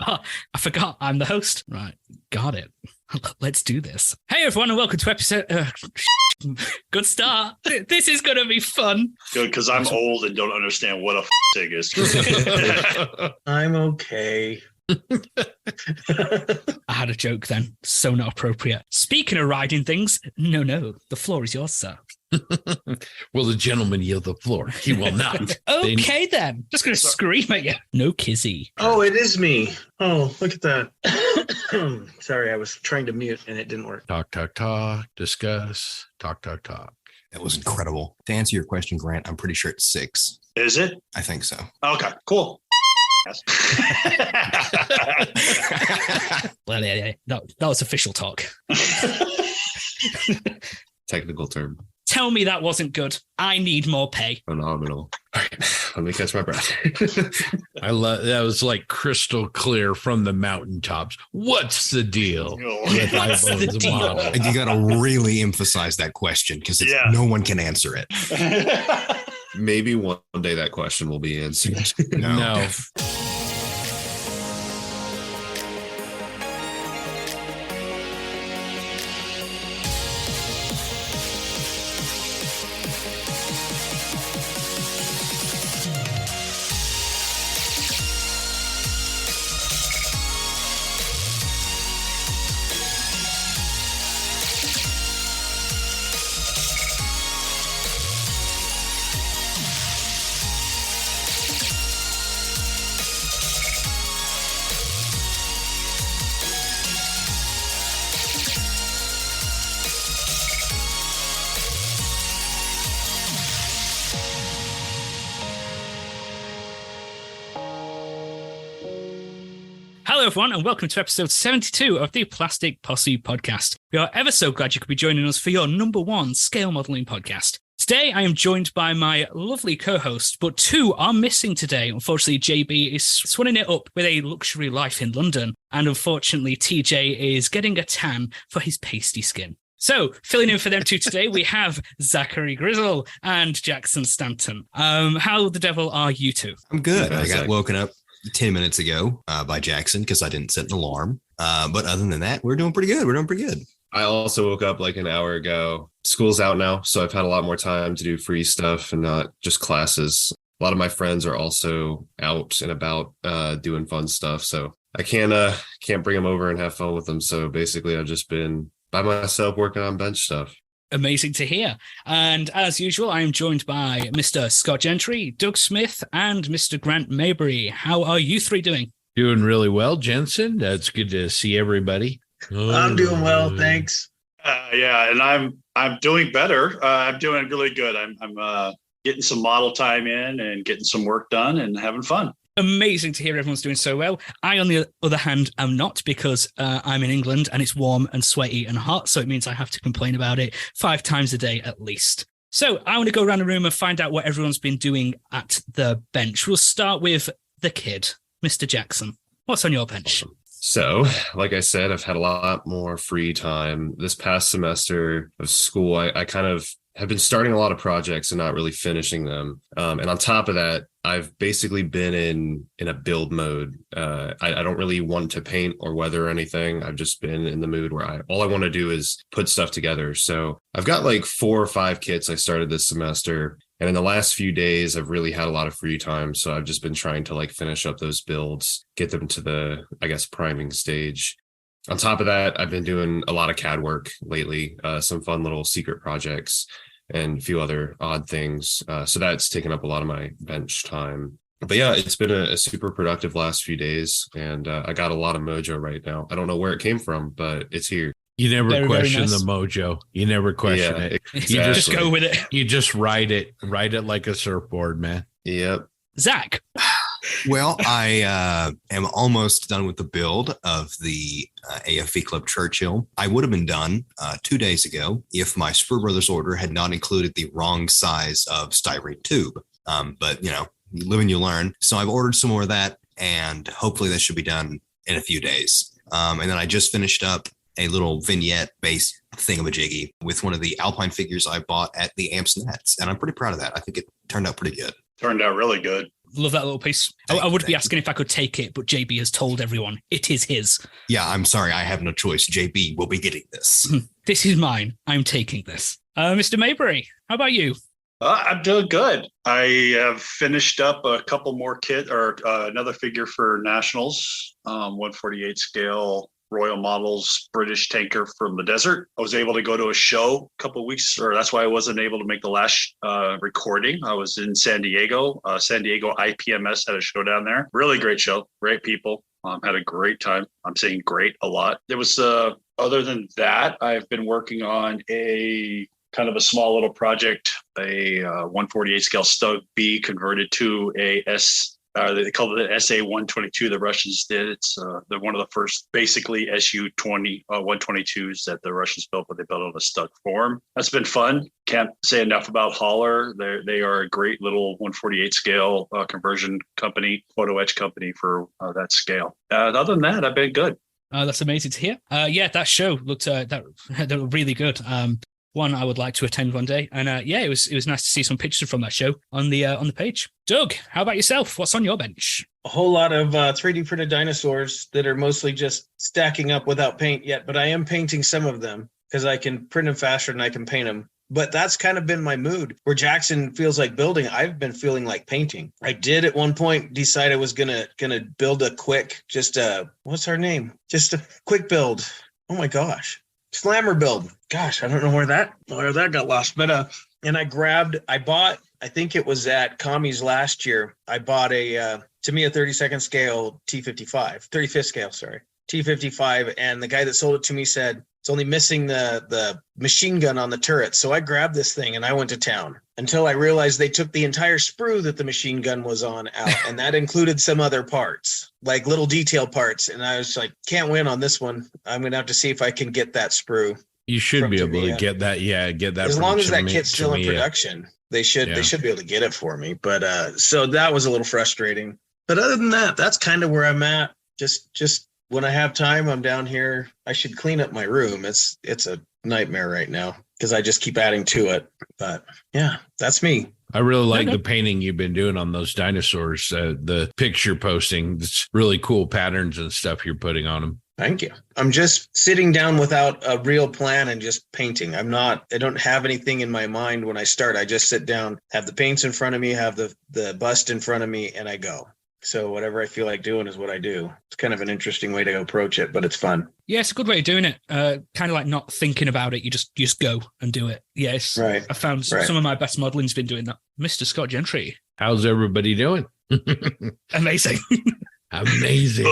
Oh, I forgot. I'm the host. Right. Got it. Let's do this. Hey, everyone, and welcome to episode... good start. This is going to be fun. Good, because I'm old and don't understand what a SIG is. I'm okay. I had a joke then. So not appropriate. Speaking of riding things, no. The floor is yours, sir. Will the gentleman yield the floor? He will not. Okay, then. Just going to scream at you. No kizzy. Oh, it is me. Oh, look at that. Sorry, I was trying to mute and it didn't work. Talk, discuss, talk. That was incredible. To answer your question, Grant, I'm pretty sure it's 6. Is it? I think so. Okay, cool. Well, yeah. That was official talk. Technical term. Tell me that wasn't good. I need more pay. Phenomenal. All right, let me catch my breath. I love that. Was like crystal clear from the mountaintops. What's the deal? With What's the iPhone's deal? model? And you got to really emphasize that question because no one can answer it. Maybe one day that question will be answered. No. Hello, everyone, and welcome to episode 72 of the Plastic Posse podcast. We are ever so glad you could be joining us for your number one scale modeling podcast. Today, I am joined by my lovely co-host, but two are missing today. Unfortunately, JB is swinning it up with a luxury life in London, and unfortunately, TJ is getting a tan for his pasty skin. So, filling in for them two today, we have Zachary Grizzle and Jackson Stanton. How the devil are you two? I'm good. I got woken up 10 minutes ago by Jackson because I didn't set an alarm. But other than that, we're doing pretty good. I also woke up like an hour ago. School's out now, so I've had a lot more time to do free stuff and not just classes. A lot of my friends are also out and about doing fun stuff, so I can't bring them over and have fun with them. So basically, I've just been by myself working on bench stuff. Amazing to hear. And as usual, I am joined by Mr. Scott Gentry, Doug Smith, and Mr. Grant Maybury. How are you three doing? Doing really well, Jensen. That's good to see everybody. I'm doing well, thanks. Yeah, and I'm doing better. I'm doing really good. I'm getting some model time in and getting some work done and having fun. Amazing to hear everyone's doing so well. I, on the other hand, am not because I'm in England and it's warm and sweaty and hot. So it means I have to complain about it 5 times a day at least. So I want to go around the room and find out what everyone's been doing at the bench. We'll start with the kid, Mr. Jackson. What's on your bench? So, like I said, I've had a lot more free time. This past semester of school, I kind of have been starting a lot of projects and not really finishing them. And on top of that, I've basically been in a build mode. I don't really want to paint or weather or anything. I've just been in the mood where all I want to do is put stuff together. So I've got like 4 or 5 kits I started this semester. And in the last few days, I've really had a lot of free time. So I've just been trying to like finish up those builds, get them to the, I guess, priming stage. On top of that, I've been doing a lot of CAD work lately, some fun little secret projects and a few other odd things. So that's taken up a lot of my bench time. But yeah, it's been a super productive last few days. And I got a lot of mojo right now. I don't know where it came from, but it's here. You never Very, question very nice. the mojo. You never question it. Exactly. You Just go with it. You just ride it like a surfboard, man. Yep. Zach. Well, I am almost done with the build of the AFV Club Churchill. I would have been done 2 days ago if my Spur Brothers order had not included the wrong size of styrene tube. But, you live and you learn. So I've ordered some more of that, and hopefully that should be done in a few days. And then I just finished up a little vignette-based thingamajiggy with one of the Alpine figures I bought at the Amps Nets, and I'm pretty proud of that. I think it turned out pretty good. Turned out really good. Love that little piece. I would be asking if I could take it, but JB has told everyone it is his. Yeah, I'm sorry. I have no choice. JB will be getting this. This is mine. I'm taking this. Mr. Maybury, how about you? I'm doing good. I have finished up a couple more another figure for Nationals, 148 scale Royal Models British tanker from the desert. I was able to go to a show a couple of weeks, or that's why I wasn't able to make the last recording. I was in San Diego. San Diego IPMS had a show down there. Really great show. Great people. Had a great time. I'm saying great a lot. There was, other than that, I've been working on a kind of a small little project, a 148 scale Stug B converted to a they called it an SA-122. The Russians did. It's they're one of the first basically Su-20 122s that the Russians built, but they built on a Stug form. That's been fun. Can't say enough about Holler. They are a great little 148 scale conversion company, photo etch company for that scale. Other than that, I've been good. That's amazing to hear. Yeah, that show looked that looked really good. One I would like to attend one day, and it was nice to see some pictures from that show on the page. Doug, how about yourself? What's on your bench? A whole lot of 3D printed dinosaurs that are mostly just stacking up without paint yet, but I am painting some of them because I can print them faster than I can paint them. But that's kind of been my mood. Where Jackson feels like building, I've been feeling like painting. I did at one point decide I was gonna build a quick, what's her name? Just a quick build. Oh my gosh. Slammer build. Gosh, I don't know where that got lost. But and I bought, I think it was at Commies last year. I bought a 32nd scale T55, 35th scale, sorry. T55, and the guy that sold it to me said it's only missing the machine gun on the turret. So I grabbed this thing and I went to town until I realized they took the entire sprue that the machine gun was on out, and that included some other parts, like little detail parts. And I was like, can't win on this one. I'm going to have to see if I can get that sprue. You should be able to get that. Yeah, get that. As long as that kit's still in production, they should be able to get it for me. But so that was a little frustrating. But other than that, that's kind of where I'm at. Just when I have time, I'm down here. I should clean up my room. It's a nightmare right now because I just keep adding to it. But yeah, that's me. I really like the painting you've been doing on those dinosaurs, the picture posting. It's really cool patterns and stuff you're putting on them. Thank you. I'm just sitting down without a real plan and just painting. I don't have anything in my mind when I start. I just sit down, have the paints in front of me, have the bust in front of me, and I go. So whatever I feel like doing is what I do. It's kind of an interesting way to approach it, but it's fun. Yeah, it's a good way of doing it. Kind of like not thinking about it. You just go and do it. Yes. Right. I found some of my best modeling's been doing that. Mr. Scott Gentry. How's everybody doing? Amazing. Amazing.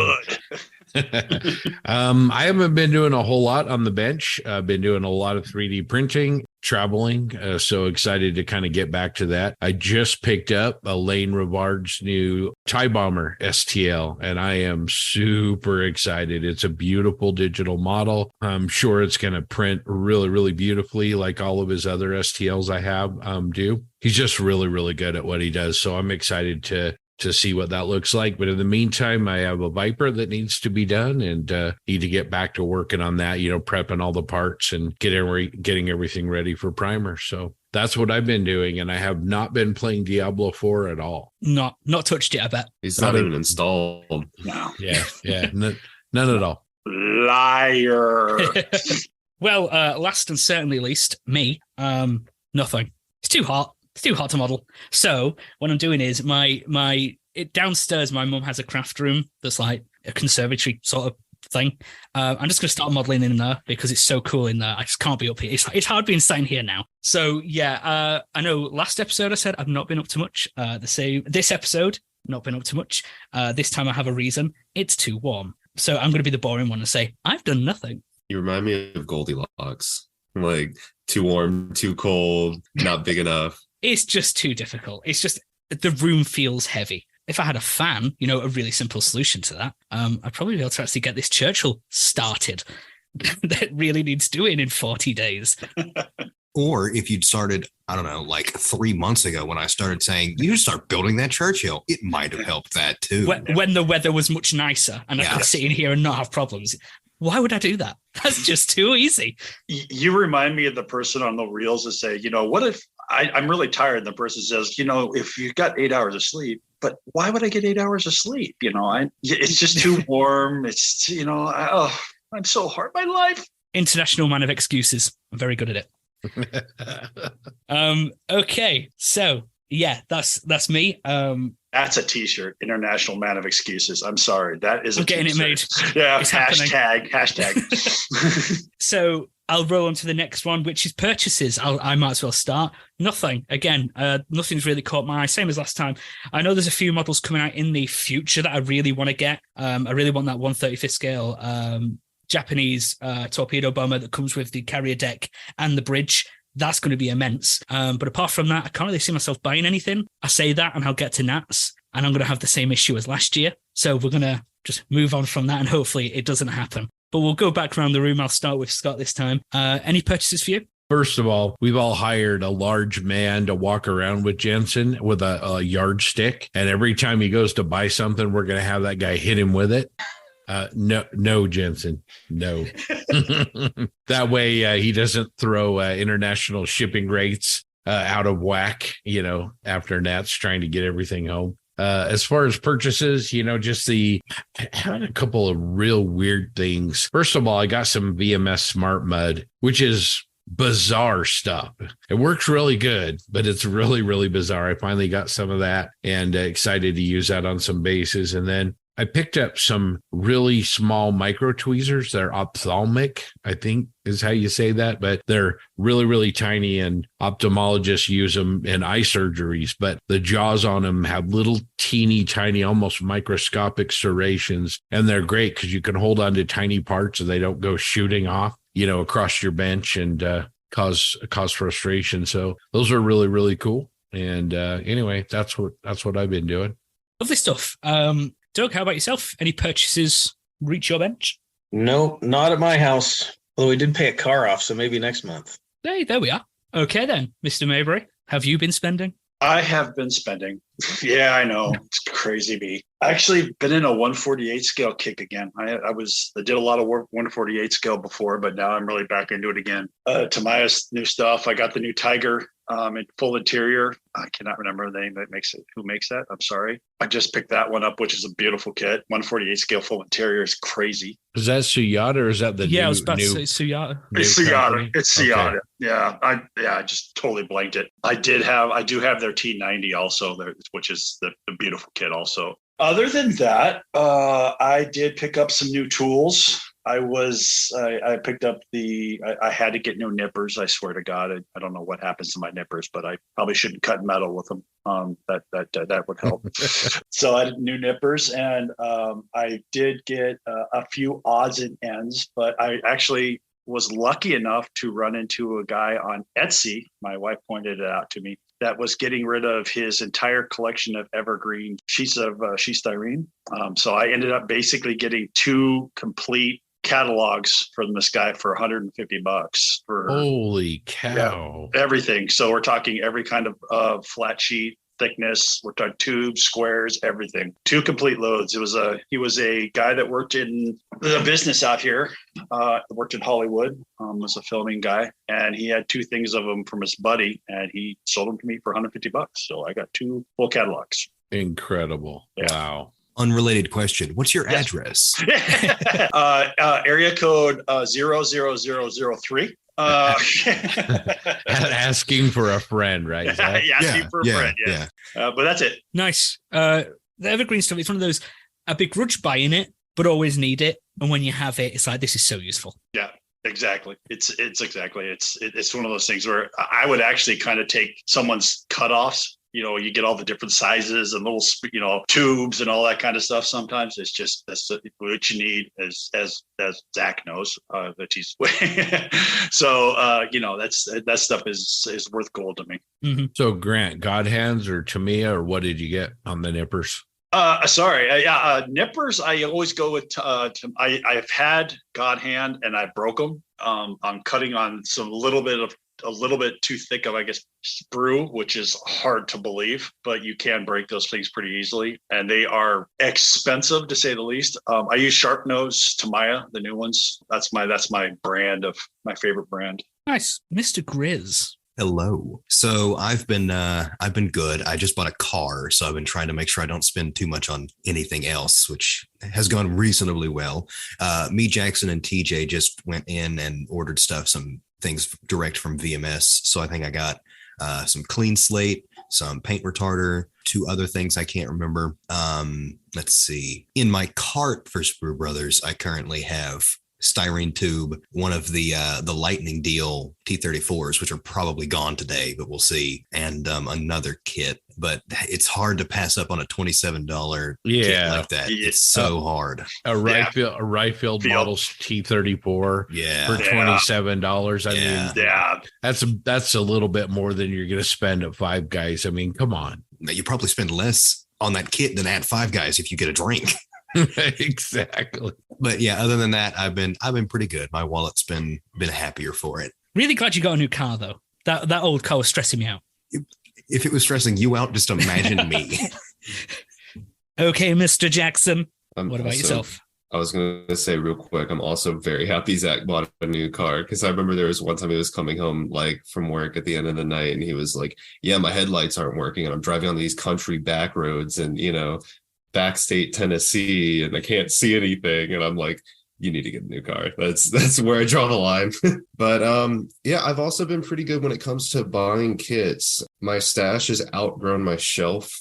I haven't been doing a whole lot on the bench. I've been doing a lot of 3D printing, traveling. So excited to kind of get back to that. I just picked up Elaine Rivard's new TIE Bomber STL, and I am super excited. It's a beautiful digital model. I'm sure it's going to print really, really beautifully like all of his other STLs I have do. He's just really, really good at what he does. So I'm excited to see what that looks like. But in the meantime, I have a Viper that needs to be done and need to get back to working on that, prepping all the parts and getting everything ready for primer. So that's what I've been doing. And I have not been playing Diablo 4 at all. Not touched it, I bet. He's not even installed. No. Yeah. None at all. Liar. Well, last and certainly least, me, nothing. It's too hot. It's too hot to model. So what I'm doing is downstairs, my mum has a craft room that's like a conservatory sort of thing. I'm just going to start modeling in there because it's so cool in there. I just can't be up here. It's hard being sitting here now. So yeah, I know last episode I said I've not been up to much. This episode, not been up to much. This time I have a reason. It's too warm. So I'm going to be the boring one and say I've done nothing. You remind me of Goldilocks. Like too warm, too cold, not big enough. It's just too difficult. It's just the room feels heavy. If I had a fan, a really simple solution to that, I'd probably be able to actually get this Churchill started. That really needs doing in 40 days. Or if you'd started, I don't know, like 3 months ago when I started saying, you start building that Churchill, it might have helped that too. When the weather was much nicer and I could sit in here and not have problems. Why would I do that? That's just too easy. You remind me of the person on the reels that say, what if I'm really tired. And the person says, if you got 8 hours of sleep, but why would I get 8 hours of sleep? It's just too warm. It's, I'm so hard. My life. International man of excuses. I'm very good at it. Okay. So yeah, that's me. That's a t-shirt. International man of excuses. I'm sorry. That is I'm getting it made. Yeah. It's Hashtag. So I'll roll on to the next one, which is purchases. I might as well start. Nothing. Again, nothing's really caught my eye. Same as last time. I know there's a few models coming out in the future that I really want to get. I really want that 1/35th scale Japanese torpedo bomber that comes with the carrier deck and the bridge. That's going to be immense. But apart from that, I can't really see myself buying anything. I say that and I'll get to Nats and I'm going to have the same issue as last year. So we're going to just move on from that and hopefully it doesn't happen. But we'll go back around the room. I'll start with Scott this time. Any purchases for you? First of all, we've all hired a large man to walk around with Jensen with a yardstick. And every time he goes to buy something, we're going to have that guy hit him with it. No, Jensen, no. That way he doesn't throw international shipping rates out of whack, after Nat's trying to get everything home. As far as purchases, I had a couple of real weird things. First of all, I got some VMS Smart Mud, which is bizarre stuff. It works really good, but it's really, really bizarre. I finally got some of that and excited to use that on some bases. And then I picked up some really small micro tweezers. They're ophthalmic, I think is how you say that, but they're really, really tiny and ophthalmologists use them in eye surgeries, but the jaws on them have little teeny tiny, almost microscopic serrations. And they're great because you can hold on to tiny parts and they don't go shooting off, across your bench and cause frustration. So those are really, really cool. And anyway, that's what I've been doing. Lovely stuff. Doug, how about yourself? Any purchases reach your bench? No, not at my house. Although we did pay a car off, so maybe next month. Hey, there we are. Okay then, Mr. Maybury, have you been spending? I have been spending. Yeah, I know. It's crazy me. I actually been in a 148 scale kick again. I did a lot of work 148 scale before, but now I'm really back into it again. Tamaya's new stuff. I got the new Tiger in full interior. I cannot remember the name that makes it. Who makes that? I'm sorry. I just picked that one up, which is a beautiful kit. 148 scale full interior is crazy. Is that Suyata or is that the new? I was about to say Suyata. It's Suyata. Company? It's Suyata. Okay. Yeah. I just totally blanked it. I do have their T90 also, which is the beautiful kit also. Other than that, I did pick up some new tools. I picked up I had to get new nippers. I swear to God, I don't know what happens to my nippers, but I probably shouldn't cut metal with them. That would help. So I had new nippers, and I did get a few odds and ends, but I actually was lucky enough to run into a guy on Etsy. My wife pointed it out to me. That was getting rid of his entire collection of evergreen sheets of styrene. So I ended up basically getting 2 complete catalogs from this guy for $150 for holy cow. Yeah, everything. So we're talking every kind of flat sheet thickness. We're talking tubes, squares, everything. 2 complete loads. He was a guy that worked in the business out here. Worked in Hollywood. Was a filming guy, and he had 2 things of them from his buddy, and he sold them to me for $150. So I got 2 full catalogs. Incredible! Yeah. Wow. Unrelated question. What's your address? Area code 00003. Asking for a friend, right? Asking for a friend. Yeah. But that's it. Nice. The evergreen stuff, it's one of those, a begrudge buying it, but always need it. And when you have it, it's like, this is so useful. Yeah, exactly. It's one of those things where I would actually kind of take someone's cutoffs. You get all the different sizes and little, tubes and all that kind of stuff. Sometimes it's just, that's what you need, as Zach knows, that he's. So, that stuff is worth gold to me. Mm-hmm. So Grant, God hands or Tamiya, or what did you get on the nippers? Nippers. I always go with, I've had God hand and I broke them. I'm cutting on a little bit too thick of, I guess, sprue, which is hard to believe, but you can break those things pretty easily. And they are expensive, to say the least. I use Sharp Nose Tamiya, the new ones. That's my brand of my favorite brand. Nice. Mr. Grizz. Hello. So I've been good. I just bought a car, so I've been trying to make sure I don't spend too much on anything else, which has gone reasonably well. Me, Jackson, and TJ just went in and ordered some things direct from VMS. So I think I got some clean slate, some paint retarder, 2 other things I can't remember. Let's see. In my cart for Sprue Brothers, I currently have styrene tube, one of the Lightning Deal T34s, which are probably gone today, but we'll see, and another kit. But it's hard to pass up on a $27 kit like that. It's so hard. A Ryefield Models T34 for $27. I mean, that's a little bit more than you're going to spend at Five Guys. I mean, come on. You probably spend less on that kit than at Five Guys if you get a drink. Exactly. But yeah, other than that, I've been pretty good. My wallet's been happier for it. Really glad you got a new car though. That old car was stressing me out. If it was stressing you out, just imagine me. Okay, Mr. Jackson. What about yourself? I was going to say real quick, I'm also very happy Zach bought a new car, because I remember there was one time he was coming home like from work at the end of the night, and he was like, yeah, my headlights aren't working and I'm driving on these country back roads and, backstate Tennessee, and I can't see anything. And I'm like, you need to get a new car. That's where I draw the line. But I've also been pretty good when it comes to buying kits. My stash has outgrown my shelf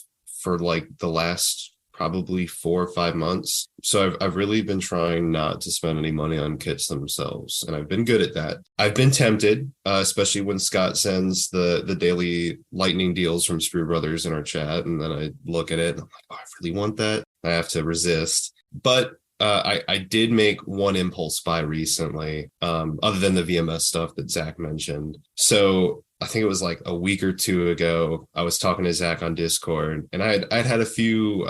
for like the last probably 4 or 5 months. So I've really been trying not to spend any money on kits themselves. And I've been good at that. I've been tempted, especially when Scott sends the daily lightning deals from Sprue Brothers in our chat. And then I look at it and I'm like, oh, I really want that. I have to resist. But I did make one impulse buy recently, other than the VMS stuff that Zach mentioned. So I think it was like a week or 2 ago, I was talking to Zach on Discord, and I'd had a few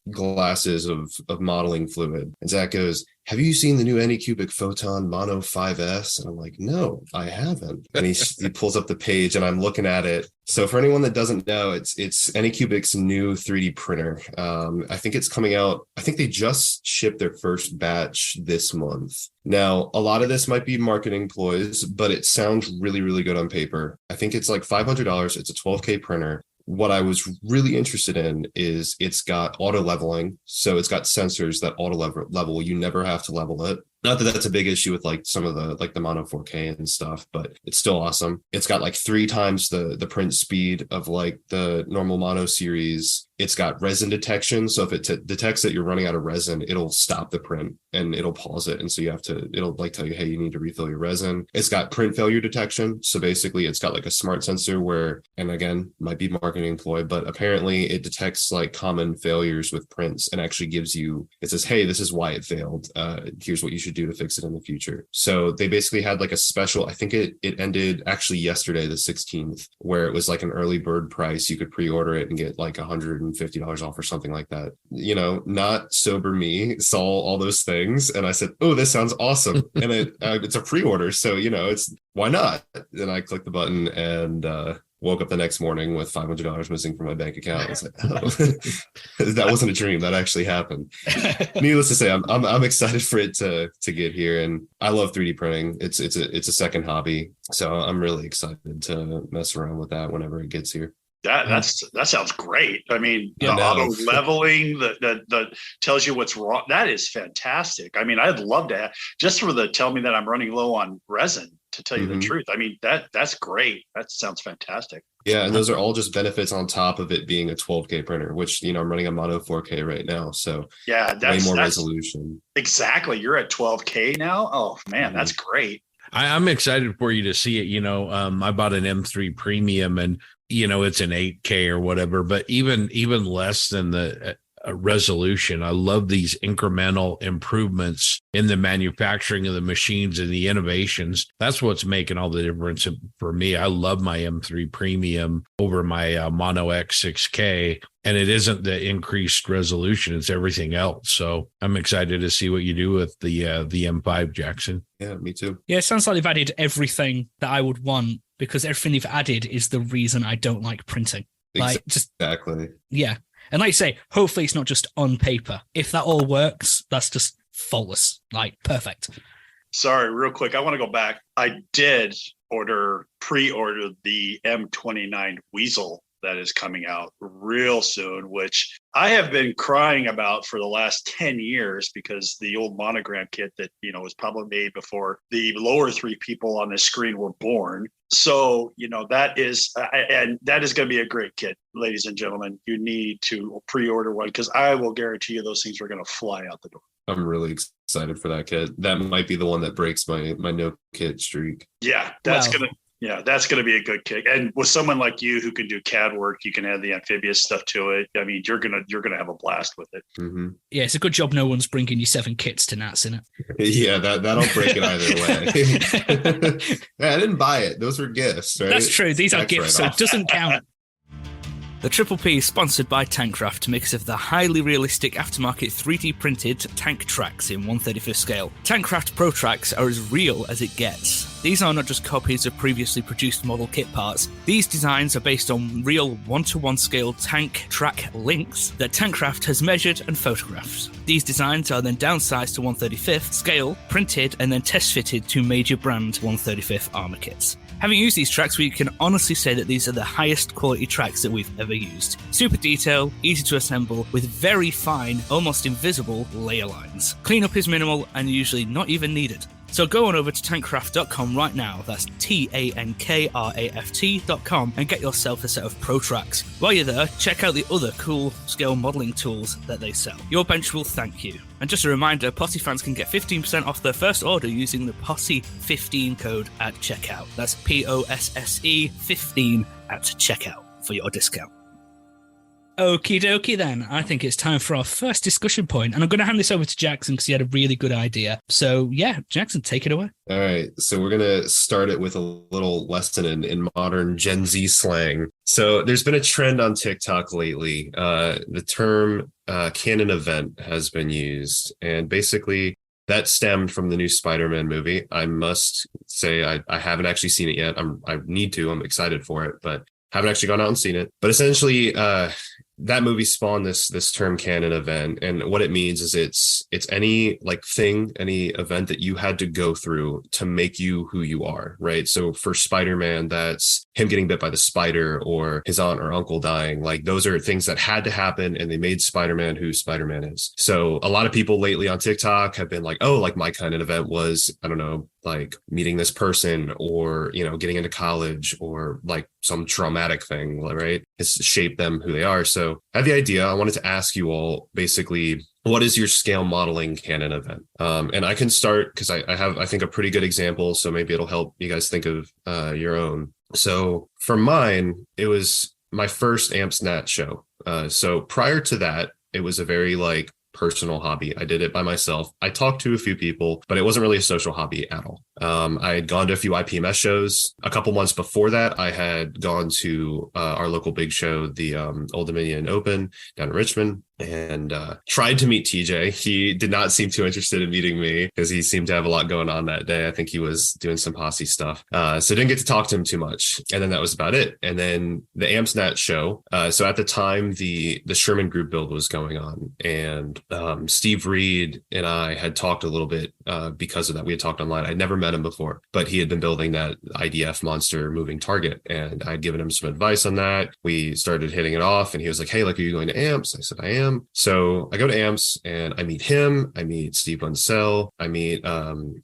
glasses of modeling fluid. And Zach goes, have you seen the new Anycubic Photon Mono 5S? And I'm like, no, I haven't. And he pulls up the page and I'm looking at it. So for anyone that doesn't know, it's Anycubic's new 3D printer. I think it's coming out. I think they just shipped their first batch this month. Now, a lot of this might be marketing ploys, but it sounds really, really good on paper. I think it's like $500. It's a 12K printer. What I was really interested in is it's got auto leveling. So it's got sensors that auto level. You never have to level it. Not that that's a big issue with like some of the Mono 4K and stuff, but it's still awesome. It's got like 3 times the print speed of like the normal Mono series. It's got resin detection. So if it detects that you're running out of resin, it'll stop the print and it'll pause it. And so it'll like tell you, hey, you need to refill your resin. It's got print failure detection. So basically it's got like a smart sensor where, and again, might be marketing employee, but apparently it detects like common failures with prints and actually gives you, it says, hey, this is why it failed. Here's what you should do to fix it in the future. So they basically had like a special, I think it ended actually yesterday, the 16th, where it was like an early bird price. You could pre-order it and get like $150 off or something like that. Not sober me saw all those things and I said, oh, this sounds awesome. And it's a pre-order. So, it's why not? And I clicked the button and woke up the next morning with $500 missing from my bank account. I was like, oh, that wasn't a dream. That actually happened. Needless to say, I'm excited for it to get here. And I love 3D printing. It's a second hobby. So I'm really excited to mess around with that whenever it gets here. That sounds great. I mean, the auto leveling that tells you what's wrong. That is fantastic. I mean, I'd love to just for tell me that I'm running low on resin, to tell you the truth. I mean, that's great. That sounds fantastic. Yeah. And those are all just benefits on top of it being a 12K printer, which, I'm running a Mono 4K right now. So yeah, that's way more resolution. Exactly. You're at 12K now. Oh man, that's great. I'm excited for you to see it. I bought an M3 Premium and, it's an 8K or whatever, but even less than the resolution. I love these incremental improvements in the manufacturing of the machines and the innovations. That's what's making all the difference for me. I love my M3 Premium over my Mono X 6K, and it isn't the increased resolution, it's everything else. So I'm excited to see what you do with the M5, Jackson. Yeah, me too. Yeah, it sounds like they've added everything that I would want, because everything they've added is the reason I don't like printing. Exactly. Yeah. And like you say, hopefully it's not just on paper. If that all works, that's just faultless, like perfect. Sorry, real quick. I want to go back. I did pre-order the M29 Weasel that is coming out real soon, which I have been crying about for the last 10 years because the old monogram kit that, was probably made before the lower three people on the screen were born. So, that is going to be a great kit, ladies and gentlemen. You need to pre-order one because I will guarantee you those things are going to fly out the door. I'm really excited for that kit. That might be the one that breaks my no kit streak. Yeah, that's going to be a good kick. And with someone like you who can do CAD work, you can add the amphibious stuff to it. I mean, you're gonna have a blast with it. Mm-hmm. Yeah, it's a good job no one's bringing you 7 kits to Nats in it. Yeah, that'll break it either way. Yeah, I didn't buy it. Those were gifts, right? That's true. These are That's gifts, right so it doesn't count. The Triple P is sponsored by Tankcraft, makers of the highly realistic aftermarket 3D printed tank tracks in 1/35 scale. Tankcraft Pro Tracks are as real as it gets. These are not just copies of previously produced model kit parts. These designs are based on real 1-to-1 scale tank track links that Tankcraft has measured and photographed. These designs are then downsized to 1/35 scale, printed, and then test fitted to major brand 1/35 armor kits. Having used these tracks, we can honestly say that these are the highest quality tracks that we've ever used. Super detailed, easy to assemble, with very fine, almost invisible layer lines. Cleanup is minimal and usually not even needed. So go on over to tankcraft.com right now, that's TANKRAFT.com, and get yourself a set of Pro Tracks. While you're there, check out the other cool scale modelling tools that they sell. Your bench will thank you. And just a reminder, Posse fans can get 15% off their first order using the Posse15 code at checkout. That's POSSE 15 at checkout for your discount. Okie dokie then. I think it's time for our first discussion point, and I'm going to hand this over to Jackson because he had a really good idea. So yeah, Jackson, take it away. All right. So we're going to start it with a little lesson in modern Gen Z slang. So there's been a trend on TikTok lately. The term Canon Event has been used, and basically that stemmed from the new Spider-Man movie. I must say I haven't actually seen it yet. I need to. I'm excited for it, but haven't actually gone out and seen it. But essentially, that movie spawned this term Canon Event, and what it means is it's any any event that you had to go through to make you who you are, right? So for Spider-Man, that's him getting bit by the spider or his aunt or uncle dying. Like those are things that had to happen, and they made Spider-Man who Spider-Man is. So a lot of people lately on TikTok have been like, oh, like my kind of event was, I don't know, like meeting this person or, getting into college or like some traumatic thing, right? It's shaped them who they are. So I had the idea. I wanted to ask you all basically, what is your scale modeling Canon event? And I can start because I have, I think, a pretty good example. So maybe it'll help you guys think of your own. So for mine, it was my first AMPS Nat show. So prior to that, it was a very personal hobby. I did it by myself. I talked to a few people, but it wasn't really a social hobby at all. I had gone to a few IPMS shows. A couple months before that, I had gone to our local big show, the Old Dominion Open down in Richmond, and tried to meet TJ. He did not seem too interested in meeting me because he seemed to have a lot going on that day. I think he was doing some posse stuff. So didn't get to talk to him too much. And then that was about it. And then the AMPS Nat show. So at the time, the Sherman group build was going on. And Steve Reed and I had talked a little bit because of that. We had talked online. I'd never met him before, but he had been building that IDF monster moving target. And I'd given him some advice on that. We started hitting it off, and he was like, hey, are you going to AMPS? I said, I am. So I go to AMPS and I meet him. I meet Steve Bunsell. I meet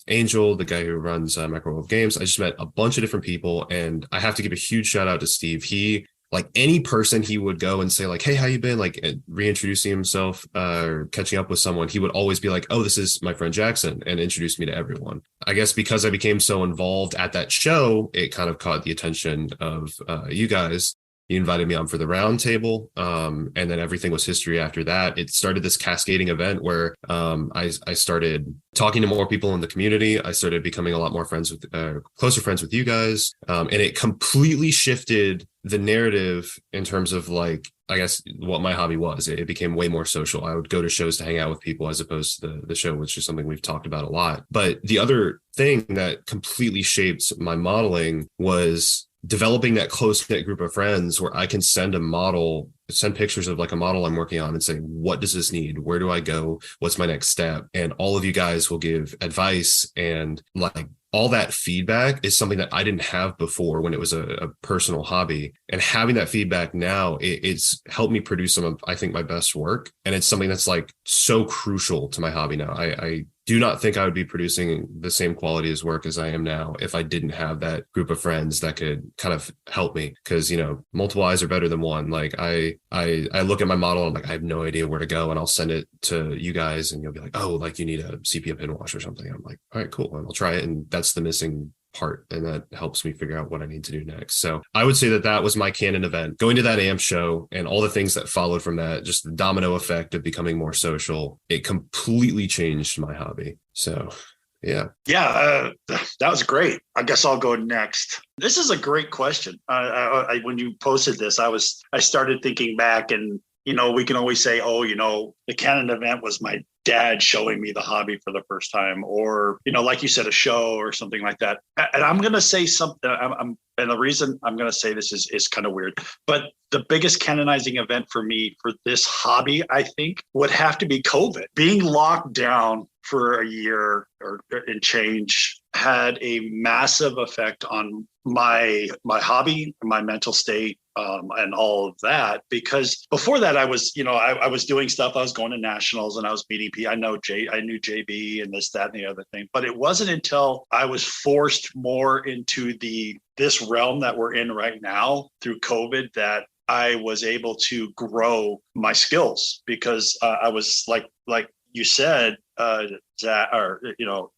Angel, the guy who runs Microwave Games. I just met a bunch of different people, and I have to give a huge shout out to Steve. He, like any person, he would go and say hey, how you been? Reintroducing himself or catching up with someone. He would always be like, oh, this is my friend Jackson, and introduce me to everyone. I guess because I became so involved at that show, it kind of caught the attention of you guys. You invited me on for the round table, and then everything was history after that. It started this cascading event where I started talking to more people in the community. I started becoming a lot more closer friends with you guys, and it completely shifted the narrative in terms of I guess what my hobby was. It became way more social. I would go to shows to hang out with people as opposed to the show, which is something we've talked about a lot. But the other thing that completely shaped my modeling was developing that close-knit group of friends where I can send pictures of a model I'm working on and say, what does this need? Where do I go? What's my next step? And all of you guys will give advice and all that feedback is something that I didn't have before when it was a personal hobby. And having that feedback now, it's helped me produce some of, I think, my best work. And it's something that's like so crucial to my hobby now. I do not think I would be producing the same quality as work as I am now if I didn't have that group of friends that could kind of help me. Because, you know, multiple eyes are better than one. Like I look at my model and I'm like, I have no idea where to go, and I'll send it to you guys and you'll be like, oh, like you need a sepia pin wash or something. I'm like, all right, cool. And I'll try it. And that's the missing part, and that helps me figure out what I need to do next. So I would say that was my Canon event, going to that AMP show and all the things that followed from that, just the domino effect of becoming more social. It completely changed my hobby. So yeah, that was great. I guess I'll go next. This is a great question. I when you posted this, I started thinking back, and you know, we can always say, oh, you know, the Canon event was my dad showing me the hobby for the first time, or, you know, like you said, a show or something like that. And I'm going to say something, and the reason I'm going to say this is kind of weird, but the biggest canonizing event for me for this hobby, I think, would have to be COVID. Being locked down for a year or and change had a massive effect on my hobby, my mental state, and all of that. Because before that, I was doing stuff. I was going to nationals and I was meeting people. I knew JB and this, that, and the other thing. But it wasn't until I was forced more into this realm that we're in right now through COVID that I was able to grow my skills, because I was like you said,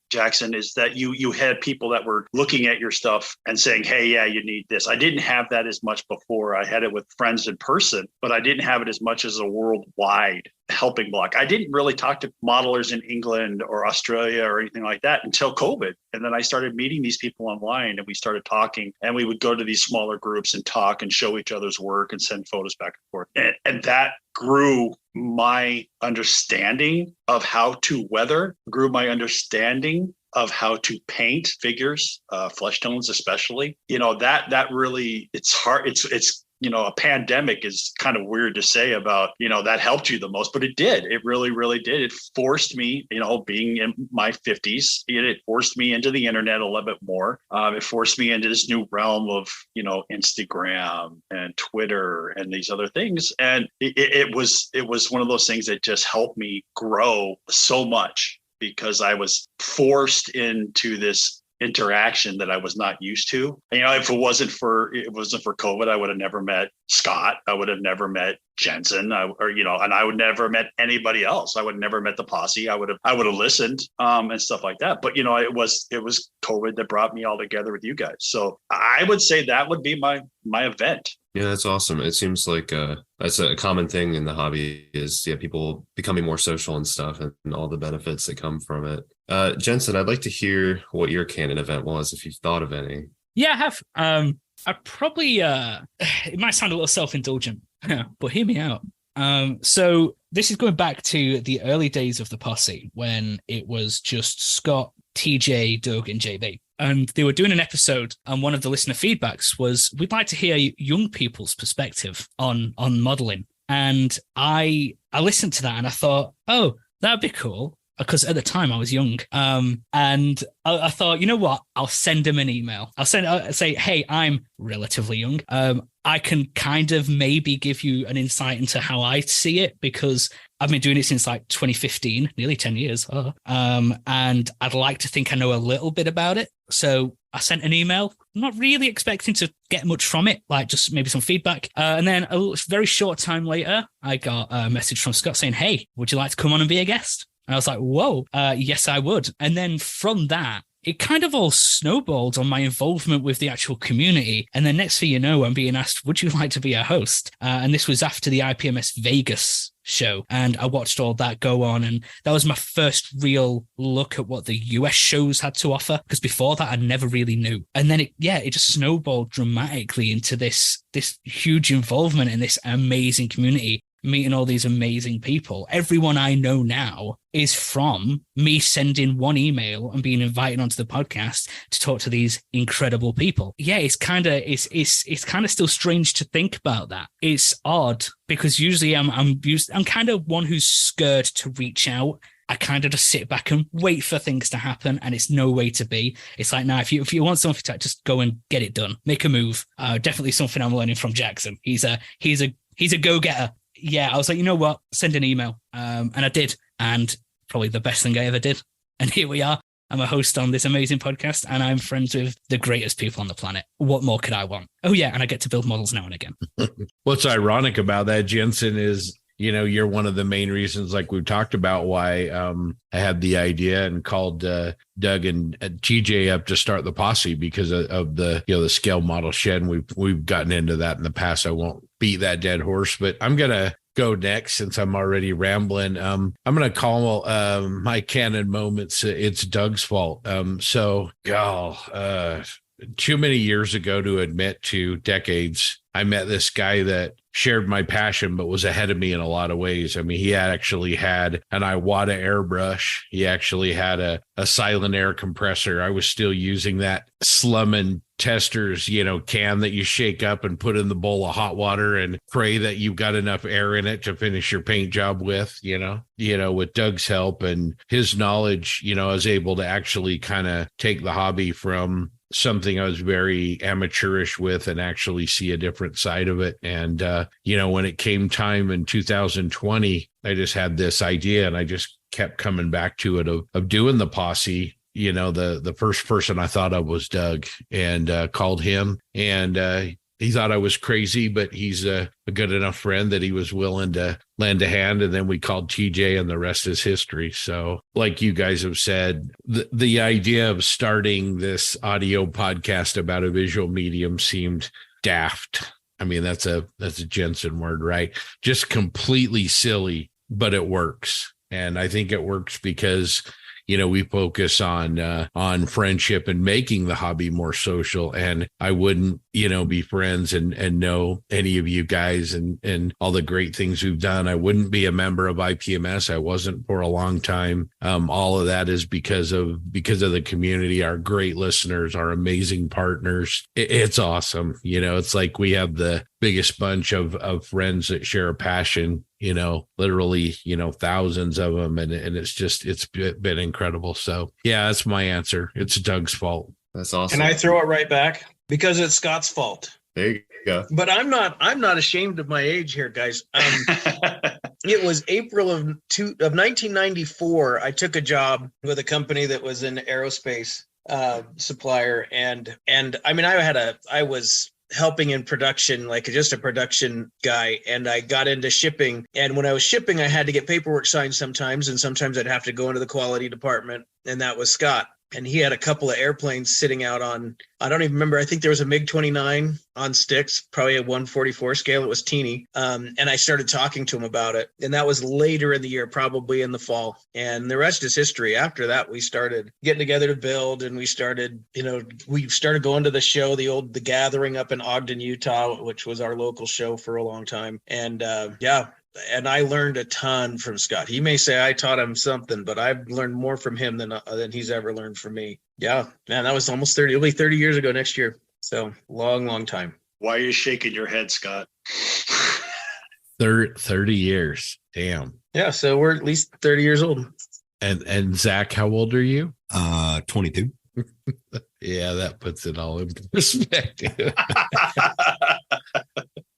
Jackson, is that you had people that were looking at your stuff and saying, hey, yeah, you need this. I didn't have that as much before. I had it with friends in person, but I didn't have it as much as a worldwide helping block. I didn't really talk to modelers in England or Australia or anything like that until COVID. And then I started meeting these people online, and we started talking, and we would go to these smaller groups and talk and show each other's work and send photos back and forth. And that grew my understanding of how to weather, grew my understanding of how to paint figures, flesh tones especially. You know, that really, it's hard. It's you know, a pandemic is kind of weird to say about, you know, that helped you the most, but it did. It really, really did. It forced me, you know, being in my 50s, it forced me into the internet a little bit more. It forced me into this new realm of, you know, Instagram and Twitter and these other things. And it was one of those things that just helped me grow so much, because I was forced into this interaction that I was not used to. You know, if it wasn't for COVID, I would have never met Scott. I would have never met Jensen, and I would never met anybody else. I would have never met the posse. I would have listened and stuff like that. But you know, it was COVID that brought me all together with you guys. So I would say that would be my event. Yeah, that's awesome. It seems like that's a common thing in the hobby is people becoming more social and stuff, and all the benefits that come from it. Jensen, I'd like to hear what your Canon event was, if you've thought of any. Yeah, I have. I probably, it might sound a little self-indulgent, but hear me out. So this is going back to the early days of the posse, when it was just Scott, TJ, Doug, and JB. And they were doing an episode, and one of the listener feedbacks was, we'd like to hear young people's perspective on modeling. And I listened to that and I thought, oh, that'd be cool. Because at the time I was young, and I thought, you know what? I'll send him an email. I'll say, hey, I'm relatively young. I can kind of maybe give you an insight into how I see it, because I've been doing it since like 2015, nearly 10 years. And I'd like to think I know a little bit about it. So I sent an email, not really expecting to get much from it, like just maybe some feedback. And then a very short time later, I got a message from Scott saying, hey, would you like to come on and be a guest? And I was like, whoa, yes, I would. And then from that, it kind of all snowballed on my involvement with the actual community. And then next thing you know, I'm being asked, would you like to be a host? And this was after the IPMS Vegas show. And I watched all that go on. And that was my first real look at what the US shows had to offer. Because before that, I never really knew. And then it just snowballed dramatically into this huge involvement in this amazing community, meeting all these amazing people. Everyone I know now is from me sending one email and being invited onto the podcast to talk to these incredible people. Yeah, it's kind of still strange to think about that. It's odd, because usually I'm kind of one who's scared to reach out I kind of just sit back and wait for things to happen, and it's no way to be. It's like, now, if you want something to just go and get it done, make a move. Definitely something I'm learning from Jackson. He's a go-getter. Yeah, I was like, you know what? Send an email. And I did. And probably the best thing I ever did. And here we are. I'm a host on this amazing podcast, and I'm friends with the greatest people on the planet. What more could I want? Oh, yeah, and I get to build models now and again. What's ironic about that, Jensen, is, you're one of the main reasons, like we've talked about, why I had the idea and called Doug and TJ up to start the posse, because of the the scale model shed. And we've gotten into that in the past. I won't beat that dead horse, but I'm gonna go next since I'm already rambling. I'm gonna call my Canon moments. It's Doug's fault. Too many years ago to admit to, decades, I met this guy that shared my passion, but was ahead of me in a lot of ways. I mean, he actually had an Iwata airbrush. He actually had a silent air compressor. I was still using that Slummin Testers, can that you shake up and put in the bowl of hot water and pray that you've got enough air in it to finish your paint job with, with Doug's help and his knowledge, I was able to actually kind of take the hobby from something I was very amateurish with and actually see a different side of it. And, when it came time in 2020, I just had this idea and I just kept coming back to it of doing the posse. The first person I thought of was Doug, and called him, and he thought I was crazy, but he's a good enough friend that he was willing to lend a hand. And then we called TJ, and the rest is history. So like you guys have said, the idea of starting this audio podcast about a visual medium seemed daft. I mean, that's a Jensen word, right? Just completely silly, but it works. And I think it works because we focus on friendship and making the hobby more social. And I wouldn't, be friends and know any of you guys and all the great things we've done. I wouldn't be a member of IPMS. I wasn't for a long time. All of that is because of the community, our great listeners, our amazing partners. It's awesome. It's like we have the biggest bunch of friends that share a passion, literally, thousands of them. And it's been incredible. So yeah, that's my answer. It's Doug's fault. That's awesome. Can I throw it right back? Because it's Scott's fault. There you go. But I'm not ashamed of my age here, guys. It was April of 1994. I took a job with a company that was an aerospace supplier. And I mean, I was helping in production, like just a production guy. And I got into shipping. And when I was shipping, I had to get paperwork signed sometimes. And sometimes I'd have to go into the quality department. And that was Scott. And he had a couple of airplanes sitting out on, I don't even remember. I think there was a MiG-29 on sticks, probably a 144 scale. It was teeny. And I started talking to him about it. And that was later in the year, probably in the fall. And the rest is history. After that, we started getting together to build. And we started going to the show, the Gathering up in Ogden, Utah, which was our local show for a long time. And and I learned a ton from Scott. He may say I taught him something, but I've learned more from him than he's ever learned from me. Yeah, man, that was almost 30. It'll be 30 years ago next year. So long time. Why are you shaking your head, Scott? 30 years. Damn. Yeah, so we're at least 30 years old. And Zach, how old are you? 22. Yeah, that puts it all in perspective.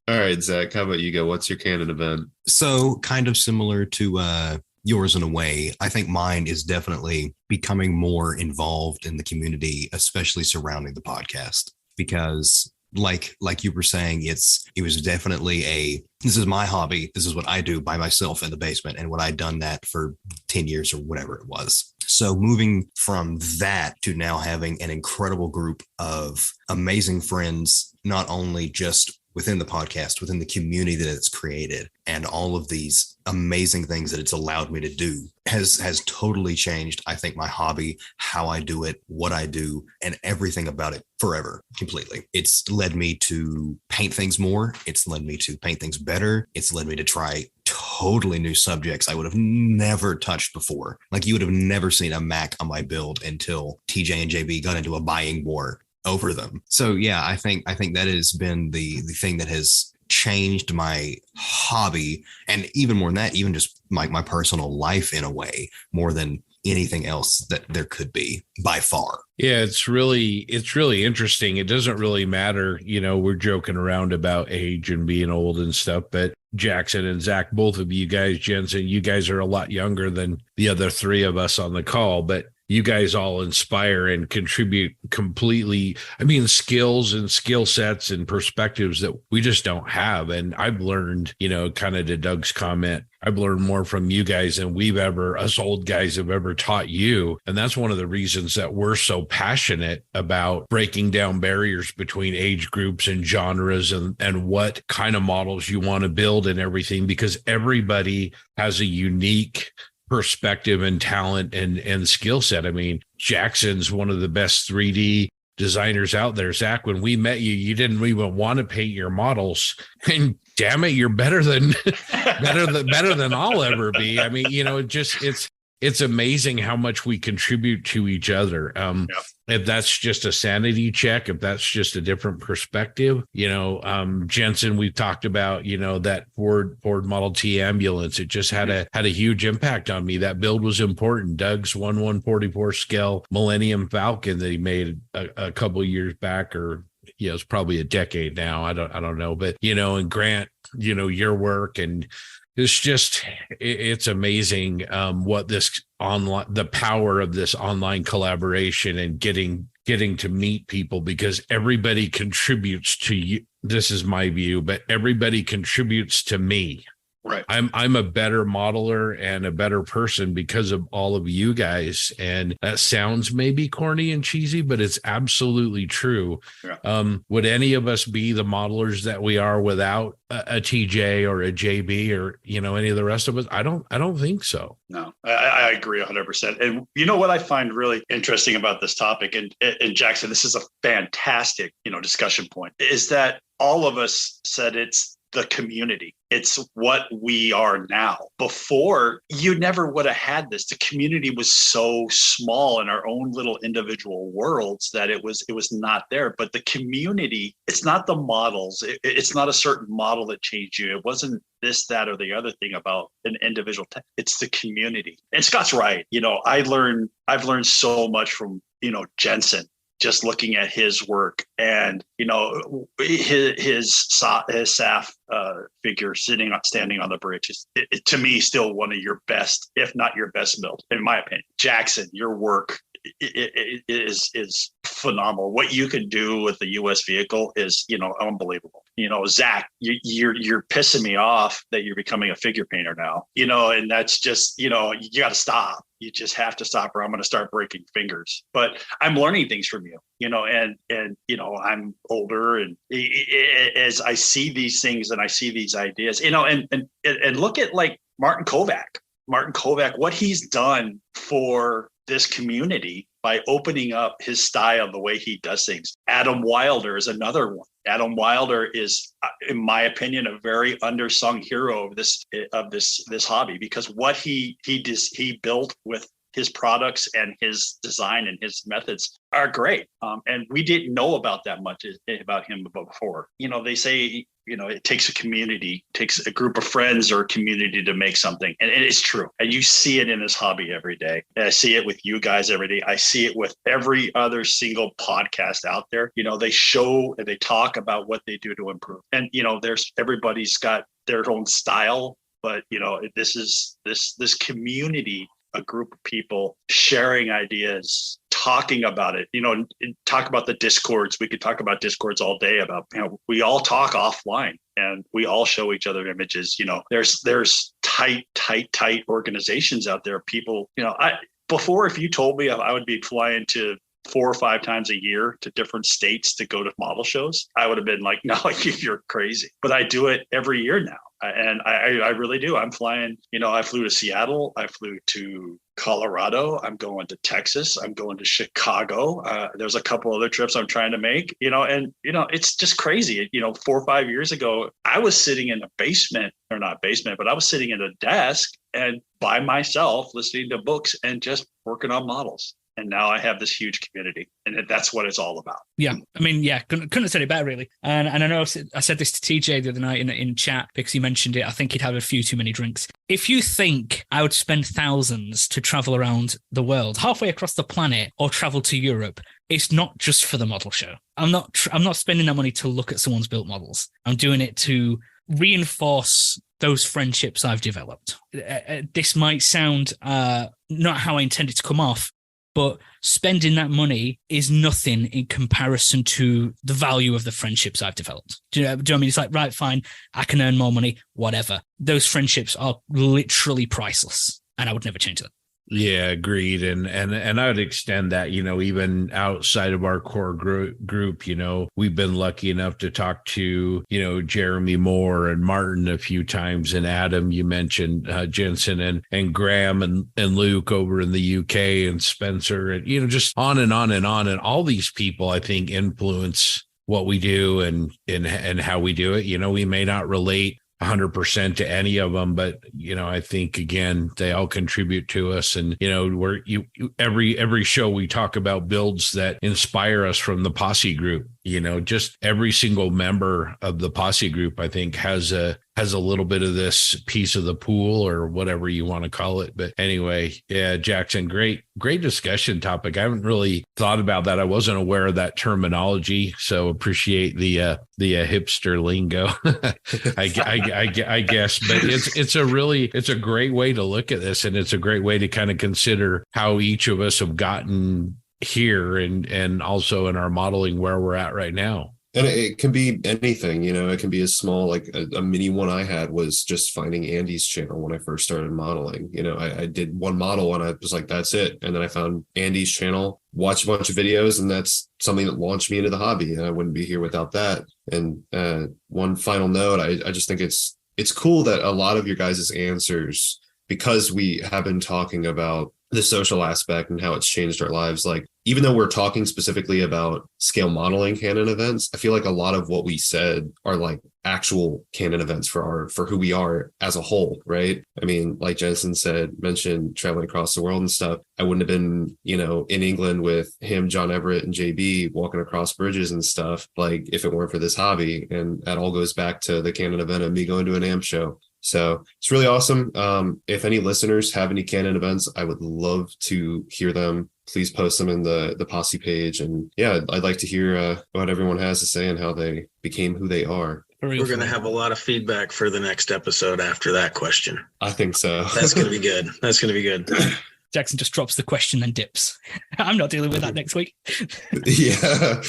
All right, Zach, how about you go? What's your Canon event? So kind of similar to yours in a way. I think mine is definitely becoming more involved in the community, especially surrounding the podcast, because like you were saying, it was definitely this is my hobby. This is what I do by myself in the basement, and what I'd done that for 10 years or whatever it was. So moving from that to now having an incredible group of amazing friends, not only just within the podcast, within the community that it's created, and all of these amazing things that it's allowed me to do has totally changed, I think, my hobby, how I do it, what I do, and everything about it forever, completely. It's led me to paint things more. It's led me to paint things better. It's led me to try totally new subjects I would have never touched before. Like, you would have never seen a Mac on my build until TJ and JB got into a buying war over them. So yeah, I think that has been the thing that has changed my hobby, and even more than that, even just my personal life in a way, more than anything else that there could be by far. Yeah, it's really interesting. It doesn't really matter. We're joking around about age and being old and stuff, but Jackson and Zach, both of you guys, Jensen, you guys are a lot younger than the other three of us on the call, but you guys all inspire and contribute completely. I mean, skills and skill sets and perspectives that we just don't have. And I've learned, kind of to Doug's comment, I've learned more from you guys than us old guys have ever taught you. And that's one of the reasons that we're so passionate about breaking down barriers between age groups and genres and what kind of models you want to build and everything, because everybody has a unique perspective and talent and skill set. I mean, Jackson's one of the best 3D designers out there. Zach, when we met you, you didn't even want to paint your models, and damn it, you're better than I'll ever be. I mean, it's amazing how much we contribute to each other. If that's just a sanity check, if that's just a different perspective, Jensen, we've talked about, that Ford Model T ambulance. It just had a huge impact on me. That build was important. Doug's 1/144 scale Millennium Falcon that he made a couple of years back, or it's probably a decade now. I don't know, but and Grant, your work, and it's amazing what this the power of this online collaboration and getting to meet people, because everybody contributes to you. This is my view, but everybody contributes to me. Right. I'm a better modeler and a better person because of all of you guys. And that sounds maybe corny and cheesy, but it's absolutely true. Yeah. Would any of us be the modelers that we are without a TJ or a JB or, any of the rest of us? I don't think so. No, I agree 100%. And you know what I find really interesting about this topic, and Jackson, this is a fantastic, discussion point, is that all of us said it's the community. It's what we are now. Before, you never would have had this. The community was so small in our own little individual worlds that it was not there. But the community, it's not the models. It's not a certain model that changed you. It wasn't this, that, or the other thing about an individual. It's the community. And Scott's right. I've learned so much from, Jensen, just looking at his work, and his SAF figure standing on the bridge is, to me, still one of your best, if not your best build, in my opinion. Jackson, your work is phenomenal. What you can do with the U.S. vehicle is unbelievable. Zach, you're pissing me off that you're becoming a figure painter now. And that's just you got to stop. You just have to stop, or I'm going to start breaking fingers. But I'm learning things from you, and I'm older, and as I see these things and I see these ideas, and look at like Martin Kovac, what he's done for this community by opening up his style, the way he does things. Adam Wilder is another one. Adam Wilder is, in my opinion, a very undersung hero of this hobby, because what he built with his products and his design and his methods are great. And we didn't know about that much about him before. They say, it takes a community, takes a group of friends or a community to make something. And it's true. And you see it in this hobby every day. And I see it with you guys every day. I see it with every other single podcast out there. They show and they talk about what they do to improve. And, everybody's got their own style, but, this is this community, a group of people sharing ideas, talking about it, talk about the discords. We could talk about discords all day about, we all talk offline and we all show each other images. There's tight organizations out there. People, before, if you told me I would be flying to 4 or 5 times a year to different states to go to model shows, I would have been like, no, you're crazy. But I do it every year now. And I really do. I'm flying, I flew to Seattle. I flew to Colorado. I'm going to Texas. I'm going to Chicago. There's a couple other trips I'm trying to make, it's just crazy. 4 or 5 years ago, I was sitting in a basement, or not basement, but I was sitting at a desk and by myself listening to books and just working on models. And now I have this huge community, and that's what it's all about. Yeah. I mean, yeah, couldn't have said it better, really. And I know I said this to TJ the other night in chat because he mentioned it. I think he'd had a few too many drinks. If you think I would spend thousands to travel around the world, halfway across the planet, or travel to Europe, it's not just for the model show. I'm not spending that money to look at someone's built models. I'm doing it to reinforce those friendships I've developed. This might sound not how I intended to come off, but spending that money is nothing in comparison to the value of the friendships I've developed. Do you know what I mean? It's like, right, fine, I can earn more money, whatever. Those friendships are literally priceless, and I would never change them. Yeah, agreed. And I would extend that, even outside of our core group, we've been lucky enough to talk to, Jeremy Moore and Martin a few times, and Adam, you mentioned Jensen and Graham and Luke over in the UK, and Spencer, and, just on and on and on. And all these people, I think, influence what we do and how we do it. We may not relate 100% to any of them, but I think again they all contribute to us, and every show we talk about builds that inspire us from the posse group. Just every single member of the posse group, I think, has a little bit of this piece of the pool, or whatever you want to call it. But anyway, yeah, Jackson, great discussion topic. I haven't really thought about that. I wasn't aware of that terminology, so appreciate the hipster lingo. I guess, but it's a great way to look at this, and it's a great way to kind of consider how each of us have gotten here, and also in our modeling where we're at right now. And it can be anything, it can be as small, like a mini one I had was just finding Andy's channel when I first started modeling. I did one model and I was like, that's it. And then I found Andy's channel, watched a bunch of videos, and that's something that launched me into the hobby. And I wouldn't be here without that. And one final note, I just think it's cool that a lot of your guys' answers, because we have been talking about the social aspect and how it's changed our lives. Like, even though we're talking specifically about scale modeling Canon events, I feel like a lot of what we said are like actual Canon events for who we are as a whole, right? I mean, like Jensen mentioned traveling across the world and stuff. I wouldn't have been, in England with him, John Everett, and JB walking across bridges and stuff, like, if it weren't for this hobby. And that all goes back to the Canon event and me going to an AM show. So it's really awesome. If any listeners have any Canon events, I would love to hear them. Please post them in the Posse page. And yeah, I'd like to hear what everyone has to say and how they became who they are. We're going to have a lot of feedback for the next episode after that question. I think so. That's going to be good. That's going to be good. Jackson just drops the question and dips. I'm not dealing with that next week. Yeah.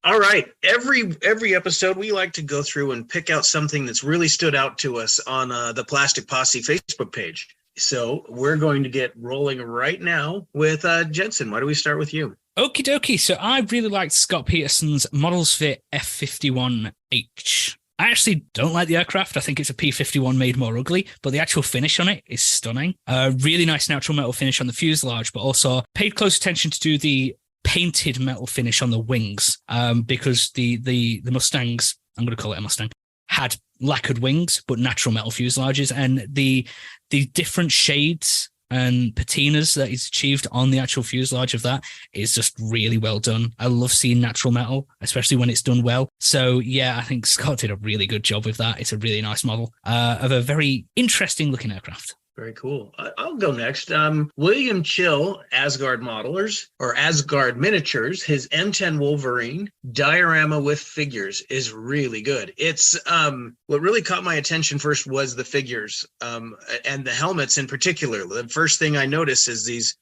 All right. Every episode, we like to go through and pick out something that's really stood out to us on the Plastic Posse Facebook page. So we're going to get rolling right now with Jensen. Why don't we start with you? Okie dokie. So I really liked Scott Peterson's Models Fit F51H. I actually don't like the aircraft. I think it's a P-51 made more ugly, but the actual finish on it is stunning. Really nice natural metal finish on the fuselage, but also paid close attention to the painted metal finish on the wings, because the Mustangs, I'm going to call it a Mustang, had lacquered wings, but natural metal fuselages, and the different shades and patinas that is achieved on the actual fuselage of that is just really well done. I love seeing natural metal, especially when it's done well. So yeah, I think Scott did a really good job with that. It's a really nice model of a very interesting looking aircraft. Very cool. I'll go next. William Chill, Asgard Modelers, or Asgard Miniatures, his M10 Wolverine diorama with figures is really good. It's what really caught my attention first was the figures, and the helmets in particular. The first thing I noticed is these,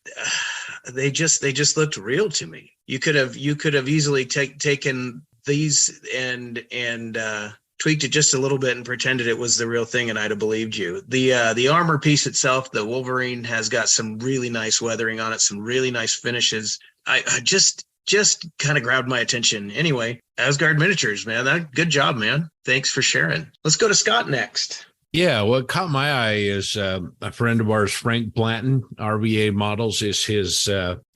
they just looked real to me. You could have easily taken these and tweaked it just a little bit and pretended it was the real thing, and I'd have believed you. The armor piece itself, the Wolverine, has got some really nice weathering on it, some really nice finishes. I just kind of grabbed my attention. Anyway, Asgard Miniatures, man, good job, man. Thanks for sharing. Let's go to Scott next. Yeah, what caught my eye is a friend of ours, Frank Blanton, RVA Models is his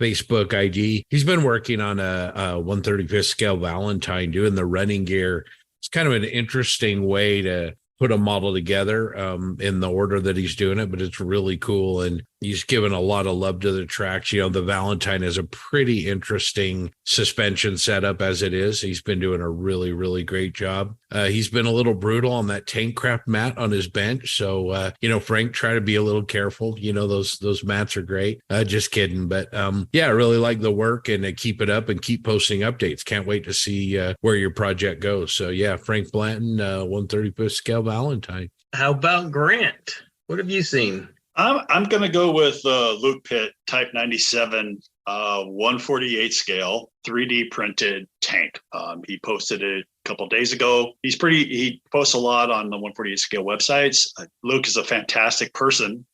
Facebook ID. He's been working on a 135th scale Valentine, doing the running gear. It's kind of an interesting way to put a model together in the order that he's doing it, but it's really cool. And, He's given a lot of love to the tracks. The Valentine is a pretty interesting suspension setup as it is. He's been doing a really, really great job. He's been a little brutal on that tank craft mat on his bench. So, Frank, try to be a little careful. Those mats are great. Just kidding. But I really like the work, and keep it up and keep posting updates. Can't wait to see where your project goes. So, Frank Blanton, 135th scale Valentine. How about Grant? What have you seen? I'm going to go with Luke Pitt Type 97 148 scale 3D printed tank. He posted it a couple of days ago. He posts a lot on the 148 scale websites. Luke is a fantastic person.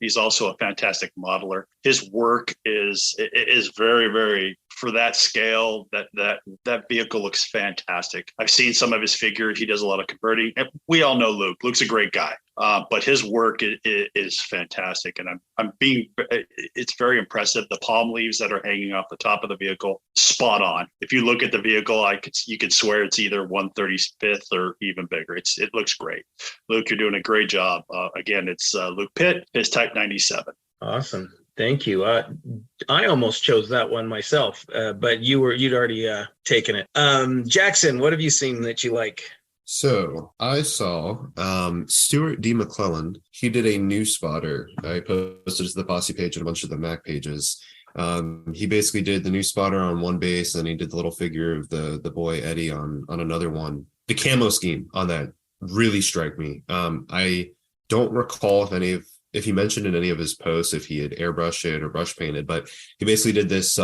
He's also a fantastic modeler. His work is very, very, for that scale, that vehicle looks fantastic. I've seen some of his figures. He does a lot of converting. We all know Luke. Luke's a great guy, but his work is fantastic. And it's very impressive. The palm leaves that are hanging off the top of the vehicle, spot on. If you look at the vehicle, you could swear it's either 135th or even bigger. It looks great. Luke, you're doing a great job. Again, it's Luke Pitt, his Type 97. Awesome. Thank you. I almost chose that one myself, but you'd already taken it. Jackson, what have you seen that you like? So I saw Stuart D. McClellan. He did a new spotter. I posted it to the Posse page and a bunch of the Mac pages. He basically did the new spotter on one base, and he did the little figure of the boy Eddie on another one. The camo scheme on that really struck me. I don't recall if he mentioned in any of his posts if he had airbrushed it or brush painted, but he basically did this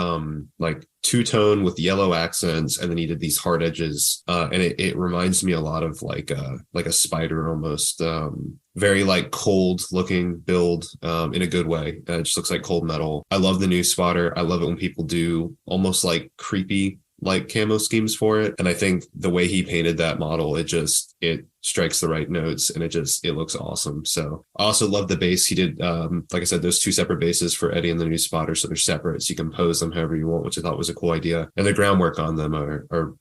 like two-tone with yellow accents, and then he did these hard edges, and it reminds me a lot of like a spider almost. Very like cold looking build in a good way. It just looks like cold metal. I love the new spotter. I love it when people do almost like creepy like camo schemes for it, and I think the way he painted that model, it strikes the right notes, and it looks awesome. So I also love the base he did. Like I said, those two separate bases for Eddie and the new spotter, so they're separate, so you can pose them however you want, which I thought was a cool idea. And the groundwork on them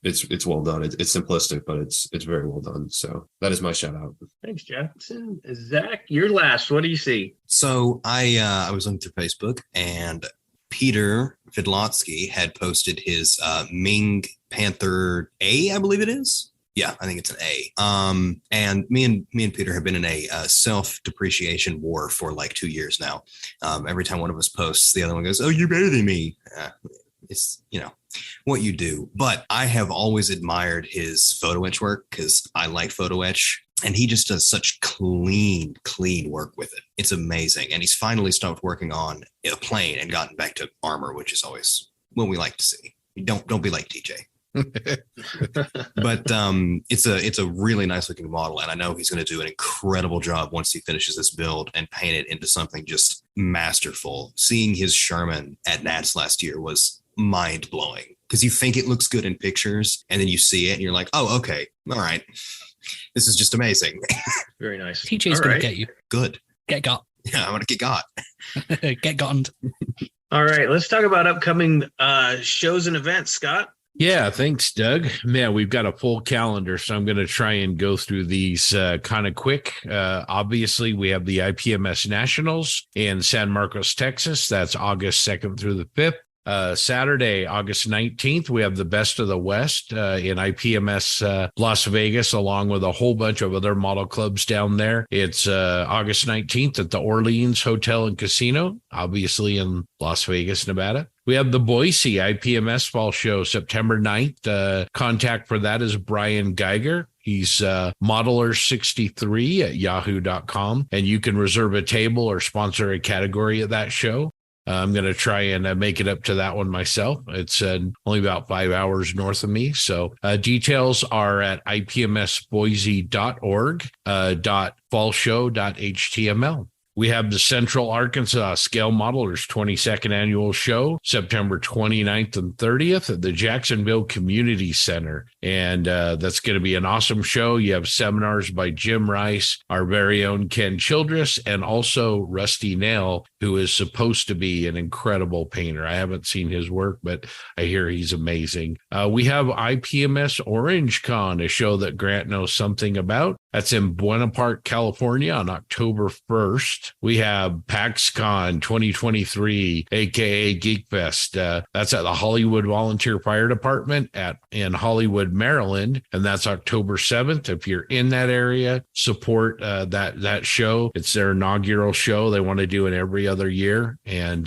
it's well done. It's simplistic, but it's very well done. So that is my shout out. Thanks, Jackson. Zach, you're last. What do you see? So I was looking through Facebook, and Peter Vidlotsky had posted his Ming Panther A, I believe it is. Yeah, I think it's an A. And me and Peter have been in a self-depreciation war for like 2 years now. Every time one of us posts, the other one goes, "Oh, you're better than me." It's what you do. But I have always admired his photo etch work because I like photo etch. And he just does such clean work with it. It's amazing. And he's finally stopped working on a plane and gotten back to armor, which is always what we like to see. Don't be like TJ. But it's a really nice looking model, and I know he's going to do an incredible job once he finishes this build and paint it into something just masterful. Seeing his Sherman at Nats last year was mind blowing, because you think it looks good in pictures, and then you see it and you're like, oh, okay, all right. This is just amazing. Very nice. TJ's going to get you. Good. Get got. Yeah, I want to get got. Get gotten. All right, let's talk about upcoming shows and events, Scott. Yeah, thanks, Doug. Man, we've got a full calendar, so I'm going to try and go through these kind of quick. Obviously, we have the IPMS Nationals in San Marcos, Texas. That's August 2nd through the 5th. Saturday, August 19th, we have the Best of the West in IPMS Las Vegas, along with a whole bunch of other model clubs down there. It's August 19th at the Orleans Hotel and Casino, obviously in Las Vegas, Nevada. We have the Boise IPMS Fall Show, September 9th. Contact for that is Brian Geiger. He's modeler63 at yahoo.com, and you can reserve a table or sponsor a category at that show. I'm going to try and make it up to that one myself. It's only about 5 hours north of me. So details are at ipmsboise.org, .fallshow.html. We have the Central Arkansas Scale Modelers 22nd Annual Show, September 29th and 30th at the Jacksonville Community Center. And that's going to be an awesome show. You have seminars by Jim Rice, our very own Ken Childress, and also Rusty Nail, who is supposed to be an incredible painter. I haven't seen his work, but I hear he's amazing. We have IPMS Orange Con, a show that Grant knows something about. That's in Buena Park, California on October 1st. We have PAXCon 2023, aka Geek Fest. That's at the Hollywood Volunteer Fire Department in Hollywood, Maryland. And that's October 7th. If you're in that area, support that show. It's their inaugural show. They want to do it every other year, and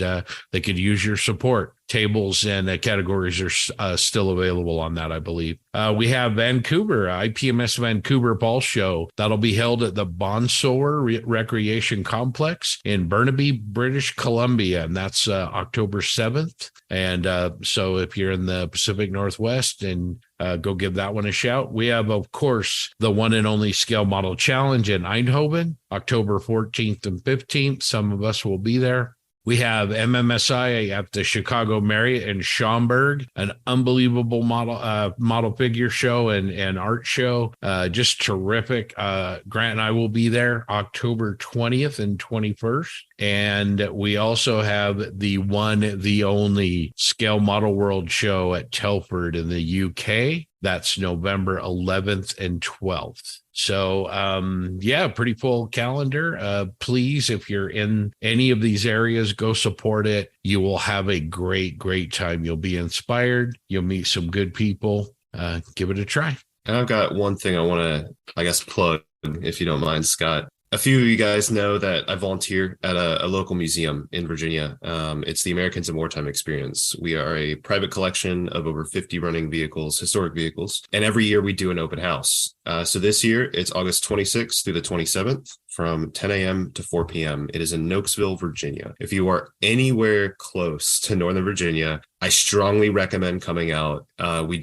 they could use your support. Tables and categories are still available on that, I believe. We have Vancouver, IPMS Vancouver Ball Show. That'll be held at the Bonsor Recreation Complex in Burnaby, British Columbia, and that's October 7th. And so if you're in the Pacific Northwest, and go give that one a shout. We have, of course, the one and only Scale Model Challenge in Eindhoven, October 14th and 15th. Some of us will be there. We have MMSI at the Chicago Marriott in Schaumburg, an unbelievable model figure show and art show. Just terrific. Grant and I will be there October 20th and 21st. And we also have the one, the only Scale Model World Show at Telford in the UK. That's November 11th and 12th. So, pretty full calendar. Please, if you're in any of these areas, go support it. You will have a great, great time. You'll be inspired. You'll meet some good people. Give it a try. And I've got one thing I want to, plug, if you don't mind, Scott. A few of you guys know that I volunteer at a local museum in Virginia. It's the Americans in Wartime Experience. We are a private collection of over 50 running vehicles, historic vehicles. And every year we do an open house. So this year it's August 26th through the 27th from 10 a.m. to 4 p.m. It is in Nokesville, Virginia. If you are anywhere close to Northern Virginia, I strongly recommend coming out. We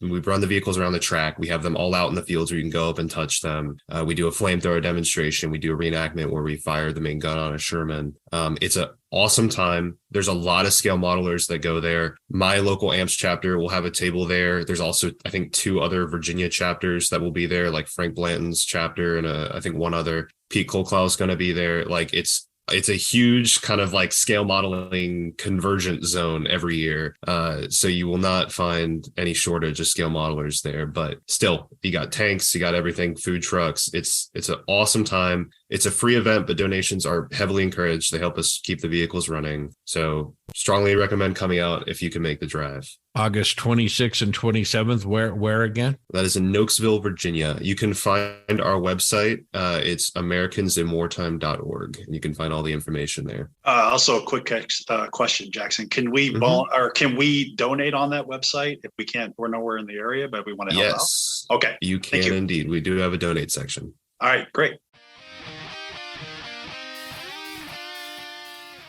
run the vehicles around the track. We have them all out in the fields where you can go up and touch them. We do a flamethrower demonstration. We do a reenactment where we fire the main gun on a Sherman. It's an awesome time. There's a lot of scale modelers that go there. My local AMPS chapter will have a table there. There's also, I think, 2 other Virginia chapters that will be there, like Frank Blanton's chapter and I think one other. Pete Colclough is going to be there. Like it's a huge kind of like scale modeling convergent zone every year. So you will not find any shortage of scale modelers there, but still you got tanks, you got everything, food trucks. It's an awesome time. It's a free event, but donations are heavily encouraged. They help us keep the vehicles running. So strongly recommend coming out if you can make the drive. August 26th and 27th. Where again? That is in Nokesville, Virginia. You can find our website. It's americansinwartime.org, and you can find all the information there. Also, a quick question, Jackson. Can we can we donate on that website if we can't? We're nowhere in the area, but we want to help out. Yes. Okay. You can indeed. We do have a donate section. All right. Great.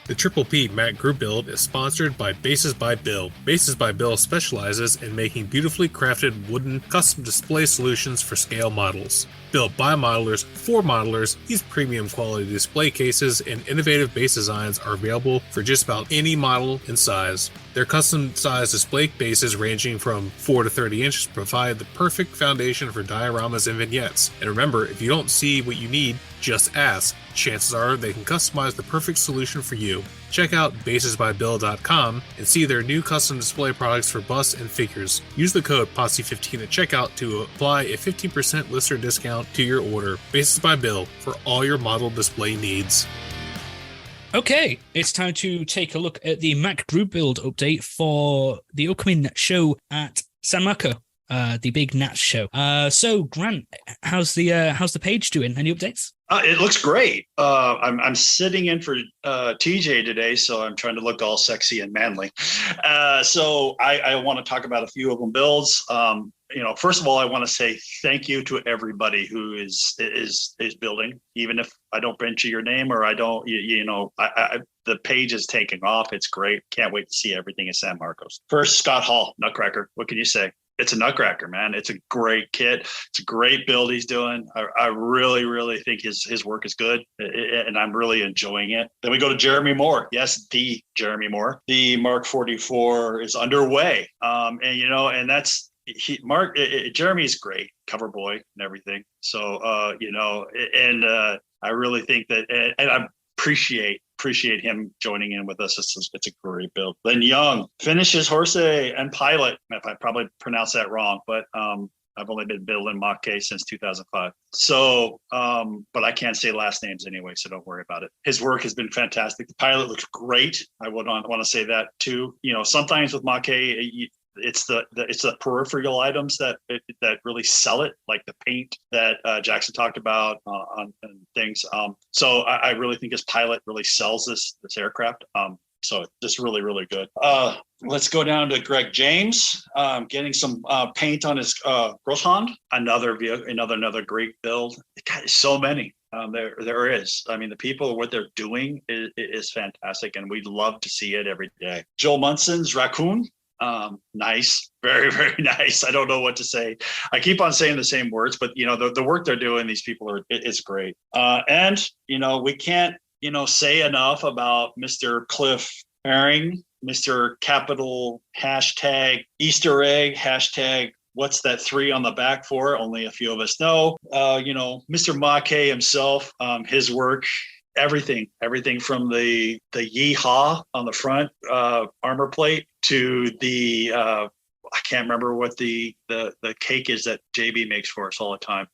The Triple P Mac Group Build is sponsored by Bases by Bill. Bases by Bill specializes in making beautifully crafted wooden custom display solutions for scale models. Built by modelers for modelers, these premium quality display cases and innovative base designs are available for just about any model and size. Their custom size display bases ranging from 4 to 30 inches provide the perfect foundation for dioramas and vignettes. And remember, if you don't see what you need, just ask. Chances are they can customize the perfect solution for you. Check out basesbybill.com and see their new custom display products for busts and figures. Use the code POSSE15 at checkout to apply a 15% listener discount to your order. Bases by Bill for all your model display needs. Okay, it's time to take a look at the Mac Group Build update for the upcoming show at San Marco, the big NATS show. So, Grant, how's the page doing? Any updates? It looks great. I'm sitting in for TJ today, so I'm trying to look all sexy and manly. So I want to talk about a few of them builds. First of all, I want to say thank you to everybody who is building, even if I don't mention your name or I don't. The page is taking off. It's great. Can't wait to see everything in San Marcos. First, Scott Hall, Nutcracker. What can you say? It's a Nutcracker, man. It's a great kit. It's a great build he's doing. I really, really think his work is good, and I'm really enjoying it. Then we go to Jeremy Moore. Yes, the Jeremy Moore. The Mark 44 is underway, and that's Jeremy is great, cover boy and everything. So I really think that, and I appreciate him joining in with us. It's a great build. Then Young finishes Horse and Pilot. If I probably pronounced that wrong, but I've only been building Mach-K since 2005. So, but I can't say last names anyway, so don't worry about it. His work has been fantastic. The pilot looks great. I would want to say that too. Sometimes with Mach-K, it's the peripheral items that really sell it, like the paint that Jackson talked about on things. So I really think his pilot really sells this aircraft. So just really, really good. Let's go down to Greg James, getting some paint on his Groshand. Another vehicle, another great build. God, so many. There is. I mean, the people, what they're doing is fantastic, and we'd love to see it every day. Joel Munson's Raccoon. Nice, very, very nice. I don't know what to say. I keep on saying the same words, but the work they're doing, these people it's great. And we can't say enough about Mr. Cliff Herring, Mr. Capital # Easter egg # what's that 3 on the back for? Only a few of us know. Mr. Mach-K himself, his work. Everything from the Yeehaw on the front armor plate to the I can't remember what the cake is that JB makes for us all the time.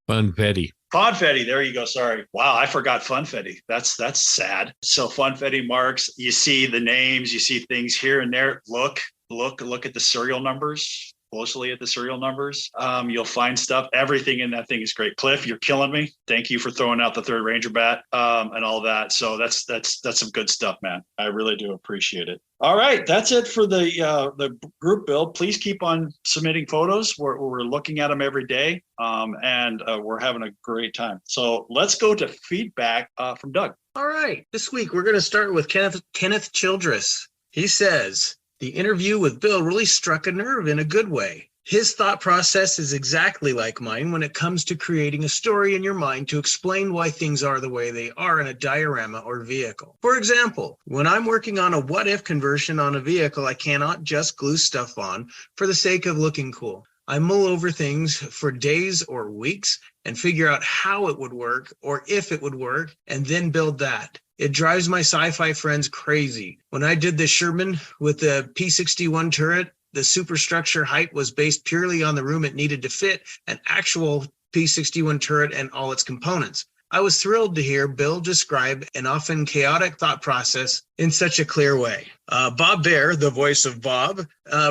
Funfetti. Funfetti, there you go. Sorry. Wow, I forgot Funfetti. That's sad. So Funfetti marks, you see the names, you see things here and there. Look at the serial numbers. Closely at the serial numbers. You'll find stuff. Everything in that thing is great. Cliff, you're killing me. Thank you for throwing out the 3rd Ranger bat and all that. So that's some good stuff, man. I really do appreciate it. All right, that's it for the group build. Please keep on submitting photos. We're looking at them every day, and we're having a great time. So let's go to feedback from Doug. All right, this week we're going to start with Kenneth Childress. He says, the interview with Bill really struck a nerve in a good way. His thought process is exactly like mine when it comes to creating a story in your mind to explain why things are the way they are in a diorama or vehicle. For example, when I'm working on a what-if conversion on a vehicle, I cannot just glue stuff on for the sake of looking cool. I mull over things for days or weeks and figure out how it would work or if it would work, and then build that. It drives my sci-fi friends crazy. When I did the Sherman with the P-61 turret, the superstructure height was based purely on the room it needed to fit an actual P-61 turret and all its components. I was thrilled to hear Bill describe an often chaotic thought process in such a clear way. Bob Bear, the voice of Bob,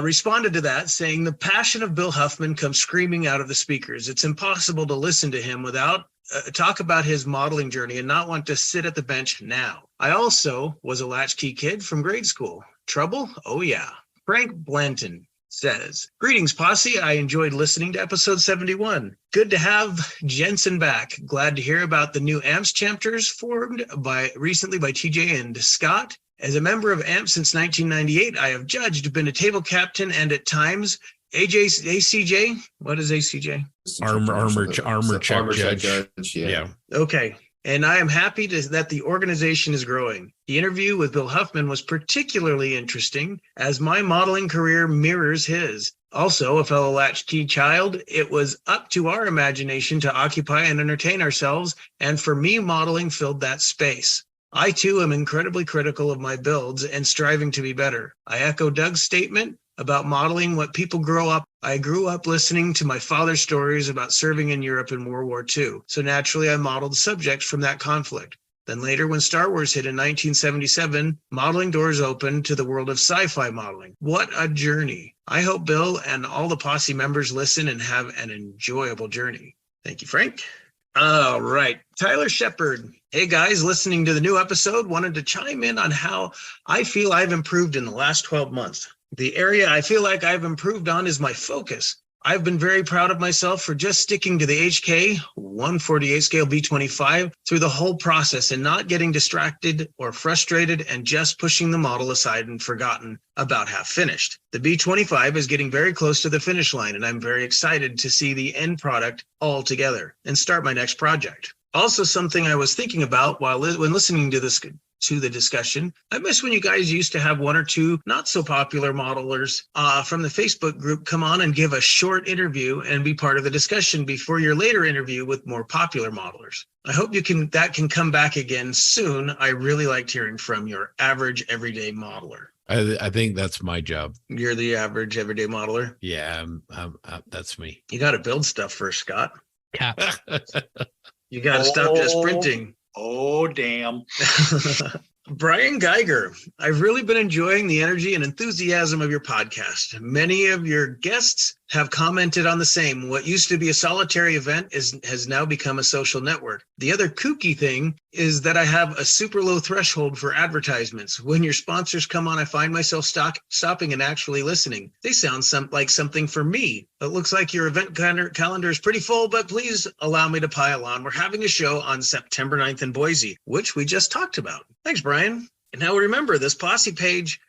responded to that, saying the passion of Bill Huffman comes screaming out of the speakers. It's impossible to listen to him without talk about his modeling journey and not want to sit at the bench now. I also was a latchkey kid from grade school. Trouble? Oh yeah. Frank Blanton says, greetings, posse. I enjoyed listening to episode 71. Good to have Jensen back. Glad to hear about the new AMPS chapters formed recently by TJ and Scott. As a member of AMPS since 1998, I have judged, been a table captain, and at times ACJ. What is ACJ? Armor check judge. Yeah. Okay. And I am happy that the organization is growing. The interview with Bill Huffman was particularly interesting as my modeling career mirrors his. Also, a fellow latchkey child, it was up to our imagination to occupy and entertain ourselves, and for me, modeling filled that space. I, too, am incredibly critical of my builds and striving to be better. I echo Doug's statement about modeling what people grow up. I grew up listening to my father's stories about serving in Europe in World War II, so naturally I modeled subjects from that conflict. Then later, when Star Wars hit in 1977, modeling doors opened to the world of sci-fi modeling. What a journey. I hope Bill and all the posse members listen and have an enjoyable journey. Thank you, Frank. All right. Tyler Shepard. Hey, guys, listening to the new episode, wanted to chime in on how I feel I've improved in the last 12 months. The area I feel like I've improved on is my focus. I've been very proud of myself for just sticking to the HK 148 scale B25 through the whole process and not getting distracted or frustrated and just pushing the model aside and forgotten about half finished. The B25 is getting very close to the finish line, and I'm very excited to see the end product all together and start my next project. Also, something I was thinking about when listening to the discussion, I miss when you guys used to have one or two not so popular modelers from the Facebook group come on and give a short interview and be part of the discussion before your later interview with more popular modelers. I hope that can come back again soon. I really liked hearing from your average everyday modeler. I think that's my job. You're the average everyday modeler. Yeah, that's me. You got to build stuff first, Scott. Cap. You got to stop just printing. Oh, damn. Brian Geiger, I've really been enjoying the energy and enthusiasm of your podcast. Many of your guests have commented on the same. What used to be a solitary event has now become a social network. The other kooky thing is that I have a super low threshold for advertisements. When your sponsors come on, I find myself stopping and actually listening. They sound like something for me. It looks like your event calendar is pretty full, but please allow me to pile on. We're having a show on September 9th in Boise, which we just talked about. Thanks, Brian. And now remember, this Posse page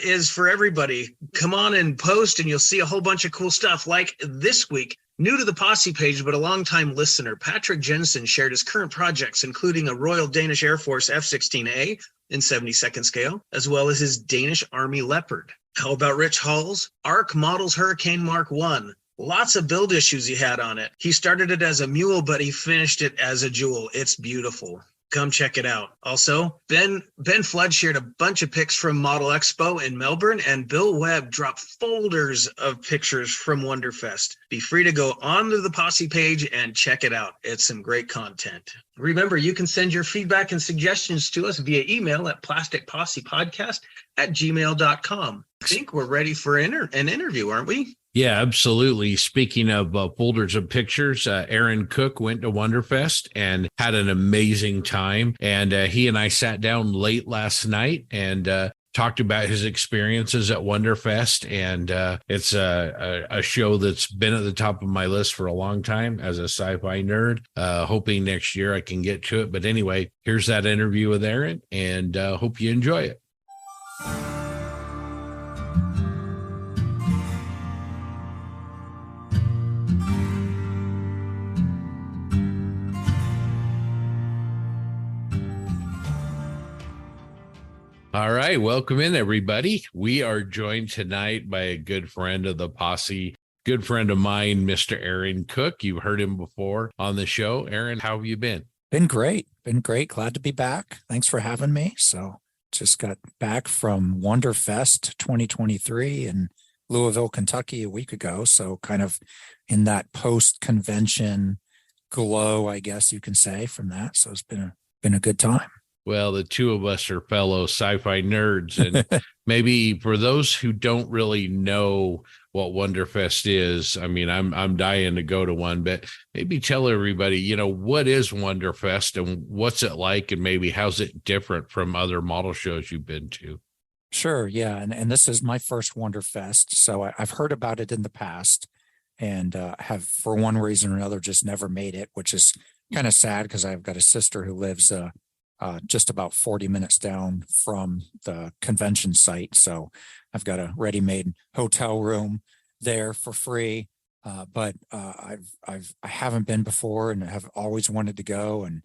is for everybody. Come on and post, and you'll see a whole bunch of cool stuff. Like this week, new to the Posse page, but a longtime listener, Patrick Jensen shared his current projects, including a Royal Danish Air Force F-16A in 72nd scale, as well as his Danish Army Leopard. How about Rich Hall's ARC Models Hurricane Mark I? Lots of build issues he had on it. He started it as a mule, but he finished it as a jewel. It's beautiful. Come check it out. Also, Ben Flood shared a bunch of pics from Model Expo in Melbourne, and Bill Webb dropped folders of pictures from Wonderfest. Be free to go onto the Posse page and check it out. It's some great content. Remember, you can send your feedback and suggestions to us via email at plasticpossepodcast@gmail.com. I think we're ready for an interview, aren't we? Yeah, absolutely. Speaking of folders of pictures, Aaron Kuck went to Wonderfest and had an amazing time. And he and I sat down late last night and talked about his experiences at Wonderfest. And it's a show that's been at the top of my list for a long time as a sci-fi nerd, hoping next year I can get to it. But anyway, here's that interview with Aaron, and hope you enjoy it. All right. Welcome in, everybody. We are joined tonight by a good friend of the Posse, good friend of mine, Mr. Aaron Kuck. You've heard him before on the show. Aaron, how have you been? Been great. Glad to be back. Thanks for having me. So just got back from Wonderfest 2023 in Louisville, Kentucky a week ago. So kind of in that post-convention glow, I guess you can say, from that. So it's been a good time. Well, the two of us are fellow sci-fi nerds, and maybe for those who don't really know what Wonderfest is, I mean, I'm dying to go to one, but maybe tell everybody, what is Wonderfest and what's it like, and maybe how's it different from other model shows you've been to? Sure, yeah, and this is my first Wonderfest, so I've heard about it in the past, and have, for one reason or another, just never made it, which is kind of sad because I've got a sister who lives just about 40 minutes down from the convention site. So I've got a ready-made hotel room there for free. But I haven't been before and have always wanted to go, and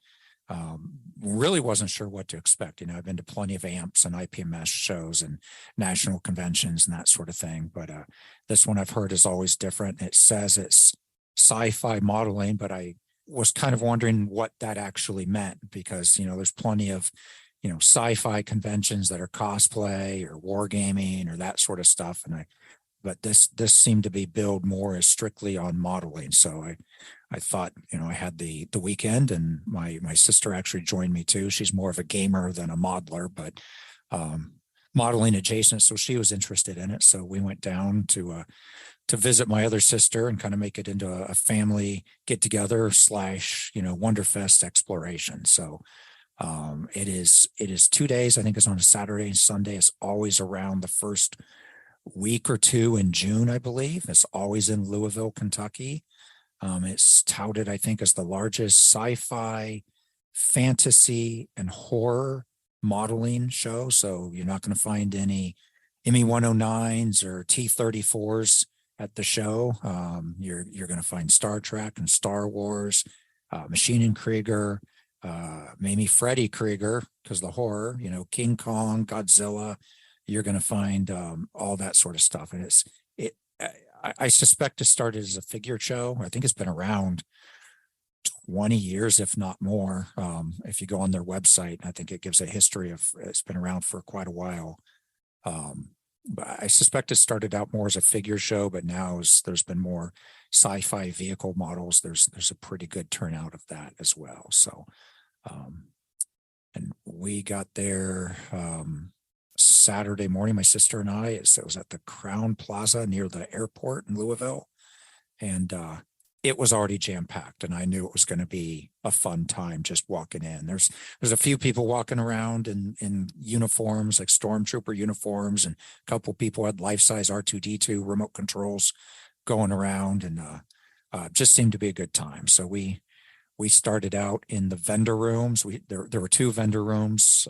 really wasn't sure what to expect. I've been to plenty of AMPs and IPMS shows and national conventions and that sort of thing. But this one I've heard is always different. It says it's sci-fi modeling, but I was kind of wondering what that actually meant, because there's plenty of sci-fi conventions that are cosplay or wargaming or that sort of stuff, but this seemed to be billed more as strictly on modeling. So I thought I had the weekend, and my sister actually joined me too. She's more of a gamer than a modeler, but modeling adjacent, so she was interested in it. So we went down to visit my other sister and kind of make it into a family get together / Wonderfest exploration. So it is 2 days. I think it's on a Saturday and Sunday. It's always around the first week or two in June, I believe. It's always in Louisville, Kentucky. It's touted, I think, as the largest sci-fi, fantasy, and horror modeling show. So you're not going to find any ME 109s or T-34s at the show. You're going to find Star Trek and Star Wars, Machine and Krieger, maybe Freddy Krieger, because the horror, King Kong, Godzilla. You're going to find all that sort of stuff. And I suspect it started as a figure show. I think it's been around 20 years, if not more. If you go on their website, I think it gives a history of, it's been around for quite a while. But I suspect it started out more as a figure show, but now there's been more sci-fi vehicle models. There's a pretty good turnout of that as well. So, and we got there Saturday morning, my sister and I. It was at the Crown Plaza near the airport in Louisville, and it was already jam-packed, and I knew it was going to be a fun time just walking in. There's a few people walking around in uniforms, like stormtrooper uniforms, and a couple people had life-size R2-D2 remote controls going around, and just seemed to be a good time. So we started out in the vendor rooms. There were two vendor rooms,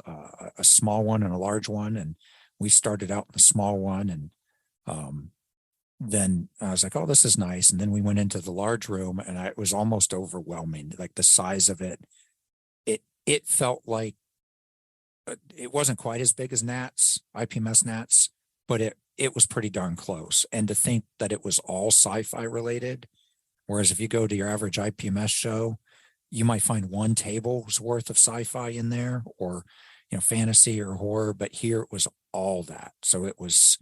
a small one and a large one, and we started out in the small one, and then I was like, oh, this is nice. And then we went into the large room, and it was almost overwhelming. Like the size of it, it felt like it wasn't quite as big as Nats, IPMS Nats, but it was pretty darn close. And to think that it was all sci-fi related, whereas if you go to your average IPMS show, you might find one table's worth of sci-fi in there, or fantasy or horror, but here it was all that. So it was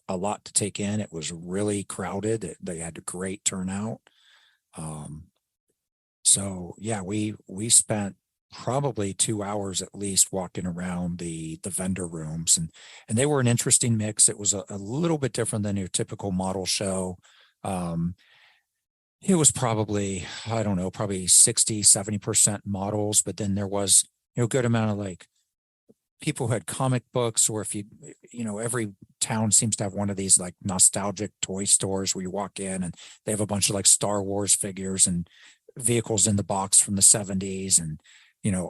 a lot to take in. It was really crowded. They had a great turnout. So yeah, we spent probably 2 hours at least walking around the vendor rooms, and they were an interesting mix. It was a little bit different than your typical model show. It was probably, I don't know, probably 60-70% models, but then there was a good amount of like people who had comic books, or if every town seems to have one of these like nostalgic toy stores where you walk in and they have a bunch of like Star Wars figures and vehicles in the box from the 70s and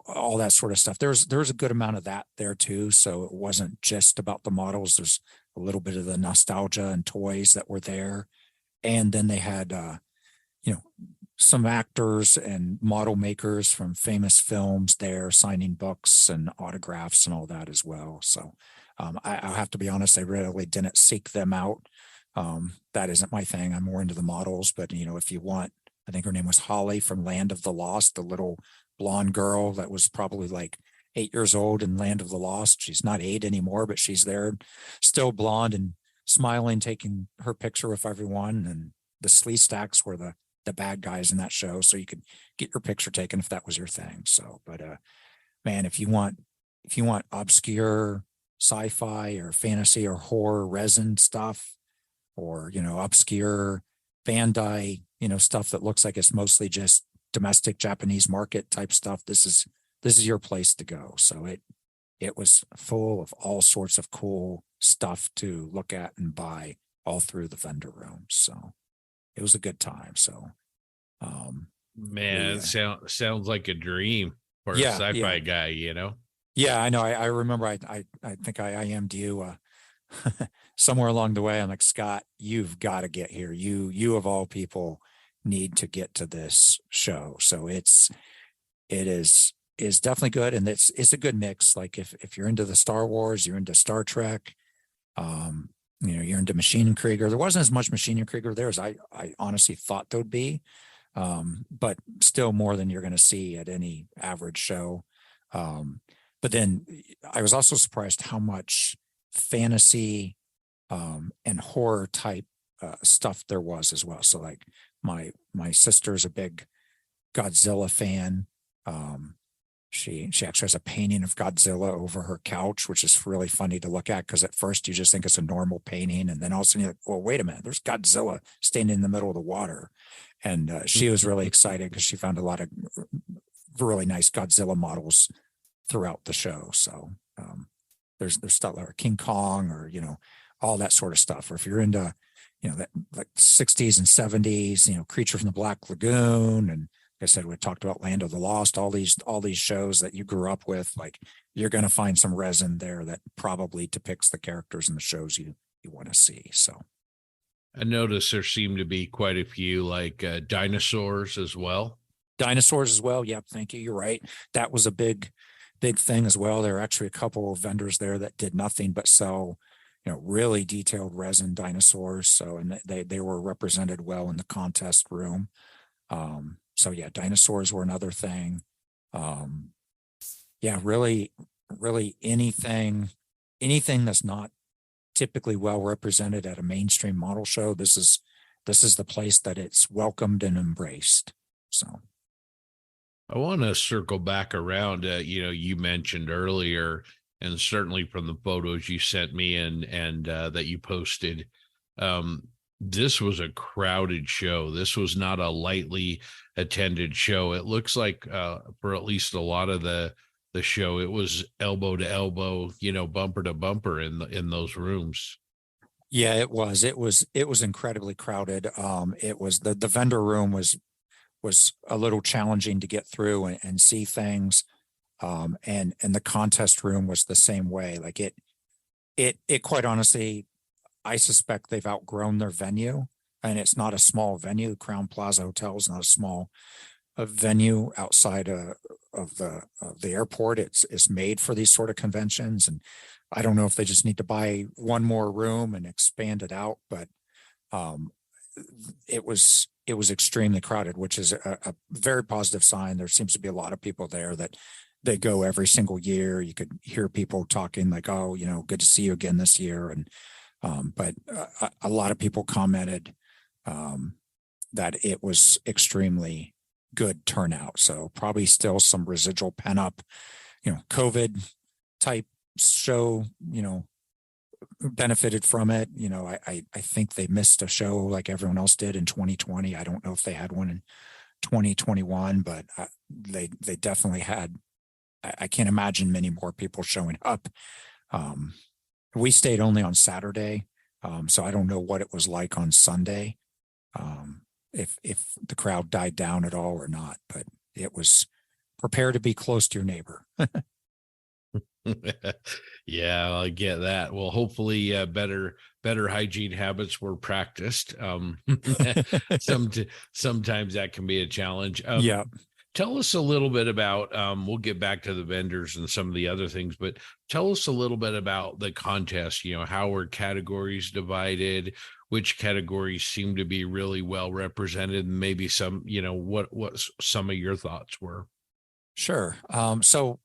all that sort of stuff. There's a good amount of that there too. So it wasn't just about the models. There's a little bit of the nostalgia and toys that were there. And then they had some actors and model makers from famous films there signing books and autographs and all that as well. So I'll have to be honest, I really didn't seek them out. That isn't my thing. I'm more into the models, but if you want, I think her name was Holly from Land of the Lost, the little blonde girl that was probably like 8 years old in Land of the Lost. She's not 8 anymore, but she's there still blonde and smiling, taking her picture with everyone. And the Slee Stacks were the bad guys in that show, so you could get your picture taken if that was your thing. So, but man, if you want obscure sci-fi or fantasy or horror resin stuff, or obscure Bandai stuff that looks like it's mostly just domestic Japanese market type stuff, this is your place to go. So it was full of all sorts of cool stuff to look at and buy all through the vendor rooms. So it was a good time. So, man, it sounds like a dream for a sci-fi guy, Yeah, I know. I remember I think I IM'd you somewhere along the way. I'm like, Scott, you've got to get here. You of all people need to get to this show. So it is definitely good, and it's a good mix. Like if you're into the Star Wars, you're into Star Trek, you're into Machine Krieger. There wasn't as much Machine Krieger there as I honestly thought there'd be, but still more than you're going to see at any average show. But then I was also surprised how much fantasy and horror type stuff there was as well. So like my sister's a big Godzilla fan. She actually has a painting of Godzilla over her couch, which is really funny to look at, because at first you just think it's a normal painting, and then all of a sudden you're like, well, wait a minute, there's Godzilla standing in the middle of the water. And she was really excited because she found a lot of really nice Godzilla models throughout the show. So there's stuff like King Kong, or all that sort of stuff. Or if you're into that like 60s and 70s, Creature from the Black Lagoon, and like I said, we talked about Land of the Lost, all these shows that you grew up with, like you're going to find some resin there that probably depicts the characters in the shows you want to see. So I noticed there seemed to be quite a few like dinosaurs as well. Dinosaurs as well. Yep. Thank you. You're right. That was a big thing as well. There are actually a couple of vendors there that did nothing but sell, really detailed resin dinosaurs. So, and they were represented well in the contest room. So yeah, dinosaurs were another thing. Yeah, really anything anything that's not typically well represented at a mainstream model show, this is the place that it's welcomed and embraced. So I want to circle back around. You mentioned earlier, and certainly from the photos you sent me and that you posted, this was a crowded show. This was not a lightly attended show. It looks like for at least a lot of the show, it was elbow to elbow, bumper to bumper in those rooms. Yeah, it was incredibly crowded. It was the vendor room was a little challenging to get through and see things. And the contest room was the same way. Like it quite honestly, I suspect they've outgrown their venue, and it's not a small venue. Crown Plaza Hotel is not a small venue outside of the airport. It's made for these sort of conventions, and I don't know if they just need to buy one more room and expand it out, but it was extremely crowded, which is a very positive sign. There seems to be a lot of people there that they go every single year. You could hear people talking like, "Oh, good to see you again this year," and but a lot of people commented that it was extremely good turnout. So probably still some residual pent up, COVID type show, benefited from it. I think they missed a show like everyone else did in 2020. I don't know if they had one in 2021, but they definitely had. I can't imagine many more people showing up. We stayed only on Saturday, so I don't know what it was like on Sunday, if the crowd died down at all or not. But it was prepare to be close to your neighbor. Yeah, I get that. Well, hopefully better hygiene habits were practiced. Sometimes that can be a challenge. Yeah. Tell us a little bit about, we'll get back to the vendors and some of the other things, but tell us a little bit about the contest. How were categories divided? Which categories seem to be really well represented? And maybe some, what some of your thoughts were. Sure. So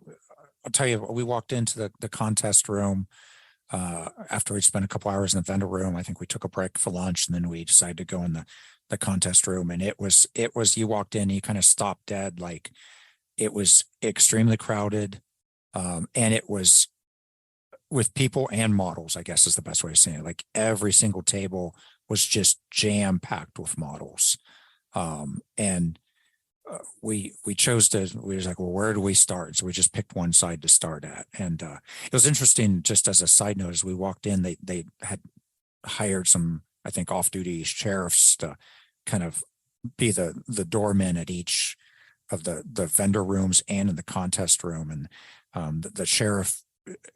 I'll tell you, we walked into the contest room after we spent a couple hours in the vendor room. I think we took a break for lunch, and then we decided to go in the contest room. And it was, you walked in, you kind of stopped dead. Like it was extremely crowded. And it was with people and models, I guess is the best way of saying it. Like every single table was just jam packed with models. And we chose we was like, well, where do we start? So we just picked one side to start at. And it was interesting, just as a side note, as we walked in, they had hired some, I think, off-duty sheriffs to kind of be the doormen at each of the vendor rooms and in the contest room. And the sheriff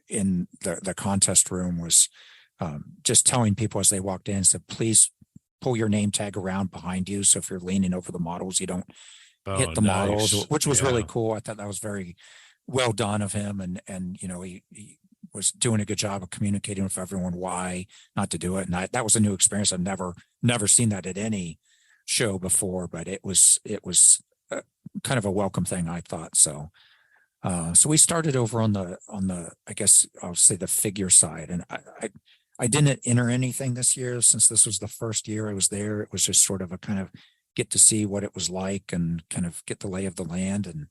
in the contest room was just telling people as they walked in, said, please pull your name tag around behind you. So if you're leaning over the models, you don't hit the models, which was really cool. I thought that was very well done of him. And he was doing a good job of communicating with everyone why not to do it. And that was a new experience. I've never seen that at any show before, but it was kind of a welcome thing, I thought. So we started over on the I guess I'll say the figure side. And I didn't enter anything this year since this was the first year I was there. It was just sort of a kind of get to see what it was like and kind of get the lay of the land. And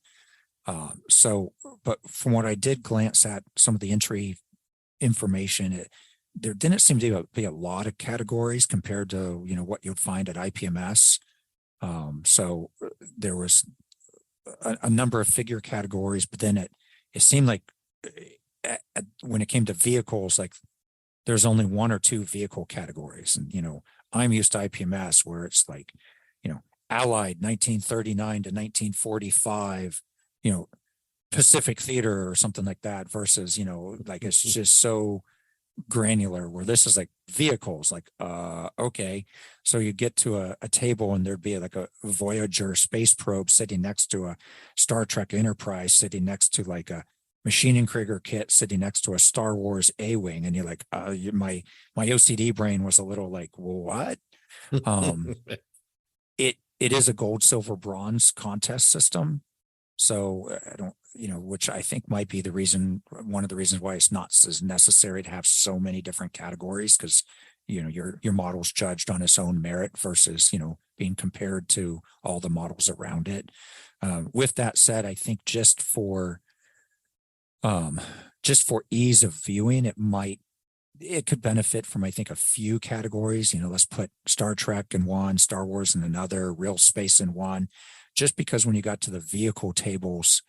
but from what I did glance at some of the entry information, there didn't seem to be a lot of categories compared to, what you'd find at IPMS. So there was a number of figure categories, but then it seemed like when it came to vehicles, like there's only one or two vehicle categories. And, I'm used to IPMS where it's like, Allied 1939 to 1945, Pacific Theater or something like that versus, like it's just so granular, where this is like vehicles, like, okay. So you get to a table and there'd be like a Voyager space probe sitting next to a Star Trek Enterprise, sitting next to like a machining Krieger kit, sitting next to a Star Wars A-Wing. And you're like, my OCD brain was a little like, well, what? It is a gold, silver, bronze contest system. So I don't, which I think might be one of the reasons why it's not as necessary to have so many different categories, because your model's judged on its own merit versus being compared to all the models around it. With that said, I think just for ease of viewing, it could benefit from, I think, a few categories. Let's put Star Trek in one, Star Wars in another, real space in one, just because when you got to the vehicle tables,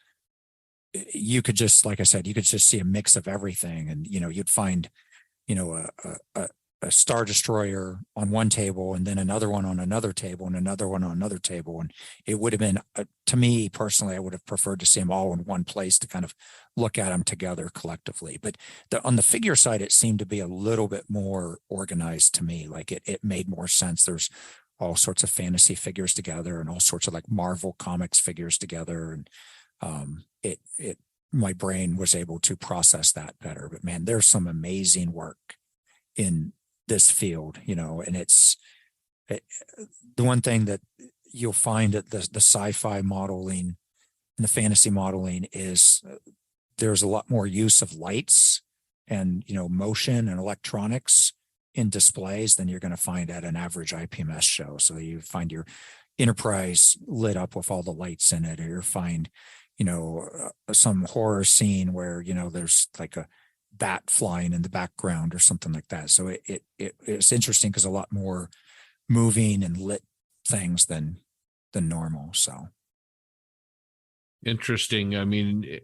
you could just, like I said, you could just see a mix of everything. And, you'd find, a Star Destroyer on one table and then another one on another table and another one on another table. And it would have been, to me personally, I would have preferred to see them all in one place to kind of look at them together collectively. But on the figure side, it seemed to be a little bit more organized to me. Like it made more sense. There's all sorts of fantasy figures together and all sorts of like Marvel Comics figures together. And my brain was able to process that better. But man, there's some amazing work in this field, and the one thing that you'll find at the sci-fi modeling and the fantasy modeling is there's a lot more use of lights and, motion and electronics in displays than you're going to find at an average IPMS show. So you find your Enterprise lit up with all the lights in it, or you find, some horror scene where, there's like a bat flying in the background or something like that. So it's interesting because a lot more moving and lit things than normal. So interesting. I mean,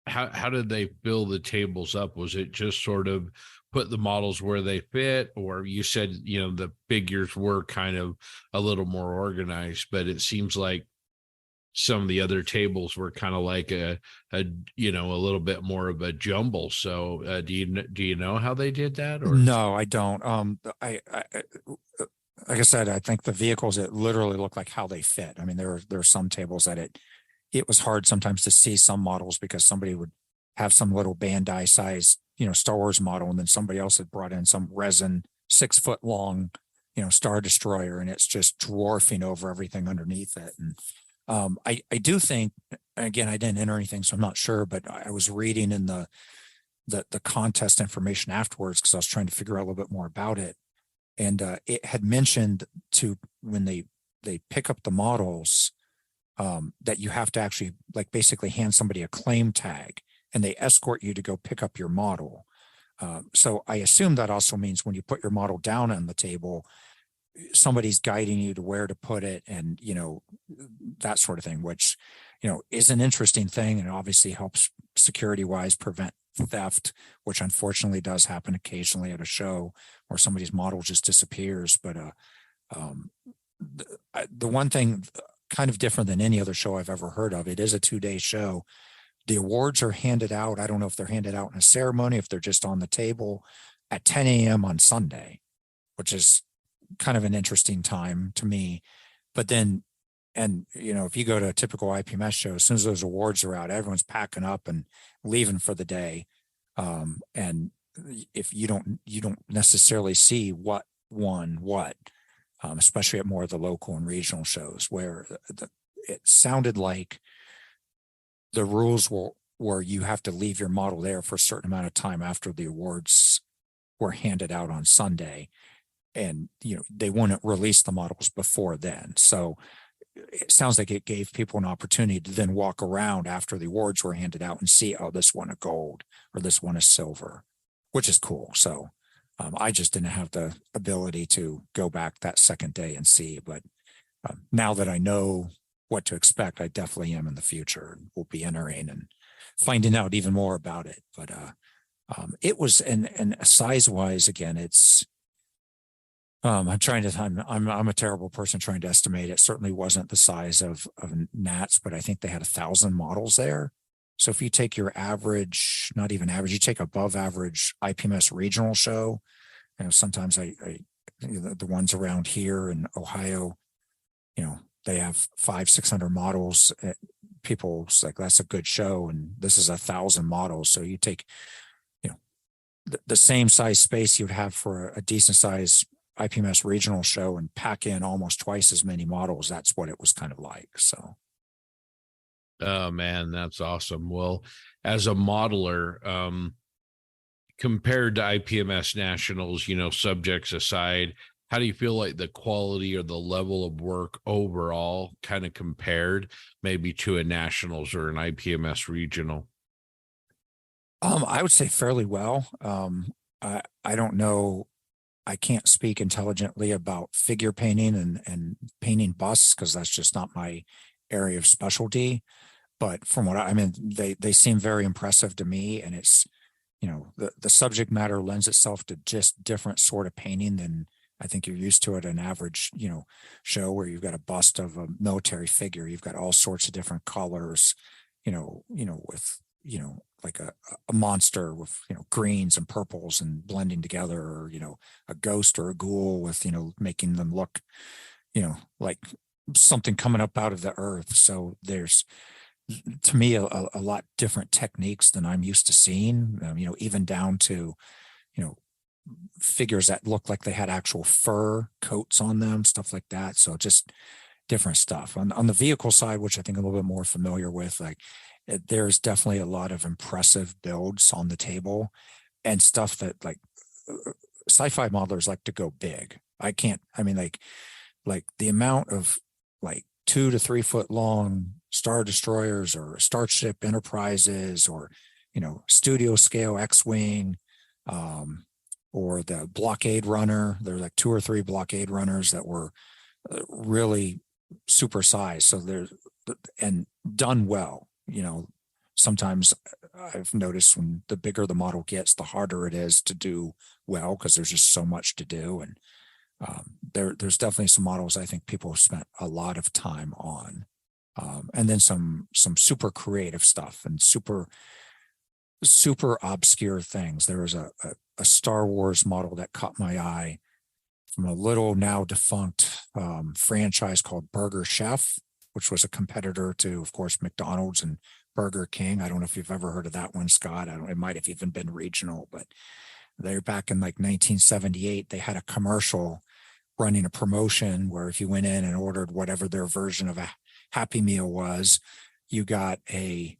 how did they fill the tables up? Was it just sort of put the models where they fit, or you said the figures were kind of a little more organized, but it seems like some of the other tables were kind of like a little bit more of a jumble. So do you know how they did that? Or no, I don't. I like I said, I think the vehicles, it literally look like how they fit. I mean, there are some tables that it was hard sometimes to see some models because somebody would have some little Bandai size, Star Wars model, and then somebody else had brought in some resin 6 foot long, Star Destroyer, and it's just dwarfing over everything underneath it. And I do think, again, I didn't enter anything, so I'm not sure, but I was reading in the contest information afterwards because I was trying to figure out a little bit more about it. And it had mentioned when they pick up the models, that you have to actually basically hand somebody a claim tag and they escort you to go pick up your model. So I assume that also means when you put your model down on the table, somebody's guiding you to where to put it and, that sort of thing, which, is an interesting thing and obviously helps security wise prevent theft, which unfortunately does happen occasionally at a show where somebody's model just disappears. But the one thing kind of different than any other show I've ever heard of, it is a 2-day show. The awards are handed out. I don't know if they're handed out in a ceremony, if they're just on the table at 10 a.m. on Sunday, which is kind of an interesting time to me. But then, and if you go to a typical IPMS show, as soon as those awards are out, everyone's packing up and leaving for the day. And if you don't necessarily see what won what, especially at more of the local and regional shows, where it sounded like the rules were you have to leave your model there for a certain amount of time after the awards were handed out on Sunday. And, they wouldn't release the models before then. So it sounds like it gave people an opportunity to then walk around after the awards were handed out and see, oh, this one a gold or this one is silver, which is cool. So I just didn't have the ability to go back that second day and see. But now that I know what to expect, I definitely am in the future and will be entering and finding out even more about it. But it was, and size wise, again, it's, I'm a terrible person trying to estimate. It certainly wasn't the size of Nats, but I think they had 1,000 models there. So if you take your average, not even average, you take above average IPMS regional show, sometimes the ones around here in Ohio, they have 500-600 models. People's like, that's a good show. And this is 1,000 models. So you take, the same size space you'd have for a decent size IPMS regional show and pack in almost twice as many models. That's what it was kind of like. So Oh man, that's awesome. Well, as a modeler, compared to IPMS nationals, subjects aside, how do you feel like the quality or the level of work overall kind of compared maybe to a nationals or an IPMS regional? I would say fairly well. I don't know. I can't speak intelligently about figure painting and painting busts because that's just not my area of specialty. But from what I mean, they seem very impressive to me, and it's the subject matter lends itself to just different sort of painting than I think you're used to at an average show where you've got a bust of a military figure. You've got all sorts of different colors, with like a monster with greens and purples and blending together, or a ghost or a ghoul with making them look like something coming up out of the earth. So there's, to me, a lot different techniques than I'm used to seeing, even down to figures that look like they had actual fur coats on them, stuff like that. So just different stuff on the vehicle side, which I think I'm a little bit more familiar with. Like there's definitely a lot of impressive builds on the table and stuff that like sci-fi modelers like to go big. Like the amount of like 2 to 3 foot long Star Destroyers or Starship Enterprises or studio scale X-Wing, or the blockade runner. There are like 2 or 3 blockade runners that were really super sized. So they're and done well. Sometimes I've noticed when the bigger the model gets, the harder it is to do well because there's just so much to do. And there's definitely some models I think people have spent a lot of time on, and then some super creative stuff and super obscure things. There was a Star Wars model that caught my eye from a little now defunct franchise called Burger Chef, which was a competitor to, of course, McDonald's and Burger King. I don't know if you've ever heard of that one, Scott. It might have even been regional, but they're back in like 1978. They had a commercial running a promotion where if you went in and ordered whatever their version of a Happy Meal was, you got a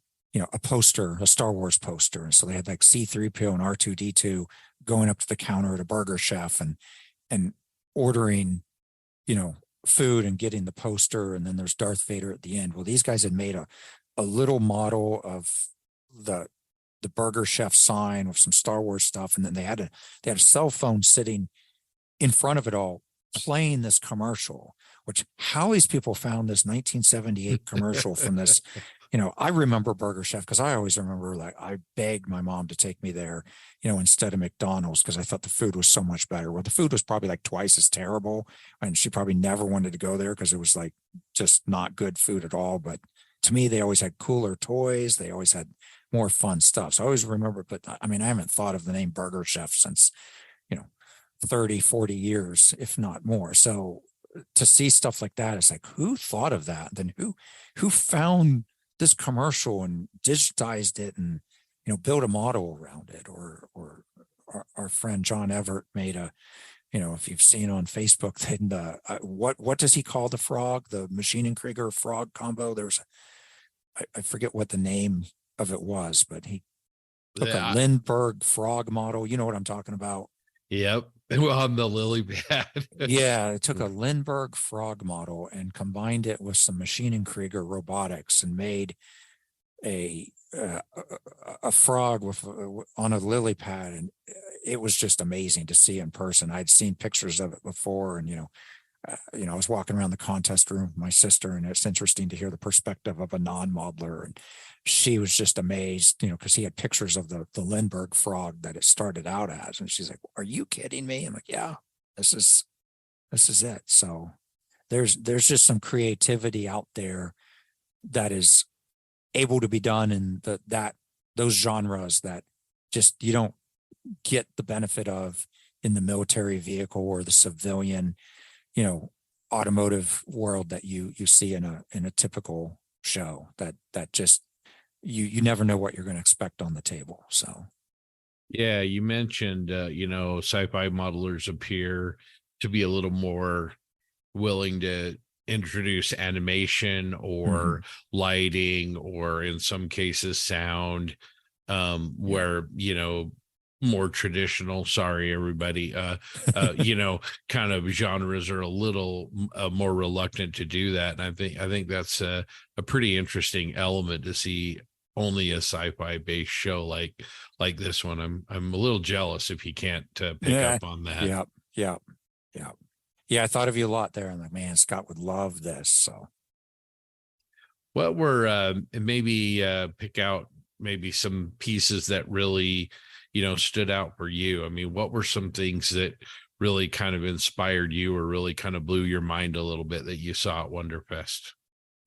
poster, a Star Wars poster. And so they had like C-3PO and R2-D2 going up to the counter at a Burger Chef and ordering, food and getting the poster. And then there's Darth Vader at the end. Well, these guys had made a little model of the Burger Chef sign with some Star Wars stuff. And then they had a cell phone sitting in front of it all playing this commercial, which how these people found this 1978 commercial from this. I remember Burger Chef because I always remember like I begged my mom to take me there, instead of McDonald's because I thought the food was so much better. Well, the food was probably like twice as terrible, and she probably never wanted to go there because it was like just not good food at all. But to me, they always had cooler toys. They always had more fun stuff. So I always remember, but I mean, I haven't thought of the name Burger Chef since, 30, 40 years, if not more. So to see stuff like that, it's like, who thought of that? Then who found this commercial and digitized it and, built a model around it? Or our friend John Everett made a, if you've seen on Facebook, then what does he call the frog? The Machine and Krieger frog combo. There's, I forget what the name of it was, but he took a Lindbergh frog model. You know what I'm talking about? Yep. On the lily pad. Yeah, it took a Lindbergh frog model and combined it with some Machine and Krieger robotics and made a frog on a lily pad, and it was just amazing to see in person. I'd seen pictures of it before, and I was walking around the contest room with my sister, and it's interesting to hear the perspective of a non-modeler, and she was just amazed, because he had pictures of the Lindbergh frog that it started out as, and she's like, "Are you kidding me?" I'm like, "Yeah, this is it." So there's just some creativity out there that is able to be done in those genres that just you don't get the benefit of in the military vehicle or the civilian, automotive world that you see in a typical show that just you never know what you're going to expect on the table. So yeah, you mentioned sci-fi modelers appear to be a little more willing to introduce animation or lighting, or in some cases sound, where, more traditional, sorry, everybody, kind of genres are a little more reluctant to do that. And I think that's a pretty interesting element to see only a sci-fi based show like this one. I'm a little jealous if you can't pick up on that. Yeah. I thought of you a lot there. I'm like, man, Scott would love this. So, well, we're maybe pick out maybe some pieces that really, stood out for you. I mean, what were some things that really kind of inspired you or really kind of blew your mind a little bit that you saw at Wonderfest?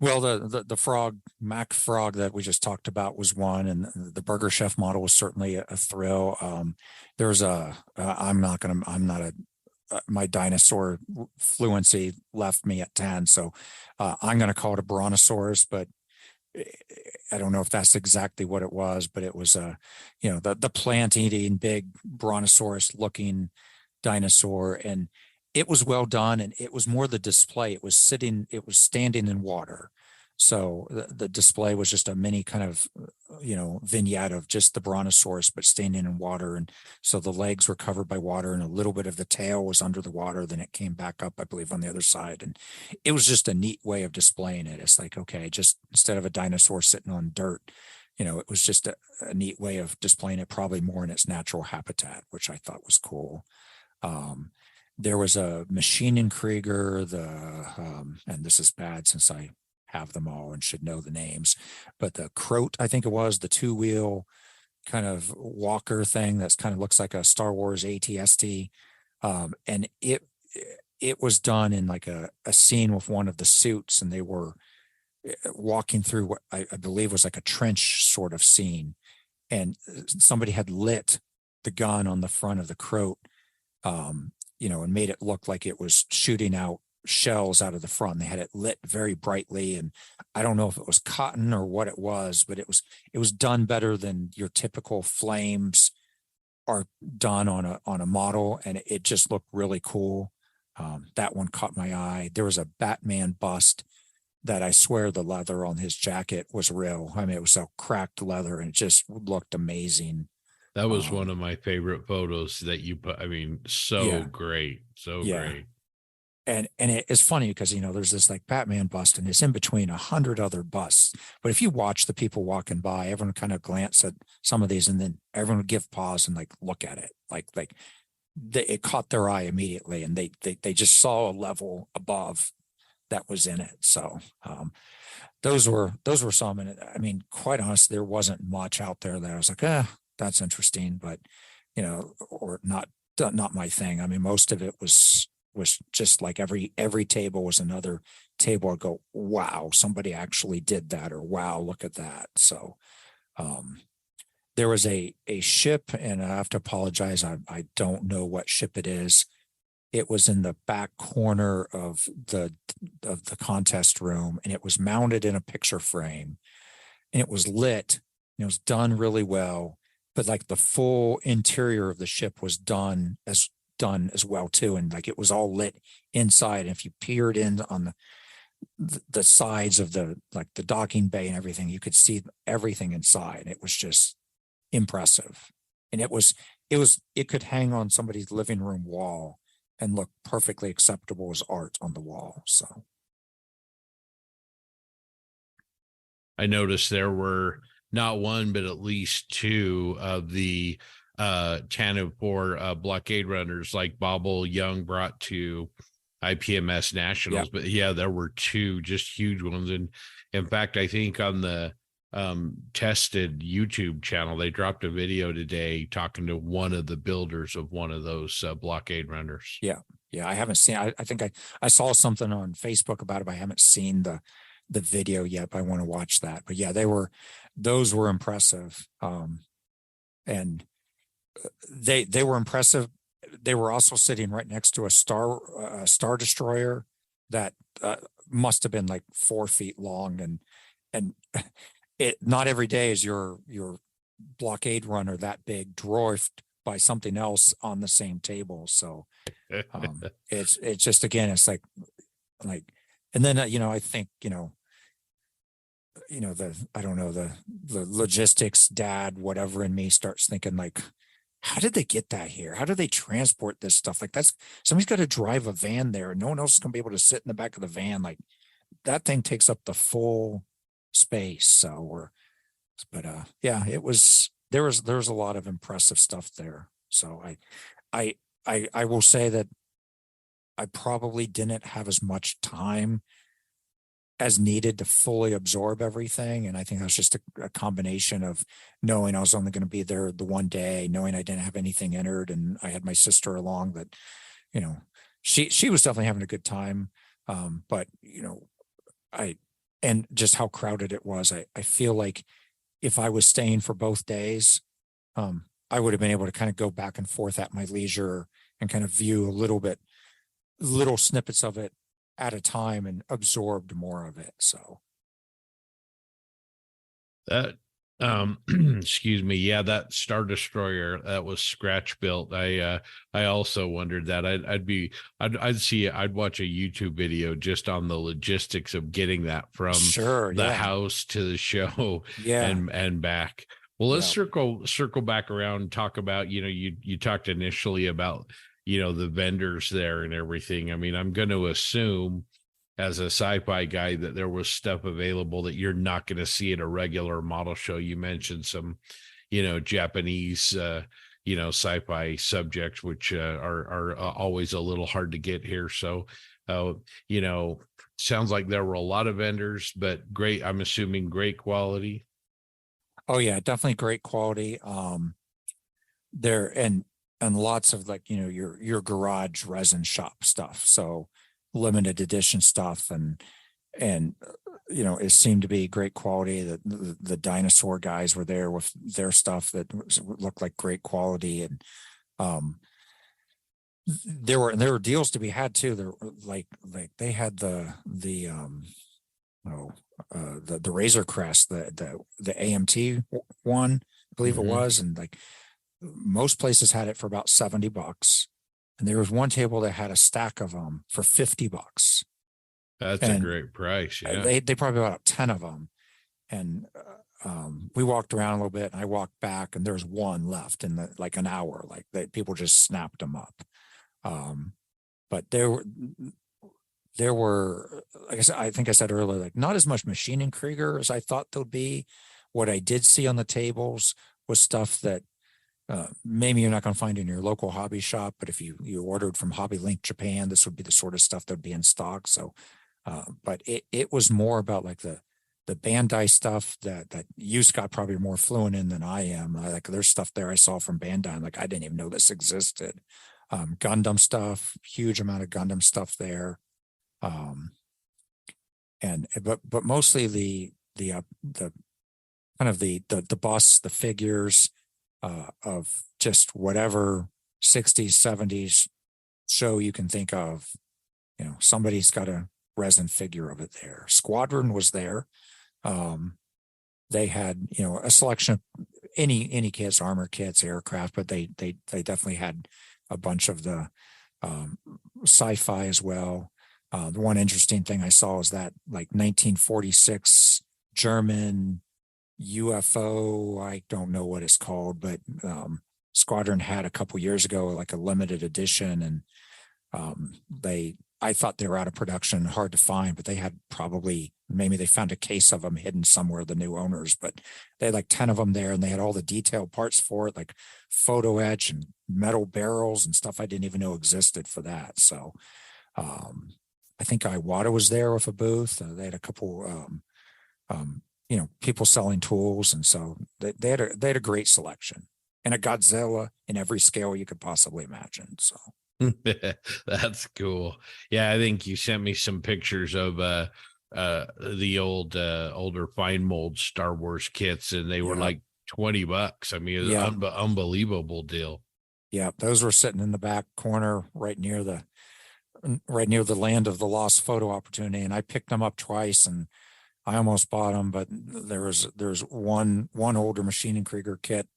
Well, the frog, Mac frog that we just talked about was one, and the Burger Chef model was certainly a thrill. There's my dinosaur fluency left me at 10, so I'm going to call it a brontosaurus, but I don't know if that's exactly what it was, but it was the plant eating big brontosaurus looking dinosaur, and it was well done, and it was more the display. It was standing in water. So the display was just a mini kind of, vignette of just the brontosaurus, but standing in water. And so the legs were covered by water and a little bit of the tail was under the water. Then it came back up, I believe, on the other side. And it was just a neat way of displaying it. It's like, okay, just instead of a dinosaur sitting on dirt, it was just a neat way of displaying it, probably more in its natural habitat, which I thought was cool. There was a Maschinen Krieger, and this is bad since I have them all and should know the names, but the Croat, I think it was, the 2-wheel kind of walker thing that's kind of looks like a Star Wars ATST. And it was done in like a scene with one of the suits, and they were walking through what I believe was like a trench sort of scene, and somebody had lit the gun on the front of the Croat, and made it look like it was shooting out shells out of the front. They had it lit very brightly, and I don't know if it was cotton or what it was, but it was done better than your typical flames are done on a model, and it just looked really cool. That one caught my eye. There was a Batman bust that I swear the leather on his jacket was real. I mean, it was a cracked leather, and it just looked amazing. That was one of my favorite photos that you put. I mean, great. Great. And it's funny because, there's this like Batman bust, and it's in between 100 other busts. But if you watch the people walking by, everyone kind of glance at some of these, and then everyone would give pause and like look at it. It caught their eye immediately, and they just saw a level above that was in it. So those were some. And I mean, quite honestly, there wasn't much out there that I was like, that's interesting, but or not my thing. I mean, most of it was just like every table was another table. I go, wow, somebody actually did that, or wow, look at that. So there was a ship, and I have to apologize, I don't know what ship it is. It was in the back corner of the contest room, and it was mounted in a picture frame, and it was lit, and it was done really well, but like the full interior of the ship was done as well too, and like it was all lit inside. And if you peered in on the sides of the docking bay and everything, you could see everything inside. It was just impressive, and it could hang on somebody's living room wall and look perfectly acceptable as art on the wall. So I noticed there were not one but at least two of the Canon blockade runners like Bobble Young brought to IPMS Nationals. But there were two just huge ones. And in fact, I think on the tested YouTube channel, they dropped a video today talking to one of the builders of one of those blockade runners. I haven't seen, I think I saw something on Facebook about it, but I haven't seen the video yet, but I want to watch that. But those were impressive. And they were impressive. They were also sitting right next to a star destroyer that must have been like 4 feet long, and it not every day is your blockade runner that big dwarfed by something else on the same table. So it's just, again, it's like And then, I think, I don't know, the logistics dad, whatever in me starts thinking like, how did they get that here? How do they transport this stuff? Like somebody's got to drive a van there. No one else is going to be able to sit in the back of the van. Like that thing takes up the full space. So yeah, there was a lot of impressive stuff there. So I will say that I probably didn't have as much time as needed to fully absorb everything. And I think that was just a combination of knowing I was only going to be there the one day, knowing I didn't have anything entered. And I had my sister along that, she was definitely having a good time. But, and just how crowded it was, I feel like if I was staying for both days, I would have been able to kind of go back and forth at my leisure and kind of view little snippets of it at a time and absorbed more of it. So that excuse me, yeah, that Star Destroyer that was scratch built. I also wondered that. I'd watch a YouTube video just on the logistics of getting that from the house to the show and back. Well, let's circle back around and talk about, you talked initially about the vendors there and everything. I mean, I'm going to assume as a sci-fi guy that there was stuff available that you're not going to see at a regular model show. You mentioned some, Japanese, sci-fi subjects, which are always a little hard to get here. So, sounds like there were a lot of vendors, but great. I'm assuming great quality. Oh yeah, definitely great quality. There and lots of like, your garage resin shop stuff. So limited edition stuff and it seemed to be great quality. The dinosaur guys were there with their stuff that looked like great quality. And there were deals to be had too. There like they had the Razor Crest, the AMT one, I believe it was, and like most places had it for about $70. And there was one table that had a stack of them for $50. That's a great price. Yeah. They probably bought 10 of them. And we walked around a little bit and I walked back and there's one left in like an hour, like people just snapped them up. But there were, like I said, I think I said earlier, like not as much machining Krieger as I thought there'd be. What I did see on the tables was stuff that maybe you're not going to find in your local hobby shop, but if you ordered from Hobby Link Japan, this would be the sort of stuff that would be in stock. So, but it was more about like the Bandai stuff that you, Scott, probably are more fluent in than I am. Like there's stuff there I saw from Bandai. Like I didn't even know this existed. Gundam stuff, huge amount of Gundam stuff there. But mostly the kind of the busts, the figures, of just whatever 60s, 70s show you can think of. Somebody's got a resin figure of it there. Squadron was there. They had, a selection of any kits, armor kits, aircraft, but they definitely had a bunch of the sci-fi as well. The one interesting thing I saw is that like 1946 German UFO, I don't know what it's called, but Squadron had a couple years ago like a limited edition, and I thought they were out of production, hard to find, but they had maybe they found a case of them hidden somewhere, the new owners, but they had like 10 of them there, and they had all the detailed parts for it, like photo etch and metal barrels and stuff I didn't even know existed for that. So I think Iwata was there with a booth. They had a couple people selling tools, and so they had a great selection and a Godzilla in every scale you could possibly imagine. So that's cool. Yeah, I think you sent me some pictures of the older fine mold Star Wars kits, and they were like $20. I mean, it was an unbelievable deal. Yeah, those were sitting in the back corner right near the land of the lost photo opportunity, and I picked them up twice, and I almost bought them, but there's one older machining Krieger kit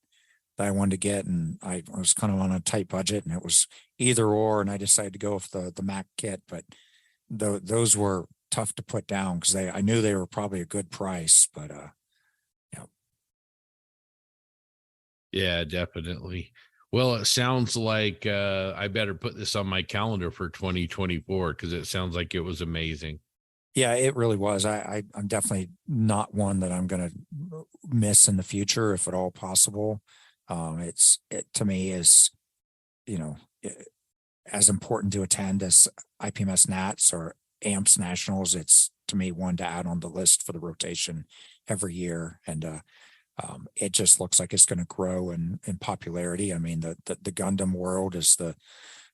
that I wanted to get, and I was kind of on a tight budget, and it was either or, and I decided to go with the Mac kit. But those were tough to put down because I knew they were probably a good price, but yeah. Yeah, definitely. Well, it sounds like I better put this on my calendar for 2024 because it sounds like it was amazing. Yeah, it really was. I'm definitely not one that I'm going to miss in the future, if at all possible. It to me is, as important to attend as IPMS Nats or AMPS Nationals. It's to me one to add on the list for the rotation every year, and it just looks like it's going to grow in popularity. I mean, the Gundam world is the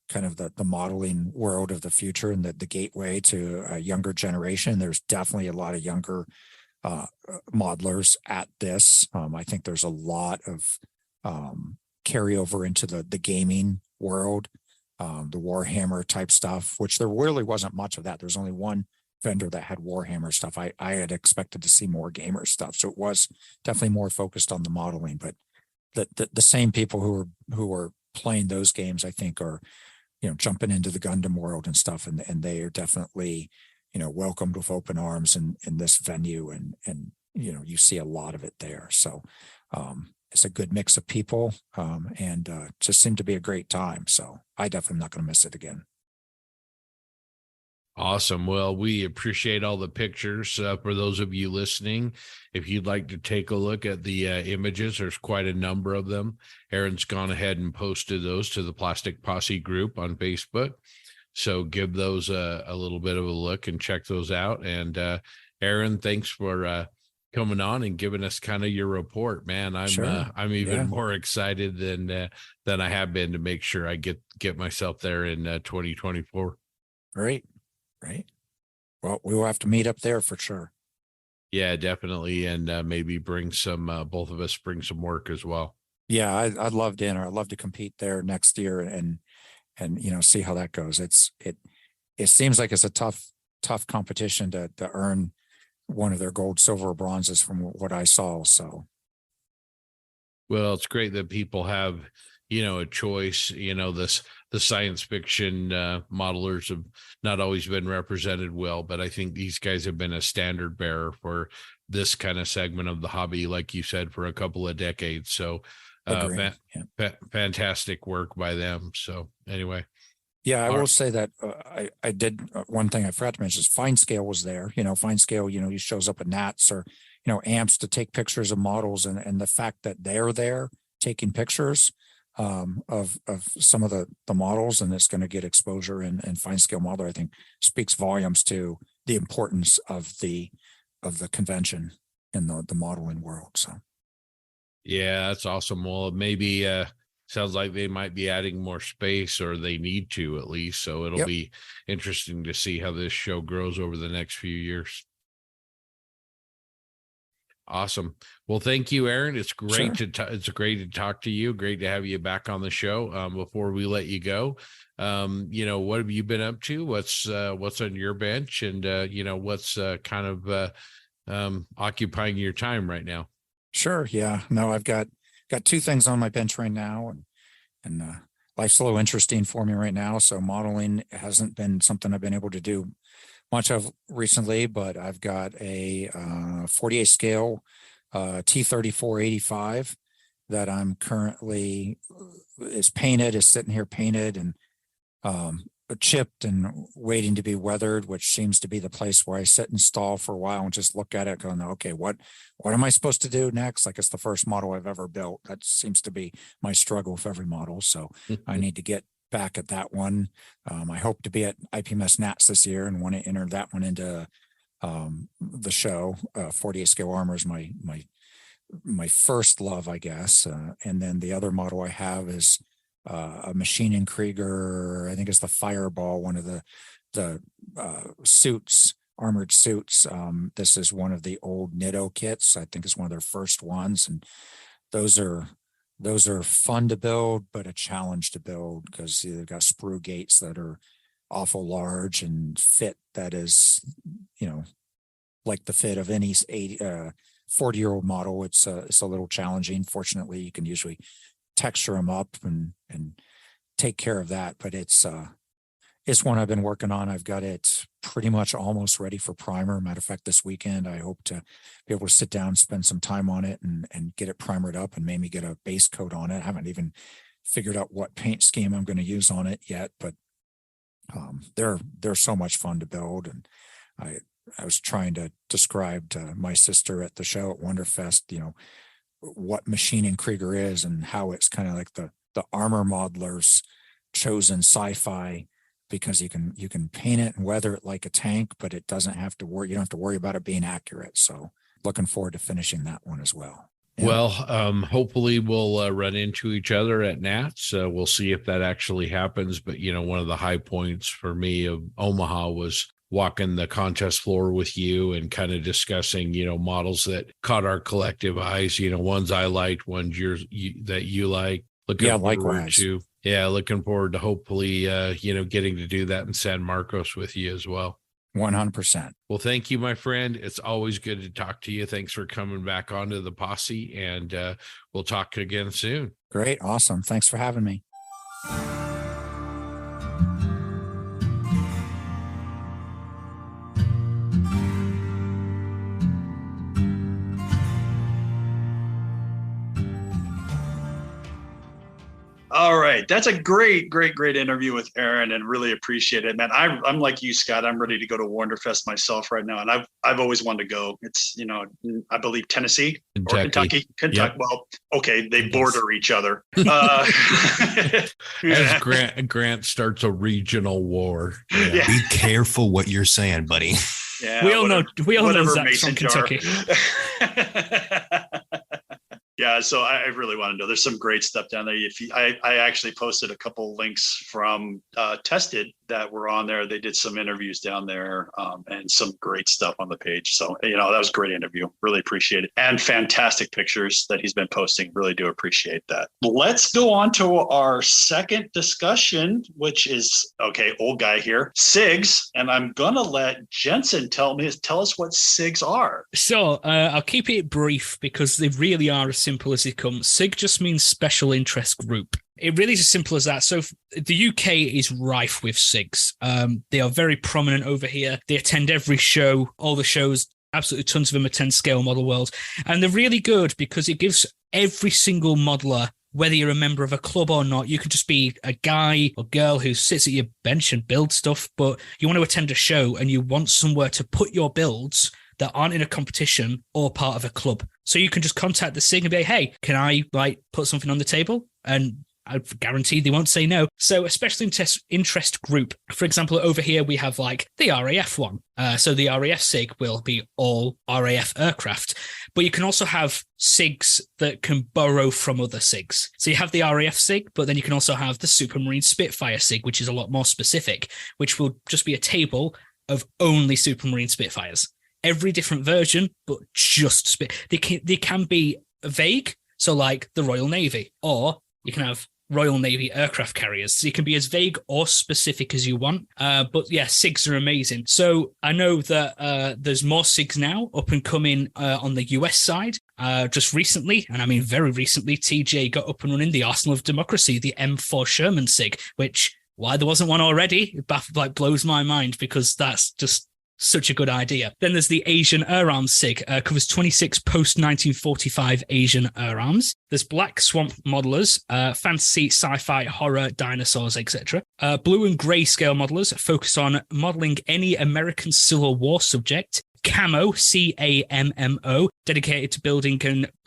kind of the modeling world of the future and the gateway to a younger generation. There's definitely a lot of younger modelers at this. I think there's a lot of carryover into the gaming world, the Warhammer type stuff, which there really wasn't much of that. There's only one vendor that had Warhammer stuff. I had expected to see more gamer stuff, so it was definitely more focused on the modeling. But the same people who were playing those games, I think, are jumping into the Gundam world and stuff, and they are definitely welcomed with open arms in this venue, and you see a lot of it there. So it's a good mix of people, and just seemed to be a great time. So I definitely am not going to miss it again. Awesome. Well, we appreciate all the pictures. For those of you listening, if you'd like to take a look at the images, there's quite a number of them. Aaron's gone ahead and posted those to the Plastic Posse group on Facebook. So give those a little bit of a look and check those out. And Aaron, thanks for coming on and giving us kind of your report, man. I'm even more excited than I have been to make sure I get myself there in 2024. Great. Right. Well, we will have to meet up there for sure. Yeah, definitely. And maybe bring some, both of us bring some work as well. Yeah, I'd love dinner. I'd love to compete there next year and see how that goes. It seems like it's a tough competition to earn one of their gold, silver, or bronzes from what I saw. So. Well, it's great that people have, a choice. The science fiction modelers have not always been represented well, but I think these guys have been a standard bearer for this kind of segment of the hobby, like you said, for a couple of decades. So fantastic work by them. So anyway. Yeah, I will say that I did one thing I forgot to mention is Fine Scale was there. Fine Scale, he shows up at Nats or, AMPS to take pictures of models, and the fact that they're there taking pictures of some of the models, and it's going to get exposure in Fine Scale Modeler, I think speaks volumes to the importance of the convention in the modeling world. So yeah, that's awesome. Well, maybe sounds like they might be adding more space, or they need to at least. So it'll be interesting to see how this show grows over the next few years. Awesome. Well, thank you, Aaron. It's great it's great to talk to you. Great to have you back on the show. Before we let you go, what have you been up to? What's on your bench, and what's kind of occupying your time right now? Sure. Yeah. No, I've got two things on my bench right now, and life's a little interesting for me right now. So modeling hasn't been something I've been able to do much of recently, but I've got a 48 scale T3485 that I'm currently is sitting here painted and chipped and waiting to be weathered, which seems to be the place where I sit and stall for a while and just look at it going, okay, what am I supposed to do next? Like, it's the first model I've ever built. That seems to be my struggle with every model. So I need to get back at that one. I hope to be at IPMS Nats this year and want to enter that one into the show. 48 scale armor is my first love, I guess. And then the other model I have is a Machine Krieger. I think it's the Fireball, one of the suits, armored suits. This is one of the old Nitto kits. I think it's one of their first ones, and those are fun to build, but a challenge to build because they've got sprue gates that are awful large and fit that is, like the fit of any 40-year-old model. It's a little challenging. Fortunately, you can usually texture them up and take care of that, but it's It's one I've been working on. I've got it pretty much almost ready for primer. Matter of fact, this weekend, I hope to be able to sit down, spend some time on it and get it primered up and maybe get a base coat on it. I haven't even figured out what paint scheme I'm going to use on it yet, but they're so much fun to build. And I was trying to describe to my sister at the show at Wonderfest, what machining Krieger is and how it's kind of like the armor modeler's chosen sci-fi, because you can paint it and weather it like a tank, but it doesn't have to worry. You don't have to worry about it being accurate. So looking forward to finishing that one as well. Yeah. Well, hopefully we'll run into each other at Nats. We'll see if that actually happens. But, one of the high points for me of Omaha was walking the contest floor with you and kind of discussing, models that caught our collective eyes, ones I liked, ones that you like. Likewise. Looking forward to hopefully, getting to do that in San Marcos with you as well. 100%. Well, thank you, my friend. It's always good to talk to you. Thanks for coming back onto the posse, and we'll talk again soon. Great. Awesome. Thanks for having me. All right. That's a great interview with Aaron, and really appreciate it, man. I'm like you, Scott. I'm ready to go to Wonderfest myself right now. And I've always wanted to go. It's, I believe Tennessee or Kentucky. Yep. Well, okay. They border each other. As Grant starts a regional war. Yeah. Be careful what you're saying, buddy. Yeah, we all know Zach's from Kentucky. Yeah, so I really want to know. There's some great stuff down there. I actually posted a couple links from Tested that were on there. They did some interviews down there and some great stuff on the page. So, that was a great interview. Really appreciate it. And fantastic pictures that he's been posting. Really do appreciate that. Let's go on to our second discussion, which is, old guy here, SIGS. And I'm going to let Jensen tell us what SIGS are. So I'll keep it brief because they really are as simple as they come. SIG just means special interest group. It really is as simple as that. So the UK is rife with SIGs. They are very prominent over here. They attend every show, all the shows, absolutely tons of them attend Scale Model World. And they're really good because it gives every single modeler, whether you're a member of a club or not, you can just be a guy or girl who sits at your bench and builds stuff, but you want to attend a show and you want somewhere to put your builds that aren't in a competition or part of a club. So you can just contact the SIG and be, hey, can I put something on the table? And I guarantee they won't say no. So a special interest group, for example, over here we have the RAF one. So the RAF SIG will be all RAF aircraft, but you can also have SIGs that can borrow from other SIGs. So you have the RAF SIG, but then you can also have the Supermarine Spitfire SIG, which is a lot more specific, which will just be a table of only Supermarine Spitfires. Every different version, but just they can be vague. So like the Royal Navy, or you can have Royal Navy aircraft carriers. So you can be as vague or specific as you want. But yeah, SIGs are amazing. So I know that there's more SIGs now up and coming on the US side. Just recently, and I mean very recently, TJ got up and running the Arsenal of Democracy, the M4 Sherman SIG, which why there wasn't one already, it blows my mind because that's just such a good idea. Then there's the Asian Air Arms SIG, covers 26 post-1945 Asian air arms. There's Black Swamp modelers, fantasy, sci-fi, horror, dinosaurs, etc. Blue and grey scale modelers focus on modeling any American Civil War subject. Camo, CAMMO, dedicated to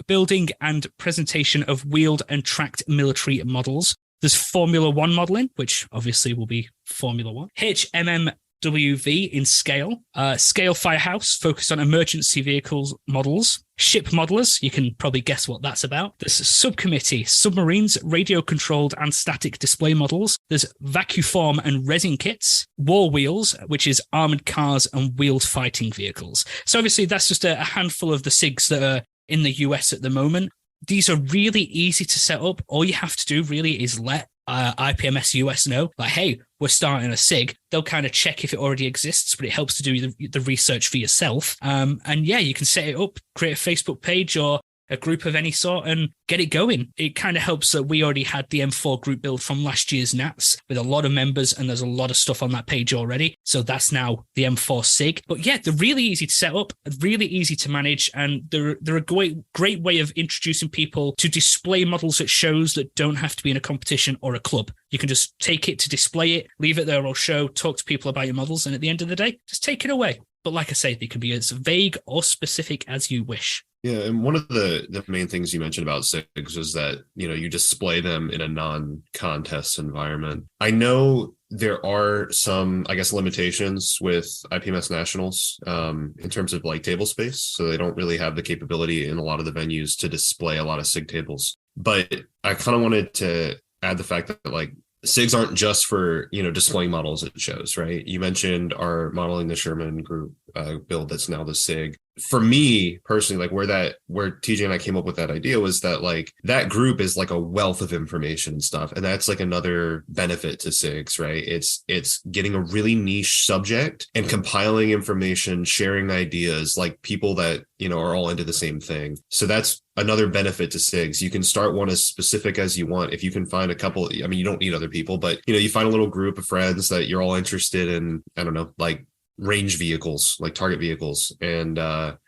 building and presentation of wheeled and tracked military models. There's Formula One modeling, which obviously will be Formula One. HMMWV in scale. Scale Firehouse, focused on emergency vehicles models. Ship modelers, you can probably guess what that's about. There's Subcommittee, submarines, radio-controlled and static display models. There's vacuform and resin kits. War wheels, which is armored cars and wheeled fighting vehicles. So obviously that's just a handful of the SIGs that are in the US at the moment. These are really easy to set up. All you have to do really is let IPMS US know, like, hey, we're starting a SIG. They'll kind of check if it already exists, but it helps to do the research for yourself. And yeah, you can set it up, create a Facebook page or a group of any sort and get it going. It kind of helps that we already had the M4 group build from last year's Nats with a lot of members, and there's a lot of stuff on that page already. So that's now the M4 SIG. But yeah, they're really easy to set up, really easy to manage, and they're a great way of introducing people to display models at shows that don't have to be in a competition or a club. You can just take it to display it, leave it there all show, talk to people about your models, and at the end of the day, just take it away. But like I say, they can be as vague or specific as you wish. Yeah, and one of the main things you mentioned about SIGs is that, you display them in a non-contest environment. I know there are some, I guess, limitations with IPMS Nationals in terms of like table space. So they don't really have the capability in a lot of the venues to display a lot of SIG tables. But I kind of wanted to add the fact that like SIGs aren't just for, displaying models at shows, right? You mentioned our modeling the Sherman group build that's now the SIG. For me personally, like where TJ and I came up with that idea was that like that group is like a wealth of information and stuff. And that's like another benefit to SIGs, right? It's getting a really niche subject and compiling information, sharing ideas, like people that, are all into the same thing. So that's another benefit to SIGs. You can start one as specific as you want. If you can find a couple, I mean, you don't need other people, but you find a little group of friends that you're all interested in, I don't know, like range vehicles, like target vehicles. And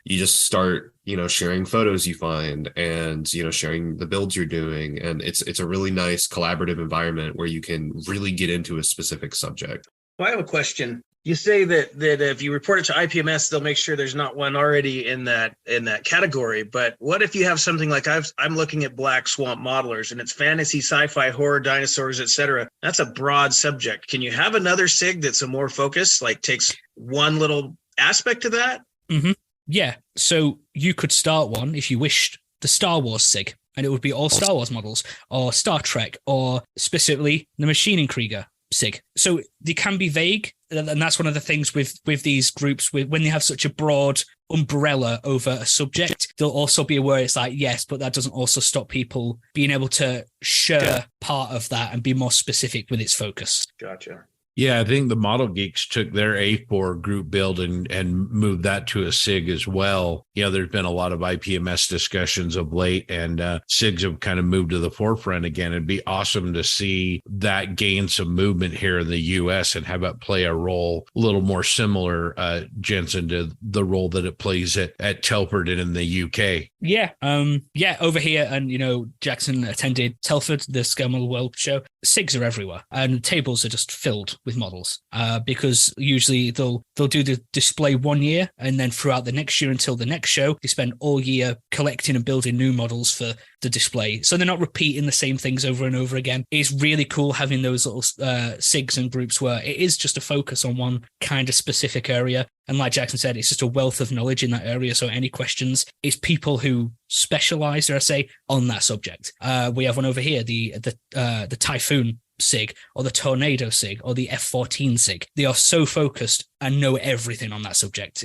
you just start, sharing photos you find and, sharing the builds you're doing. And it's a really nice collaborative environment where you can really get into a specific subject. Well, I have a question. You say that if you report it to IPMS, they'll make sure there's not one already in that category. But what if you have something like I'm looking at Black Swamp Modelers and it's fantasy, sci-fi, horror, dinosaurs, etc. That's a broad subject. Can you have another SIG that's a more focused, like takes one little aspect of that? Mm-hmm. Yeah. So you could start one if you wished, the Star Wars SIG, and it would be all Star Wars models or Star Trek or specifically the Machining Krieger SIG. So they can be vague. And that's one of the things with these groups, when they have such a broad umbrella over a subject, they'll also be aware it's like, yes, but that doesn't also stop people being able to share part of that and be more specific with its focus. Gotcha. Yeah, I think the Model Geeks took their A4 group build and moved that to a SIG as well. There's been a lot of IPMS discussions of late, and SIGs have kind of moved to the forefront again. It'd be awesome to see that gain some movement here in the U.S. and have it play a role a little more similar, Jensen, to the role that it plays at Telford and in the U.K. Yeah. Over here, and, Jackson attended Telford, the Scale Model World show. SIGs are everywhere, and tables are just filled with models because usually they'll do the display 1 year, and then throughout the next year until the next show, they spend all year collecting and building new models for the display. So they're not repeating the same things over and over again. It's really cool having those little SIGs and groups where it is just a focus on one kind of specific area. And like Jackson said, it's just a wealth of knowledge in that area. So any questions, it's people who specialize, dare I say, on that subject. We have one over here, the Typhoon SIG or the Tornado SIG or the F-14 SIG. They are so focused and know everything on that subject.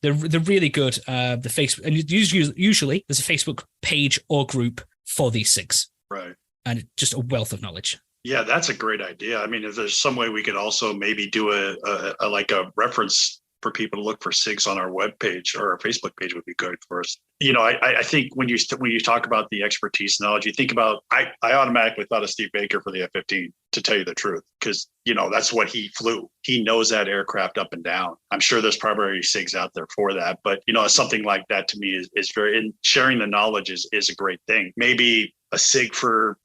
They're really good. The Facebook, and usually there's a Facebook page or group for these SIGs. Right. And just a wealth of knowledge. Yeah, that's a great idea. I mean, if there's some way we could also maybe do a reference for people to look for SIGs on our webpage or our Facebook page would be good for us. I think when you talk about the expertise knowledge, you think about, I automatically thought of Steve Baker for the F-15, to tell you the truth, because, that's what he flew. He knows that aircraft up and down. I'm sure there's probably SIGs out there for that, but, something like that to me is very, and sharing the knowledge is a great thing. Maybe a SIG for,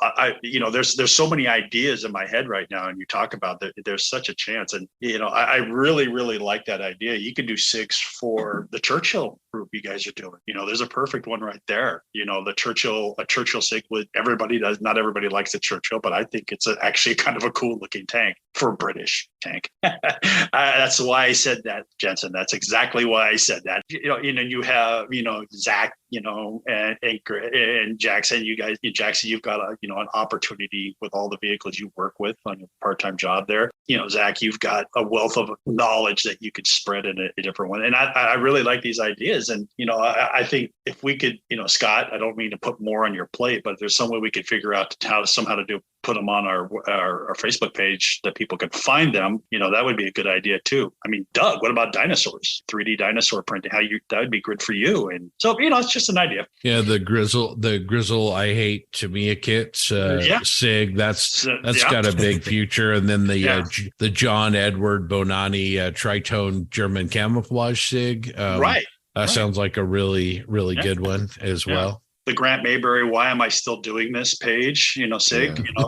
there's so many ideas in my head right now, and you talk about that, there's such a chance. And, I really, really like that idea. You could do SIGs for the Churchill group you guys are doing. There's a perfect one right there. A Churchill SIG with not everybody likes a Churchill, but I think it's actually kind of a cool looking tank for a British tank. That's why I said that, Jensen. That's exactly why I said that. You have, Zach, and Jackson, Jackson, you've got an opportunity with all the vehicles you work with on your part-time job there. Zach, you've got a wealth of knowledge that you could spread in a different one. And I really like these ideas. And, I think if we could, Scott, I don't mean to put more on your plate, but if there's some way we could figure out how to put them on our Facebook page that people could find them, that would be a good idea too. I mean, Doug, what about dinosaurs? 3D dinosaur printing, that would be good for you. And so, it's just an idea. Yeah, the Grizzle I hate Tamiya kits, SIG, that's got a big future. And then the John Edward Bonani Tritone German camouflage SIG. Right. Sounds like a really, really good one as well. The Grant Mayberry, why am I still doing this page? SIG, I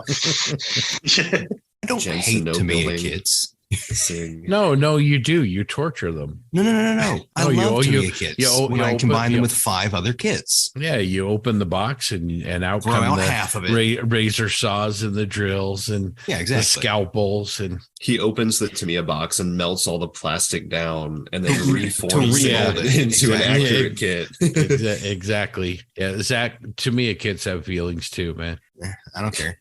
don't hate Tamiya kits. No, you do. You torture them. No. I love Tamiya kits when I combine them with 5 other kits. Yeah, you open the box and out throw come out the half of it. Razor saws and the drills and the scalpels. And he opens the Tamiya box and melts all the plastic down and then reforms it into an accurate kit. Exactly. Yeah, Zach, Tamiya kits have feelings too, man. I don't care.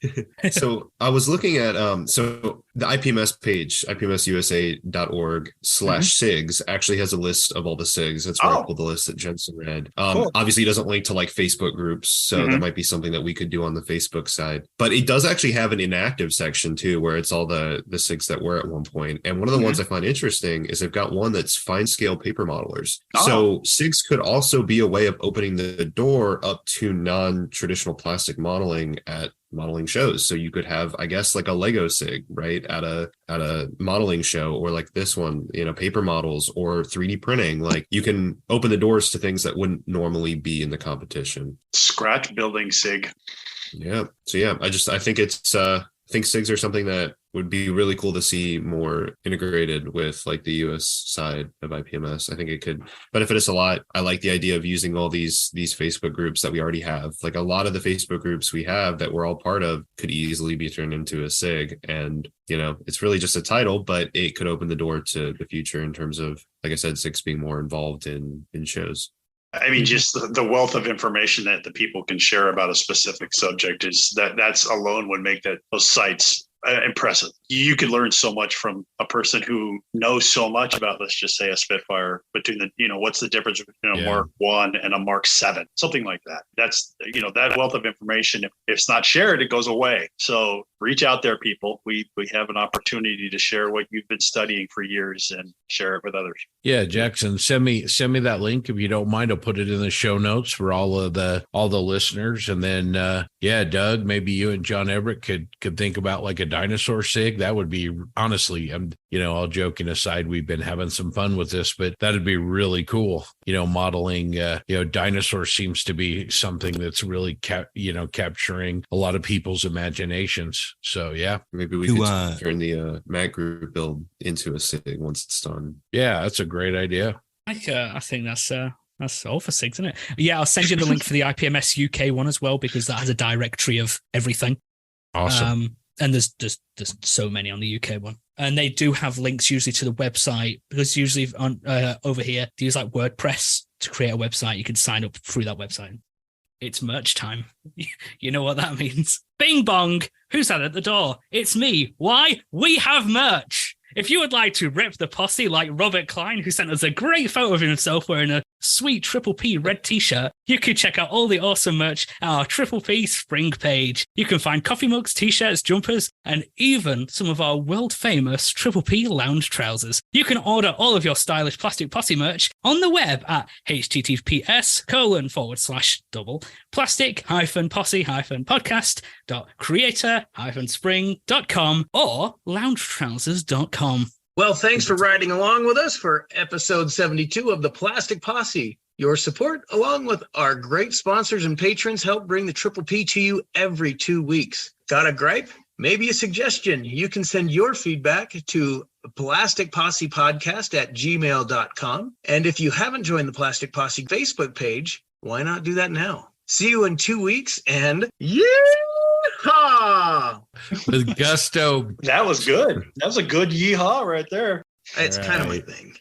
So I was looking at so the IPMS page, ipmsusa.org/SIGS actually has a list of all the SIGs. That's where I pulled the list that Jensen read. Cool. Obviously, it doesn't link to like Facebook groups, so that might be something that we could do on the Facebook side. But it does actually have an inactive section too, where it's all the SIGs that were at one point. And one of the ones I find interesting is they've got one that's fine scale paper modelers. So SIGs could also be a way of opening the door up to non-traditional plastic modeling at modeling shows. So you could have, I guess, like a Lego SIG, right, at a modeling show, or like this one, paper models or 3D printing. Like you can open the doors to things that wouldn't normally be in the competition. Scratch building SIG. Yeah. So yeah, I think it's I think SIGs are something that would be really cool to see more integrated with like the US side of IPMS. I think it could benefit us a lot. I like the idea of using all these Facebook groups that we already have. Like a lot of the Facebook groups we have that we're all part of could easily be turned into a SIG. And, it's really just a title, but it could open the door to the future in terms of, like I said, SIGs being more involved in shows. I mean, just the wealth of information that the people can share about a specific subject that's alone would make those sites impressive. You could learn so much from a person who knows so much about, let's just say, a Spitfire between what's the difference between a Mark 1 and a Mark 7, something like that. That's, that wealth of information, if it's not shared, it goes away. So reach out there, people. We have an opportunity to share what you've been studying for years and share it with others. Yeah, Jackson, send me that link if you don't mind. I'll put it in the show notes for all the listeners. And then, Doug, maybe you and John Everett could think about like a dinosaur SIG. That would be, honestly, all joking aside, we've been having some fun with this, but that'd be really cool. Modeling, dinosaurs seems to be something that's really capturing a lot of people's imaginations. So yeah, maybe we could turn the Mac group build into a SIG once it's done. Yeah, that's a great idea. I think that's all for SIGs, isn't it? Yeah, I'll send you the link for the IPMS UK one as well, because that has a directory of everything. Awesome. And there's so many on the UK one, and they do have links usually to the website, because usually on over here they use like WordPress to create a website. You can sign up through that website. It's merch time. You know what that means. Bing bong. Who's that at the door? It's me. Why? We have merch. If you would like to rep the posse like Robert Klein, who sent us a great photo of himself wearing a sweet Triple P red t-shirt, you can check out all the awesome merch at our Triple P spring page. You can find coffee mugs, t-shirts, jumpers, and even some of our world-famous Triple P lounge trousers. You can order all of your stylish Plastic Posse merch on the web at https://plastic-posse-podcast.creator-spring.com or loungetrousers.com. Well, thanks for riding along with us for episode 72 of the Plastic Posse. Your support, along with our great sponsors and patrons, help bring the Triple P to you every 2 weeks. Got a gripe? Maybe a suggestion? You can send your feedback to plasticpossepodcast@gmail.com. And if you haven't joined the Plastic Posse Facebook page, why not do that now? See you in 2 weeks, and yeehaw! With gusto. That was good. That was a good yeehaw right there. It's kind of my thing.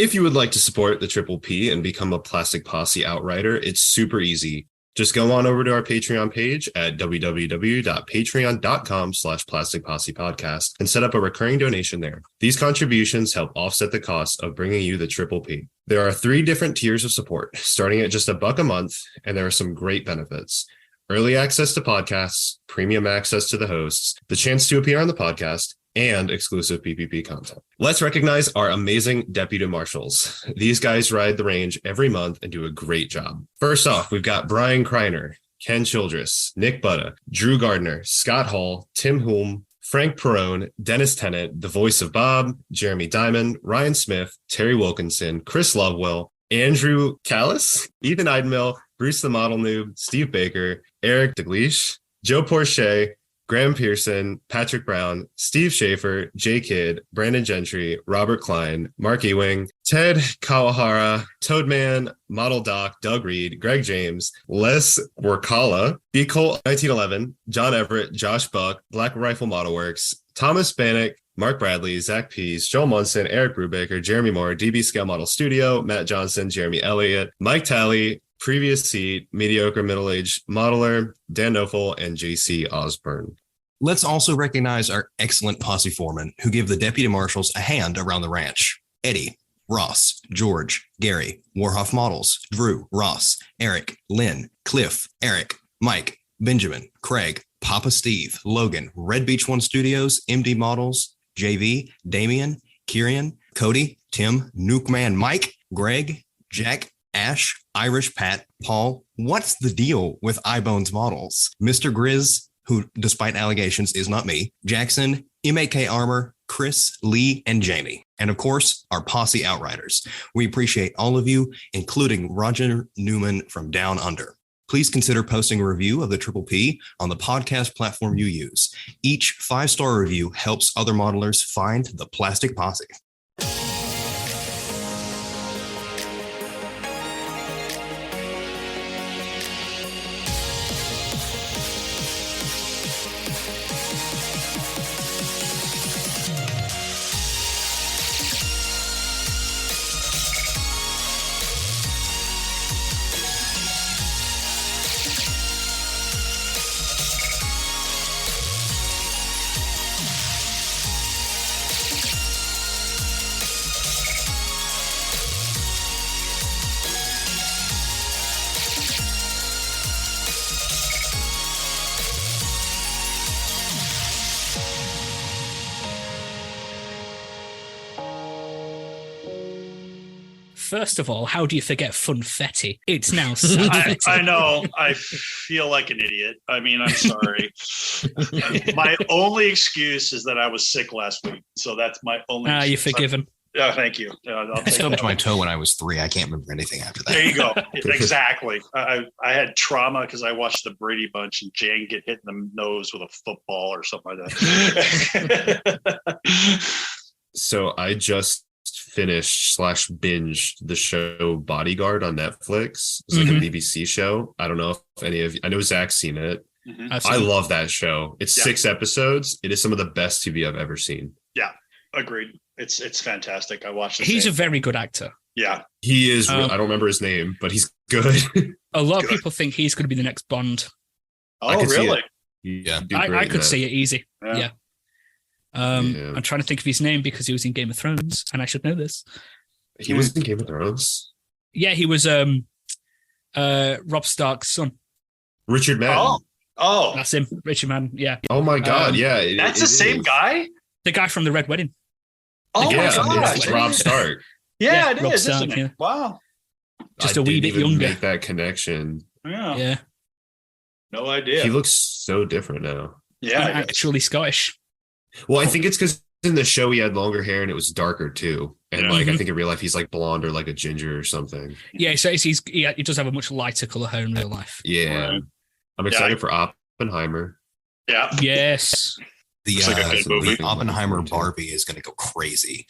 If you would like to support the Triple P and become a Plastic Posse Outrider, it's super easy. Just go on over to our Patreon page at www.patreon.com/Plastic Posse Podcast and set up a recurring donation there. These contributions help offset the cost of bringing you the Triple P. There are 3 different tiers of support, starting at just $1 a month, and there are some great benefits. Early access to podcasts, premium access to the hosts, the chance to appear on the podcast, and exclusive PPP content. Let's recognize our amazing deputy marshals. These guys ride the range every month and do a great job. First off, we've got Brian Kreiner, Ken Childress, Nick Butta, Drew Gardner, Scott Hall, Tim Hulme, Frank Perrone, Dennis Tennant, the voice of Bob, Jeremy Diamond, Ryan Smith, Terry Wilkinson, Chris Lovewell, Andrew Callis, Ethan Eidenmill, Bruce the Model Noob, Steve Baker, Eric DeGleish, Joe Porche, Graham Pearson, Patrick Brown, Steve Schaefer, Jay Kidd, Brandon Gentry, Robert Klein, Mark Ewing, Ted Kawahara, Toadman, Model Doc, Doug Reed, Greg James, Les Workala, B. Colt 1911, John Everett, Josh Buck, Black Rifle Model Works, Thomas Bannock, Mark Bradley, Zach Pease, Joel Munson, Eric Brubaker, Jeremy Moore, DB Scale Model Studio, Matt Johnson, Jeremy Elliott, Mike Talley, Previous Seat, Mediocre Middle-Aged Modeler, Dan Knofel, and JC Osborne. Let's also recognize our excellent posse foremen who give the deputy marshals a hand around the ranch. Eddie, Ross, George, Gary, Warhoff Models, Drew, Ross, Eric, Lynn, Cliff, Eric, Mike, Benjamin, Craig, Papa Steve, Logan, Red Beach One Studios, MD Models, JV, Damian, Kieran, Cody, Tim, Nuke Man, Mike, Greg, Jack, Ash, Irish Pat, Paul. What's the deal with iBones Models? Mr. Grizz, who, despite allegations, is not me, Jackson, MAK Armor, Chris, Lee, and Jamie. And of course, our Posse Outriders. We appreciate all of you, including Roger Newman from Down Under. Please consider posting a review of the Triple P on the podcast platform you use. Each 5-star review helps other modelers find the Plastic Posse. First of all, how do you forget Funfetti? It's now Saturday. I know. I feel like an idiot. I mean, I'm sorry. My only excuse is that I was sick last week. So that's my only excuse. You're forgiven. Yeah, thank you. I stubbed my toe when I was 3. I can't remember anything after that. There you go. Exactly. I had trauma because I watched the Brady Bunch and Jane get hit in the nose with a football or something like that. So I just finished / binged the show Bodyguard on Netflix. It's like a BBC show. I don't know if any of you, I know Zach's seen it. I love that show. It's 6 episodes. It is some of the best TV I've ever seen. Yeah, agreed. It's fantastic. I watched it. He's a very good actor. Yeah. He is. I don't remember his name, but he's good. A lot of people think he's going to be the next Bond. Oh, really? Yeah. I could see it easy. Yeah. I'm trying to think of his name because he was in Game of Thrones, and I should know this. He was in Game of Thrones? Yeah, he was Robb Stark's son. Richard Madden. Oh. That's him, Richard Madden, yeah. Oh my God, yeah. That's the same guy? The guy from The Red Wedding. Oh my God. It's Robb Stark. Yeah, it Robb is, Stark, isn't it? Wow. Just a wee bit younger. Make that connection. Yeah. No idea. He looks so different now. Yeah. Actually Scottish. Well, I think it's because in the show he had longer hair and it was darker too. And I think in real life he's like blonde or like a ginger or something. Yeah, so he does have a much lighter color hair in real life. Yeah. Right. I'm excited for Oppenheimer. Yeah. Yes. The Oppenheimer Barbie is going to go crazy.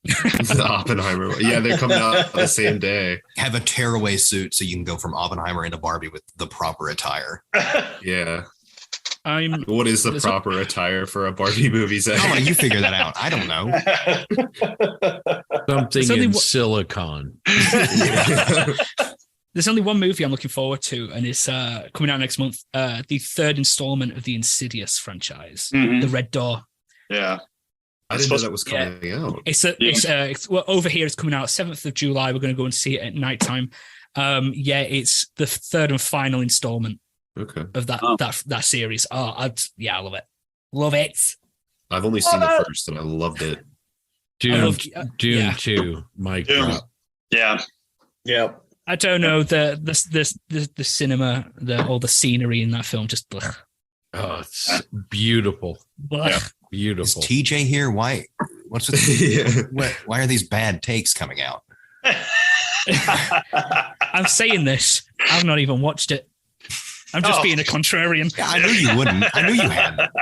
The Oppenheimer. Yeah, they're coming out the same day. Have a tearaway suit so you can go from Oppenheimer into Barbie with the proper attire. Yeah. What is the proper attire for a Barbie movie, Zach? How about you figure that out? I don't know. Something in silicon. There's only one movie I'm looking forward to, and it's coming out next month. The third installment of the Insidious franchise, The Red Door. Yeah. I didn't know that was coming out. It's over here. It's coming out 7th of July. We're going to go and see it at nighttime. It's the third and final installment. Okay. Of that series. I love it. Love it. I've only seen the first, and I loved it. Dune 2, Mike. Yeah. I don't know the cinema, all the scenery in that film. Just blech. Oh, it's beautiful. Beautiful. Is TJ here? Why? What's with why are these bad takes coming out? I'm saying this. I've not even watched it. I'm just being a contrarian. Yeah, I knew you wouldn't. I knew you hadn't.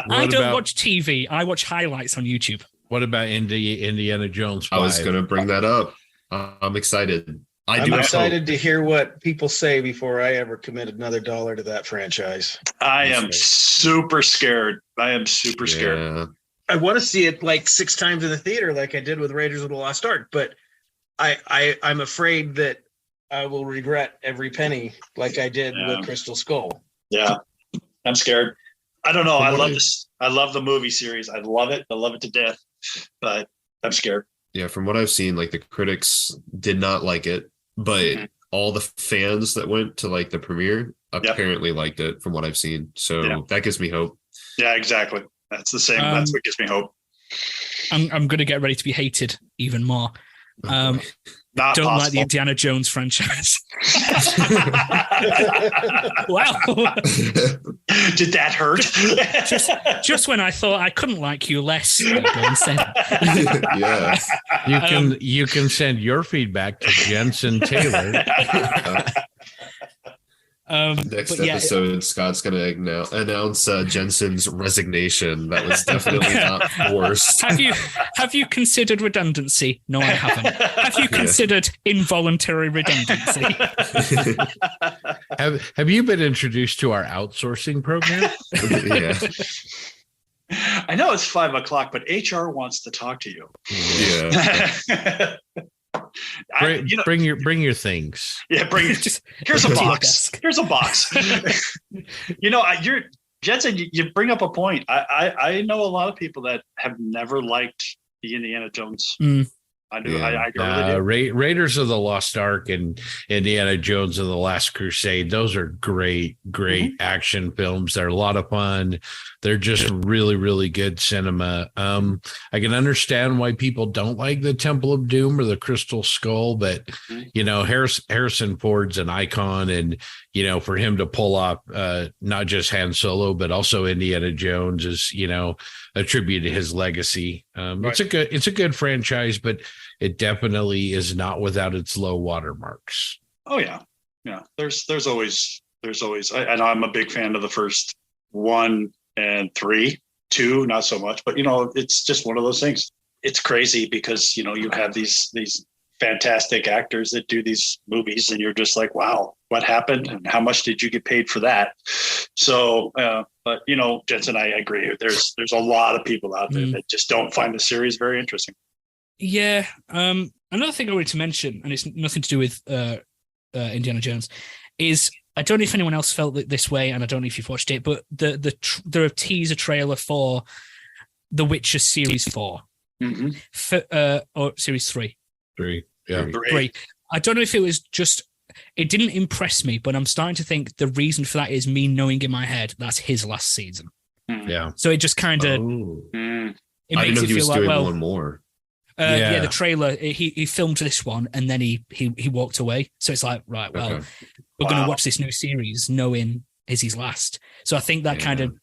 I don't watch TV. I watch highlights on YouTube. What about Indiana Jones 5? I was going to bring that up. I'm excited. I'm excited to hear what people say before I ever commit another dollar to that franchise. I am super scared. Scared. I want to see it like 6 times in the theater, like I did with Raiders of the Lost Ark, but I'm afraid that I will regret every penny, like I did with Crystal Skull. Yeah, I'm scared. I don't know. I love this. I love the movie series. I love it. I love it to death, but I'm scared. Yeah, from what I've seen, like the critics did not like it, but all the fans that went to like the premiere apparently liked it from what I've seen. So that gives me hope. Yeah, exactly. That's the same. That's what gives me hope. I'm going to get ready to be hated even more. Don't like the Indiana Jones franchise. Wow. Did that hurt? just when I thought I couldn't like you less. Yeah. You can send your feedback to Jensen Taylor. Next episode, Scott's going to announce Jensen's resignation. That was definitely not forced. Have you considered redundancy? No, I haven't. Have you considered involuntary redundancy? Have you been introduced to our outsourcing program? Yeah. I know it's 5:00, but HR wants to talk to you. Yeah. Bring your things. Yeah, here's a box. Here's a box. Jensen, you bring up a point. I know a lot of people that have never liked the Indiana Jones. I do. Yeah. I really do. Raiders of the Lost Ark and Indiana Jones and the Last Crusade. Those are great action films. They're a lot of fun. They're just really, really good cinema. I can understand why people don't like the Temple of Doom or the Crystal Skull, but Harrison Ford's an icon, and for him to pull off not just Han Solo but also Indiana Jones is a tribute to his legacy. Right. It's a good franchise, but it definitely is not without its low watermarks. Oh yeah. There's always. I know I'm a big fan of the first 1 and 3, 2, not so much. But it's just one of those things. It's crazy because you have these fantastic actors that do these movies, and you're just like, wow, what happened, and how much did you get paid for that? So, but Jensen, I agree. There's a lot of people out there that just don't find the series very interesting. Yeah. Another thing I wanted to mention, and it's nothing to do with Indiana Jones, is I don't know if anyone else felt this way, and I don't know if you've watched it, but there are teaser trailer for The Witcher Series 4, or Series 3. 3. Yeah. 3. I don't know if it was just, it didn't impress me, but I'm starting to think the reason for that is me knowing in my head that's his last season. Yeah. So it just kind of, it makes you feel like, one more. The trailer, he filmed this one and then he walked away. So it's like, right, well, we're going to watch this new series knowing is his last. So I think that kind of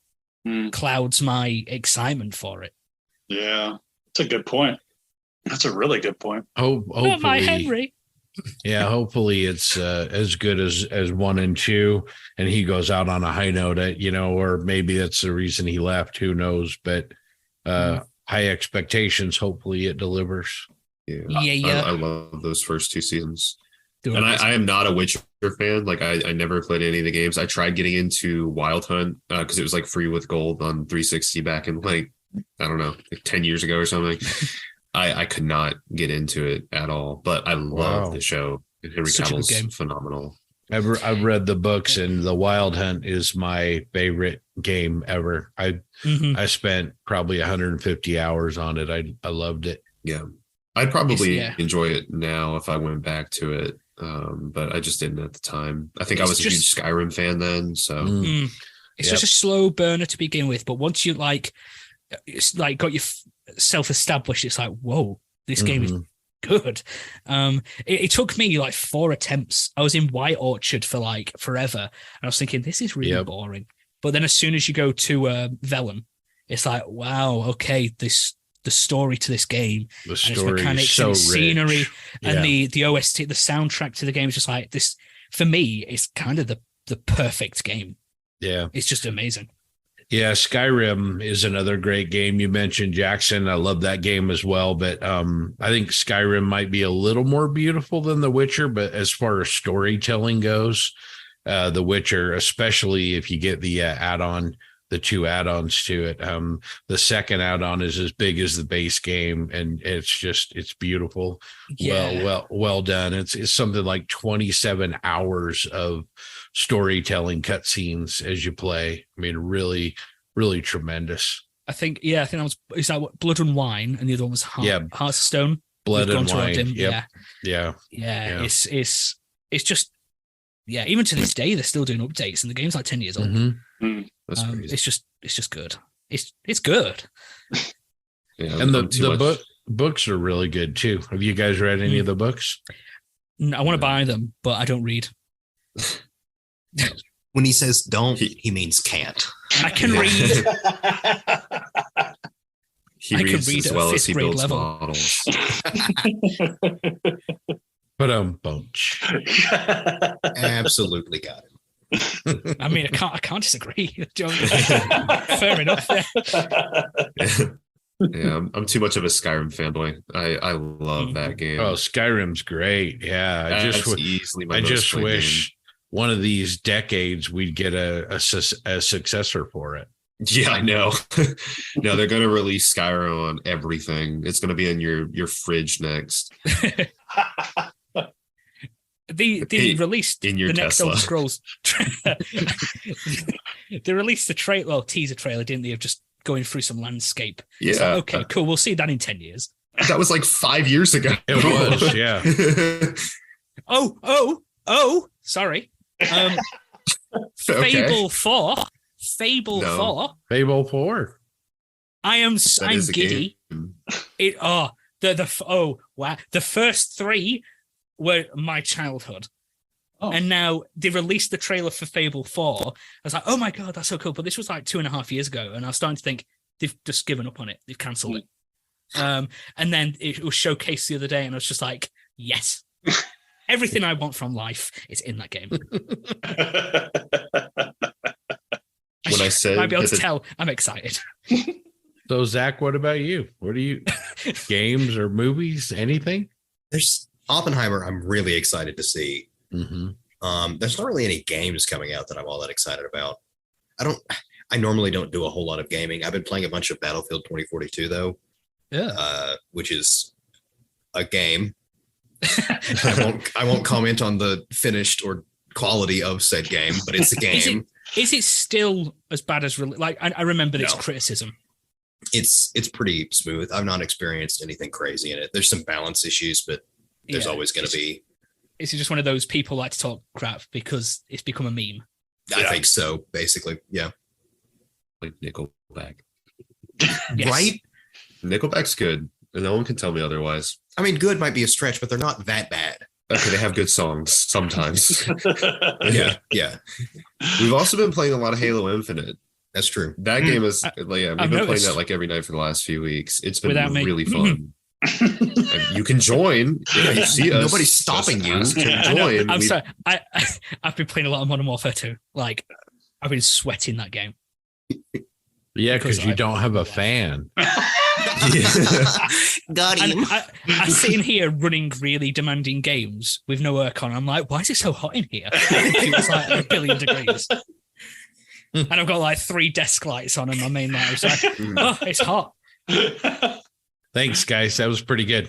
clouds my excitement for it. Yeah, that's a good point. That's a really good point. Hopefully, not my Henry. Yeah, hopefully it's as good as 1 and 2, and he goes out on a high note. Or maybe that's the reason he left. Who knows? But high expectations. Hopefully, it delivers. Yeah. Yeah. I love those first 2 seasons. And I am not a Witcher fan. Like I never played any of the games. I tried getting into Wild Hunt because it was like free with gold on 360 back in like, I don't know, like 10 years ago or something. I could not get into it at all, but I love the show. Henry Cavill's phenomenal. I've read the books, and the Wild Hunt is my favorite game ever. I spent probably 150 hours on it. I loved it. Yeah. I'd probably enjoy it now if I went back to it. But I just didn't at the time. I think I was a huge Skyrim fan then. So it's just a slow burner to begin with. But once you it's like got yourself established, it's like, whoa, this game is good. It took me like 4 attempts. I was in White Orchard for like forever. And I was thinking, this is really boring. But then as soon as you go to Vellum, it's like, wow, okay, the story to this game, the and story its mechanics so and its scenery rich. and the OST, the soundtrack to the game is just like this. For me, it's kind of the perfect game. Yeah, it's just amazing. Yeah, Skyrim is another great game. You mentioned Jackson. I love that game as well, but I think Skyrim might be a little more beautiful than The Witcher. But as far as storytelling goes, The Witcher, especially if you get the add-on. The 2 add-ons to it. The second add-on is as big as the base game, and it's beautiful. Yeah. Well done. It's something like 27 hours of storytelling cutscenes as you play. I mean, really, really tremendous. I think that was, is that what, Blood and Wine, and the other one was Hearts of Stone. Blood and Wine. Yeah. It's just, even to this day they're still doing updates, and the game's like 10 years old. That's crazy. It's just good. It's good. And the books are really good too. Have you guys read any of the books? No, I want to buy them, but I don't read. When he says don't, he means can't. I can read. He reads as well as he builds models. But bunch. Absolutely got it. I mean, I can't disagree. Fair enough. Yeah, I'm too much of a Skyrim fanboy. I love that game. Oh, Skyrim's great. Yeah, I just wish one of these decades we'd get a successor for it. Yeah, I know. No, they're going to release Skyrim on everything. It's going to be in your fridge next. They released in your the next Tesla. Elder Scrolls. They released the teaser trailer, didn't they? Of just going through some landscape. Yeah. Like, okay, cool. We'll see that in 10 years. That was like 5 years ago. It was, yeah. Sorry. Okay. Fable 4. Fable 4. I'm giddy. Wow. The first 3 were my childhood. And now they released the trailer for Fable 4. I was like, oh my God, that's so cool. But this was like 2.5 years ago. And I was starting to think they've just given up on it. They've cancelled it. And then it was showcased the other day. And I was just like, yes, everything I want from life is in that game. When I said, might be able to tell, I'm excited. So Zach, what about you? What do you, games or movies, anything? There's Oppenheimer. I'm really excited to see. There's not really any games coming out that I'm all that excited about. I normally don't do a whole lot of gaming. I've been playing a bunch of Battlefield 2042 though. Yeah. Which is a game. I won't comment on the finished or quality of said game, but it's a game. Is it still as bad as I remember this criticism? It's pretty smooth. I've not experienced anything crazy in it. There's some balance issues, but there's always going to be. Is it just one of those people like to talk crap because it's become a meme? I think so, basically. Yeah. Like Nickelback. Yes. Right? Nickelback's good. And no one can tell me otherwise. I mean, good might be a stretch, but they're not that bad. Okay, they have good songs sometimes. Yeah. We've also been playing a lot of Halo Infinite. That's true. That game is, we've been playing that like every night for the last few weeks. It's been really fun. And you can join if you see us. Nobody's stopping you to join. I'm sorry. I've been playing a lot of Modern Warfare 2. Like, I've been sweating that game. Yeah, because you don't have a fan. Got him. I sit in here running really demanding games with no aircon. I'm like, why is it so hot in here? It's like 1 billion degrees. And I've got like 3 desk lights on and my main light. It's like, oh, it's hot. Thanks, guys. That was pretty good.